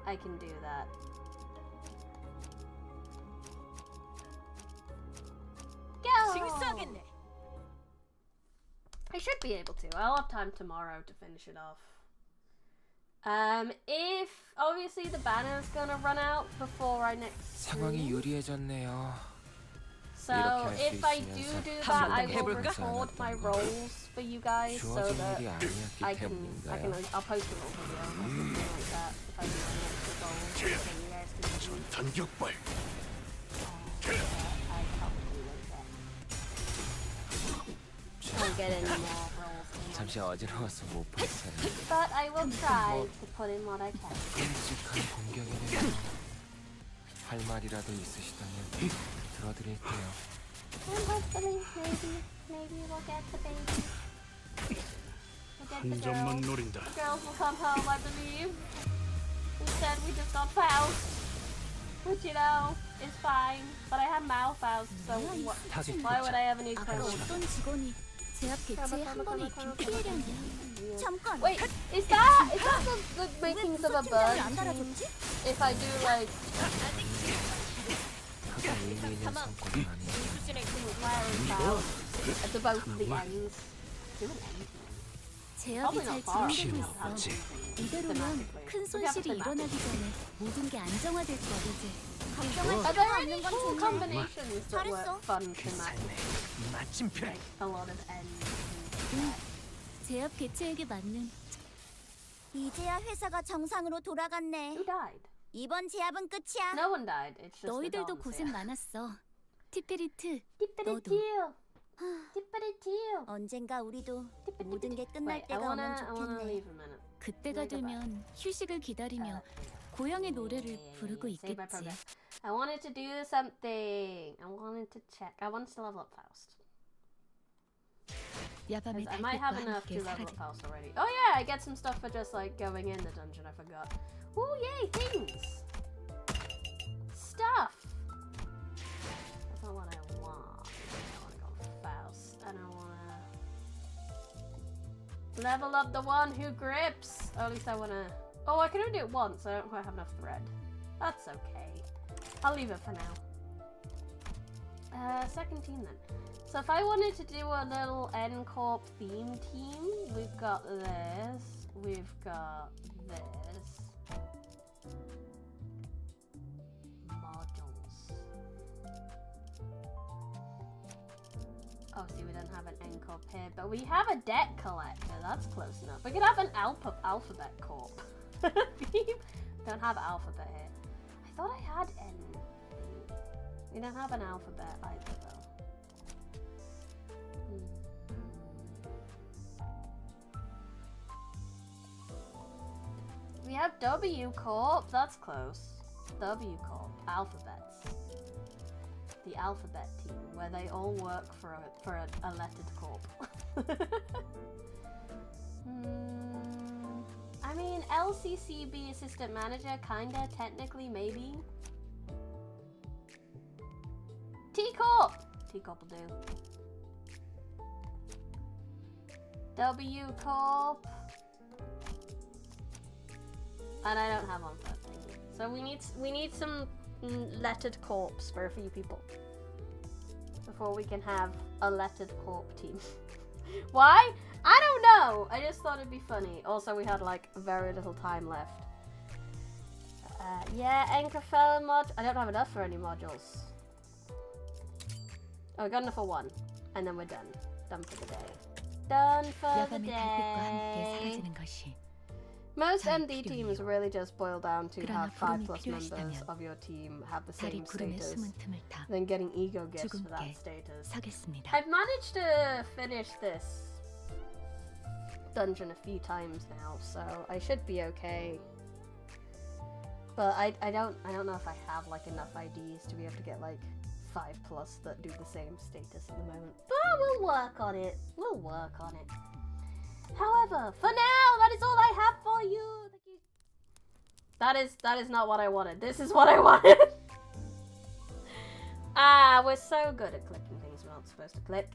I can do that. Go! I should be able to. I'll have time tomorrow to finish it off. If obviously the banner's gonna run out before I next 상황이 stream. 유리해졌네요. So 이렇게 할수 if I do 있으면서 that, I 한번 will 해볼까? record my rolls for you guys so 주어진 that 일이 아니었기 때문인가요? I'll post a roll video or something like that if I do an extra roll so you guys can see. 단격발. I probably won't get. Can't get any more rolls. 잠시 어지러워서 못 봤어요. But I will try to put in what I can. 끔찍한 공격이네요. 할 말이라도 있으시다면 들어드릴게요. And hopefully, maybe we'll get the baby. We'll get 한 the 점만 girls. 노린다. The girls will come home, I believe. Instead, we just got Faust. Which, you know, is fine. But I have Malfaust, so why would I ever need 아까 Colonel? 어떤 직원이 제압 개체에 한 번에 입힌 피해량이야. 잠깐. Wait, is that the makings of a bird? 안 달아줬지? If I do, like, 그가 의미 있는 성과가 아니에요. wearing Faust at the both of the ends. Doing anything. 제압이 잘 진행되고 있어. 없지. 이대로면 큰 손실이 일어나기 전에 모든 게 안정화될 거야 이제. 감정할 Are there 필요가 any 없는 건 cool 정말 combinations that 잘했어. work fun to match? 마침표래. A lot of ends. 제압 개체에게 맞는. 이제야 회사가 정상으로 돌아갔네. Who died? 이번 제압은 끝이야. No one died. It's just 너희들도 the dogs 고생 here. 많았어. 티페리트. Tippity-tee. Tippity-tee. 언젠가 우리도 모든 게 끝날 Wait, I 때가 오면 wanna 좋겠네. leave a minute. 그때가 되면 휴식을 기다리며 고향의 노래를 부르고 Save my 있겠지. progress. I wanted to do something. I wanted to check. I wanted to level up Faust. 야밤의 'Cause I might have 달빛과 enough to 함께 level up 사라진 Faust already. Oh yeah, I get some stuff for just like going in the dungeon. I forgot. Oh yay, things! Stuff! That's not what I want. I want to go Faust. I don't want to level up the one who grips. Or at least I want to... Oh, I can only do it once. I don't quite have enough thread. That's okay. I'll leave it for now. Second team then. So if I wanted to do a little N-Corp theme team, we've got this, we've got this. Modules. Obviously we don't have an N-Corp here, but we have a debt collector, that's close enough. We could have an alphabet corp. Don't have alphabet here. I thought I had N. We don't have an alphabet either though. We have W Corp, that's close. W Corp, alphabets. The alphabet team, where they all work for a lettered corp. I mean, LCCB assistant manager, kinda, technically, maybe. T Corp! Teacup will do. W Corp. And I don't have on that thing. So we need some lettered corps for a few people before we can have a lettered corp team. Why? I don't know. I just thought it'd be funny. Also, we had like very little time left. Yeah, Anchorfell mod. I don't have enough for any modules. Oh, we got enough for one, and then we're done. Done for the day. Done for the day. Most MD teams really just boil down to have 5+ members of your team have the same status, then getting ego gifts for that status. I've managed to finish this dungeon a few times now, so I should be okay. But I don't know if I have like enough IDs to be able to get like 5+ that do the same status at the moment. But we'll work on it. We'll work on it. However, for now, that is all I have for you. Thank you. That is not what I wanted. This is what I wanted. We're so good at clicking things we're not supposed to click.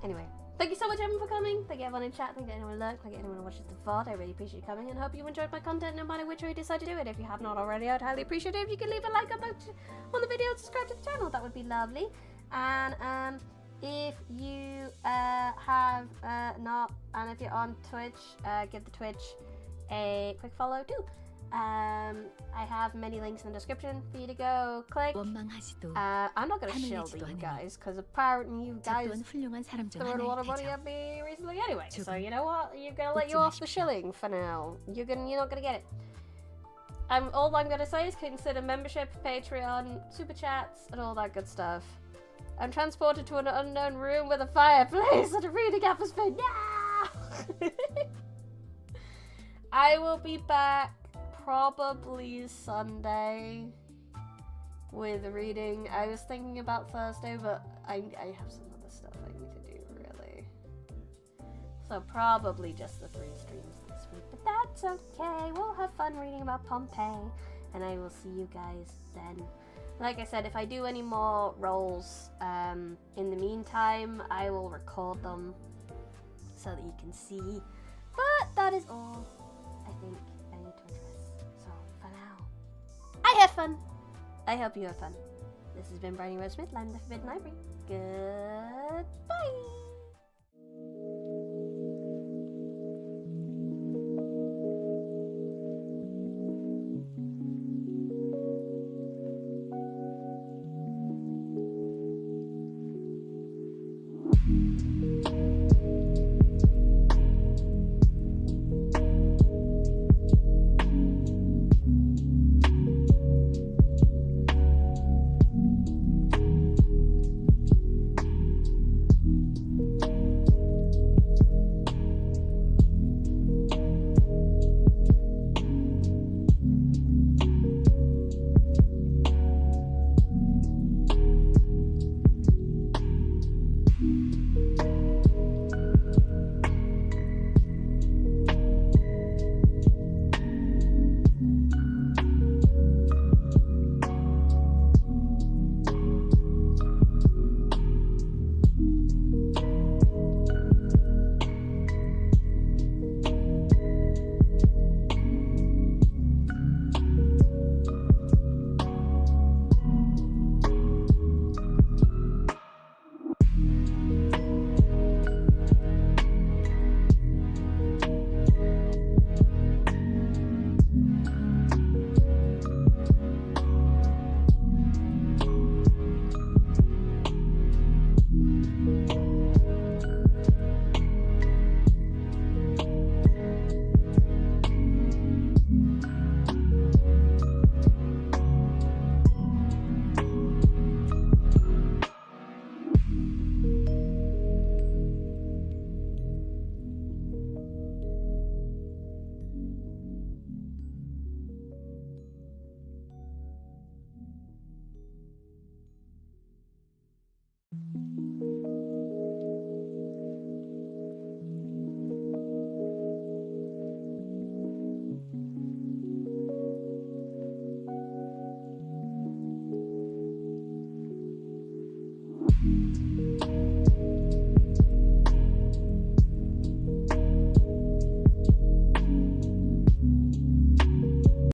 Anyway, thank you so much everyone for coming. Thank you everyone in chat. Thank you anyone who lurked. Thank you anyone who watches the VOD. I really appreciate you coming and hope you enjoyed my content no matter which way you decide to do it. If you have not already, I'd highly appreciate it if you could leave a like on the video and subscribe to the channel. That would be lovely. And if you have not, and if you're on Twitch, give the Twitch a quick follow too. I have many links in the description for you to go click. I'm not going to shield you guys because apparently you guys threw a lot of money at me recently anyway. So you know what? You're going to let you off the shilling for now. You're not going to get it. All I'm going to say is consider membership, Patreon, super chats, and all that good stuff. I'm transported to an unknown room with a fireplace and a reading atmosphere. No! I will be back probably Sunday with reading. I was thinking about Thursday, but I have some other stuff I need to do, really. So probably just the 3 streams this week, but that's okay. We'll have fun reading about Pompeii, and I will see you guys then. Like I said, if I do any more rolls in the meantime, I will record them so that you can see. But that is all I think I need to address. So for now, I have fun. I hope you have fun. This has been Briny Rose Smith, Land of the Forbidden Library. Goodbye.